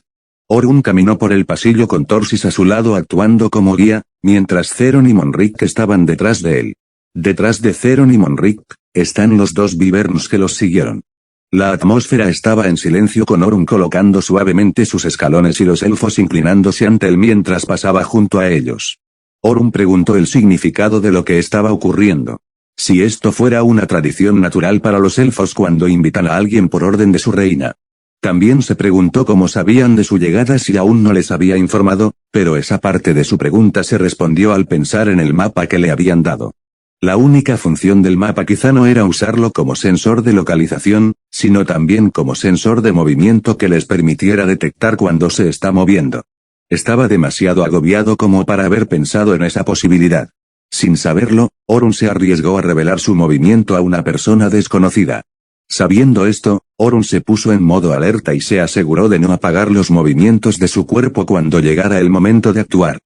Orun caminó por el pasillo con Torsis a su lado actuando como guía, mientras Theron y Monric estaban detrás de él. Detrás de Theron y Monric, están los dos Wyverns que los siguieron. La atmósfera estaba en silencio con Orun colocando suavemente sus escalones y los elfos inclinándose ante él mientras pasaba junto a ellos. Orun preguntó el significado de lo que estaba ocurriendo. Si esto fuera una tradición natural para los elfos cuando invitan a alguien por orden de su reina. También se preguntó cómo sabían de su llegada si aún no les había informado, pero esa parte de su pregunta se respondió al pensar en el mapa que le habían dado. La única función del mapa quizá no era usarlo como sensor de localización, sino también como sensor de movimiento que les permitiera detectar cuando se está moviendo. Estaba demasiado agobiado como para haber pensado en esa posibilidad. Sin saberlo, Orun se arriesgó a revelar su movimiento a una persona desconocida. Sabiendo esto, Orun se puso en modo alerta y se aseguró de no apagar los movimientos de su cuerpo cuando llegara el momento de actuar.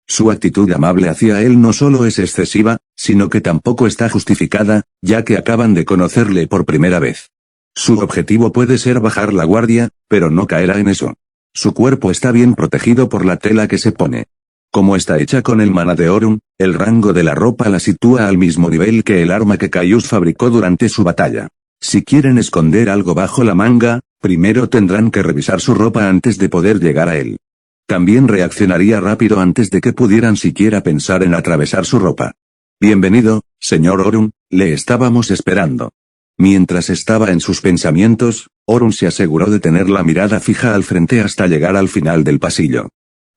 Su actitud amable hacia él no solo es excesiva, sino que tampoco está justificada, ya que acaban de conocerle por primera vez. Su objetivo puede ser bajar la guardia, pero no caerá en eso. Su cuerpo está bien protegido por la tela que se pone. Como está hecha con el maná de Orun, el rango de la ropa la sitúa al mismo nivel que el arma que Caius fabricó durante su batalla. Si quieren esconder algo bajo la manga, primero tendrán que revisar su ropa antes de poder llegar a él. También reaccionaría rápido antes de que pudieran siquiera pensar en atravesar su ropa. Bienvenido, señor Orun, le estábamos esperando. Mientras estaba en sus pensamientos, Orun se aseguró de tener la mirada fija al frente hasta llegar al final del pasillo.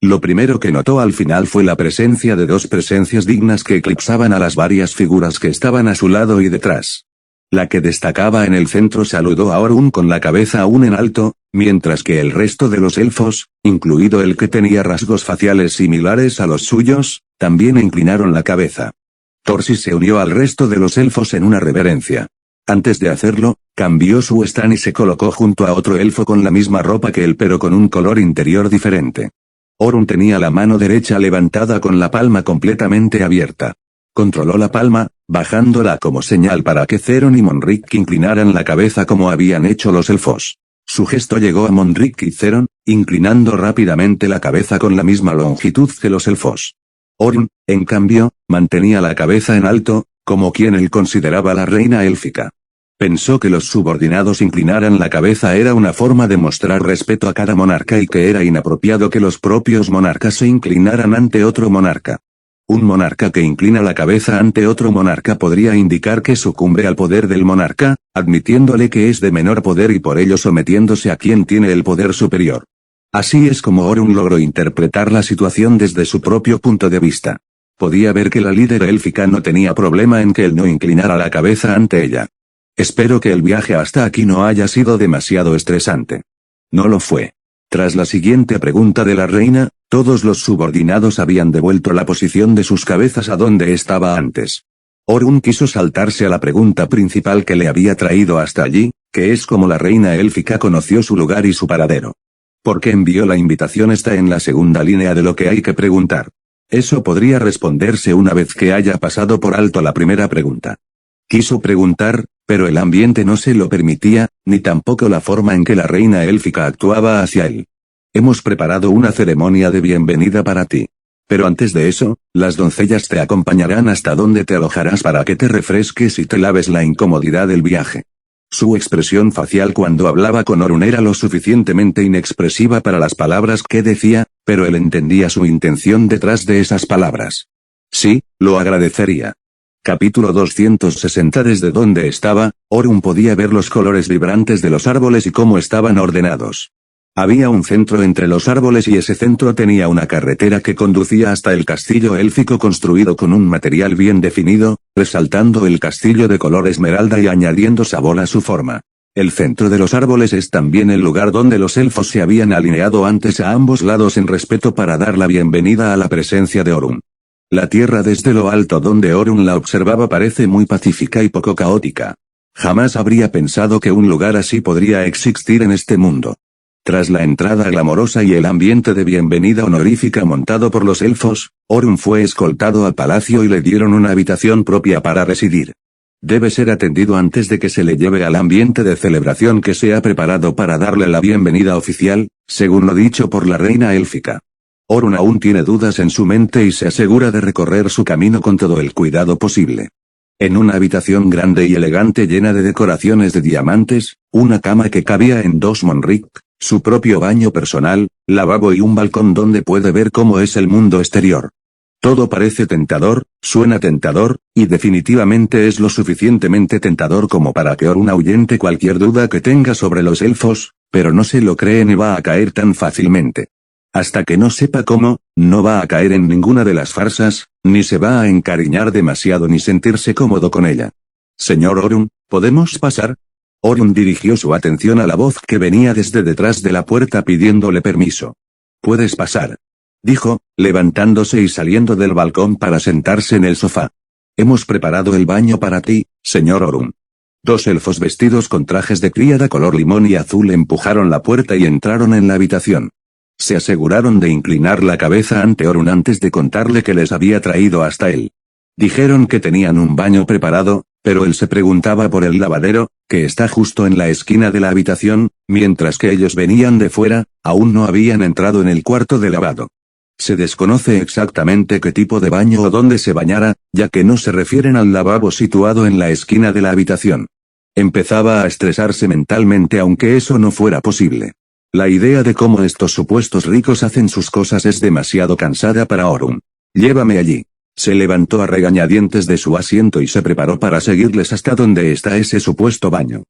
Lo primero que notó al final fue la presencia de dos presencias dignas que eclipsaban a las varias figuras que estaban a su lado y detrás. La que destacaba en el centro saludó a Orun con la cabeza aún en alto, mientras que el resto de los elfos, incluido el que tenía rasgos faciales similares a los suyos, también inclinaron la cabeza. Torsis se unió al resto de los elfos en una reverencia. Antes de hacerlo, cambió su stand y se colocó junto a otro elfo con la misma ropa que él pero con un color interior diferente. Orun tenía la mano derecha levantada con la palma completamente abierta. Controló la palma, bajándola como señal para que Theron y Monric inclinaran la cabeza como habían hecho los elfos. Su gesto llegó a Monric y Theron, inclinando rápidamente la cabeza con la misma longitud que los elfos. Orun, en cambio, mantenía la cabeza en alto, como quien él consideraba la reina élfica. Pensó que los subordinados inclinaran la cabeza era una forma de mostrar respeto a cada monarca y que era inapropiado que los propios monarcas se inclinaran ante otro monarca. Un monarca que inclina la cabeza ante otro monarca podría indicar que sucumbe al poder del monarca, admitiéndole que es de menor poder y por ello sometiéndose a quien tiene el poder superior. Así es como Orun logró interpretar la situación desde su propio punto de vista. Podía ver que la líder élfica no tenía problema en que él no inclinara la cabeza ante ella. Espero que el viaje hasta aquí no haya sido demasiado estresante. No lo fue. Tras la siguiente pregunta de la reina, todos los subordinados habían devuelto la posición de sus cabezas a donde estaba antes. Orun quiso saltarse a la pregunta principal que le había traído hasta allí, que es cómo la reina élfica conoció su lugar y su paradero. ¿Por qué envió la invitación? Está en la segunda línea de lo que hay que preguntar. Eso podría responderse una vez que haya pasado por alto la primera pregunta. Quiso preguntar, pero el ambiente no se lo permitía, ni tampoco la forma en que la reina élfica actuaba hacia él. Hemos preparado una ceremonia de bienvenida para ti. Pero antes de eso, las doncellas te acompañarán hasta donde te alojarás para que te refresques y te laves la incomodidad del viaje. Su expresión facial cuando hablaba con Orun era lo suficientemente inexpresiva para las palabras que decía, pero él entendía su intención detrás de esas palabras. Sí, lo agradecería. Capítulo 260. Desde donde estaba, Orun podía ver los colores vibrantes de los árboles y cómo estaban ordenados. Había un centro entre los árboles y ese centro tenía una carretera que conducía hasta el castillo élfico construido con un material bien definido, resaltando el castillo de color esmeralda y añadiendo sabor a su forma. El centro de los árboles es también el lugar donde los elfos se habían alineado antes a ambos lados en respeto para dar la bienvenida a la presencia de Orun. La tierra desde lo alto donde Orun la observaba parece muy pacífica y poco caótica. Jamás habría pensado que un lugar así podría existir en este mundo. Tras la entrada glamorosa y el ambiente de bienvenida honorífica montado por los elfos, Orun fue escoltado al palacio y le dieron una habitación propia para residir. Debe ser atendido antes de que se le lleve al ambiente de celebración que se ha preparado para darle la bienvenida oficial, según lo dicho por la reina élfica. Orun aún tiene dudas en su mente y se asegura de recorrer su camino con todo el cuidado posible. En una habitación grande y elegante llena de decoraciones de diamantes, una cama que cabía en 2 monrik, su propio baño personal, lavabo y un balcón donde puede ver cómo es el mundo exterior. Todo parece tentador, suena tentador, y definitivamente es lo suficientemente tentador como para que Orun ahuyente cualquier duda que tenga sobre los elfos, pero no se lo cree ni va a caer tan fácilmente. Hasta que no sepa cómo, no va a caer en ninguna de las farsas, ni se va a encariñar demasiado ni sentirse cómodo con ella. Señor Orun, ¿podemos pasar? Orun dirigió su atención a la voz que venía desde detrás de la puerta pidiéndole permiso. Puedes pasar, dijo, levantándose y saliendo del balcón para sentarse en el sofá. Hemos preparado el baño para ti, señor Orun. 2 elfos vestidos con trajes de críada color limón y azul empujaron la puerta y entraron en la habitación. Se aseguraron de inclinar la cabeza ante Orun antes de contarle que les había traído hasta él. Dijeron que tenían un baño preparado, pero él se preguntaba por el lavadero, que está justo en la esquina de la habitación, mientras que ellos venían de fuera, aún no habían entrado en el cuarto de lavado. Se desconoce exactamente qué tipo de baño o dónde se bañara, ya que no se refieren al lavabo situado en la esquina de la habitación. Empezaba a estresarse mentalmente aunque eso no fuera posible. La idea de cómo estos supuestos ricos hacen sus cosas es demasiado cansada para Orun. Llévame allí. Se levantó a regañadientes de su asiento y se preparó para seguirles hasta donde está ese supuesto baño.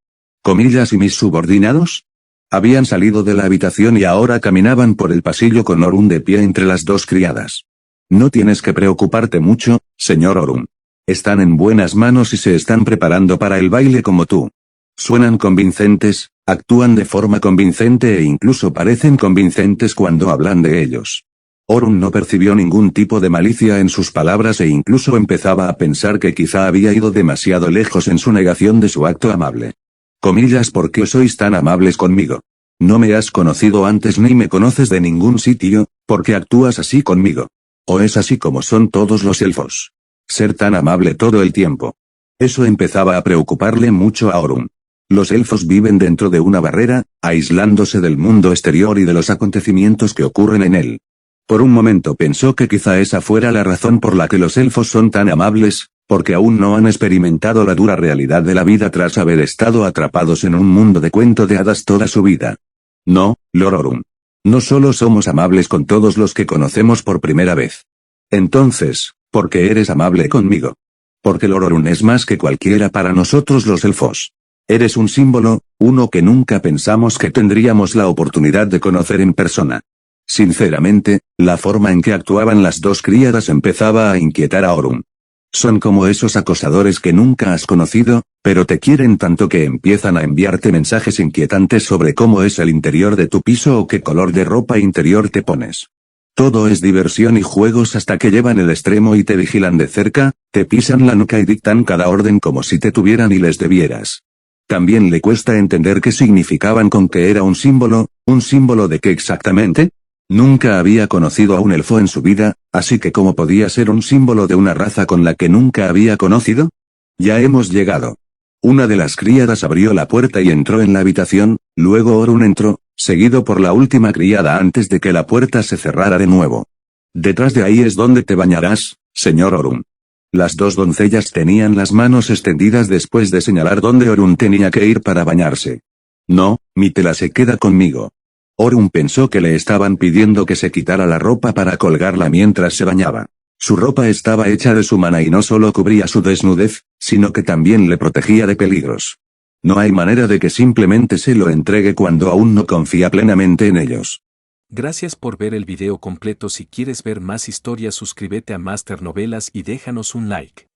¿Comillas y mis subordinados? Habían salido de la habitación y ahora caminaban por el pasillo con Orun de pie entre las 2 criadas. No tienes que preocuparte mucho, señor Orun. Están en buenas manos y se están preparando para el baile como tú. Suenan convincentes, actúan de forma convincente e incluso parecen convincentes cuando hablan de ellos. Orun no percibió ningún tipo de malicia en sus palabras e incluso empezaba a pensar que quizá había ido demasiado lejos en su negación de su acto amable. Comillas, ¿por qué sois tan amables conmigo? No me has conocido antes ni me conoces de ningún sitio, ¿por qué actúas así conmigo? ¿O es así como son todos los elfos? Ser tan amable todo el tiempo. Eso empezaba a preocuparle mucho a Orun. Los elfos viven dentro de una barrera, aislándose del mundo exterior y de los acontecimientos que ocurren en él. Por un momento pensó que quizá esa fuera la razón por la que los elfos son tan amables, porque aún no han experimentado la dura realidad de la vida tras haber estado atrapados en un mundo de cuento de hadas toda su vida. No, Lord Orun. No solo somos amables con todos los que conocemos por primera vez. Entonces, ¿por qué eres amable conmigo? Porque Lord Orun es más que cualquiera para nosotros los elfos. Eres un símbolo, uno que nunca pensamos que tendríamos la oportunidad de conocer en persona. Sinceramente, la forma en que actuaban las 2 criadas empezaba a inquietar a Orun. Son como esos acosadores que nunca has conocido, pero te quieren tanto que empiezan a enviarte mensajes inquietantes sobre cómo es el interior de tu piso o qué color de ropa interior te pones. Todo es diversión y juegos hasta que llevan el extremo y te vigilan de cerca, te pisan la nuca y dictan cada orden como si te tuvieran y les debieras. También le cuesta entender qué significaban con que era un símbolo de qué exactamente. Nunca había conocido a un elfo en su vida, así que ¿cómo podía ser un símbolo de una raza con la que nunca había conocido? Ya hemos llegado. Una de las criadas abrió la puerta y entró en la habitación, luego Orun entró, seguido por la última criada antes de que la puerta se cerrara de nuevo. Detrás de ahí es donde te bañarás, señor Orun. Las dos doncellas tenían las manos extendidas después de señalar dónde Orun tenía que ir para bañarse. No, mi tela se queda conmigo. Orun pensó que le estaban pidiendo que se quitara la ropa para colgarla mientras se bañaba. Su ropa estaba hecha de su mana y no solo cubría su desnudez, sino que también le protegía de peligros. No hay manera de que simplemente se lo entregue cuando aún no confía plenamente en ellos. Gracias por ver el video completo. Si quieres ver más historias, suscríbete a Master Novelas y déjanos un like.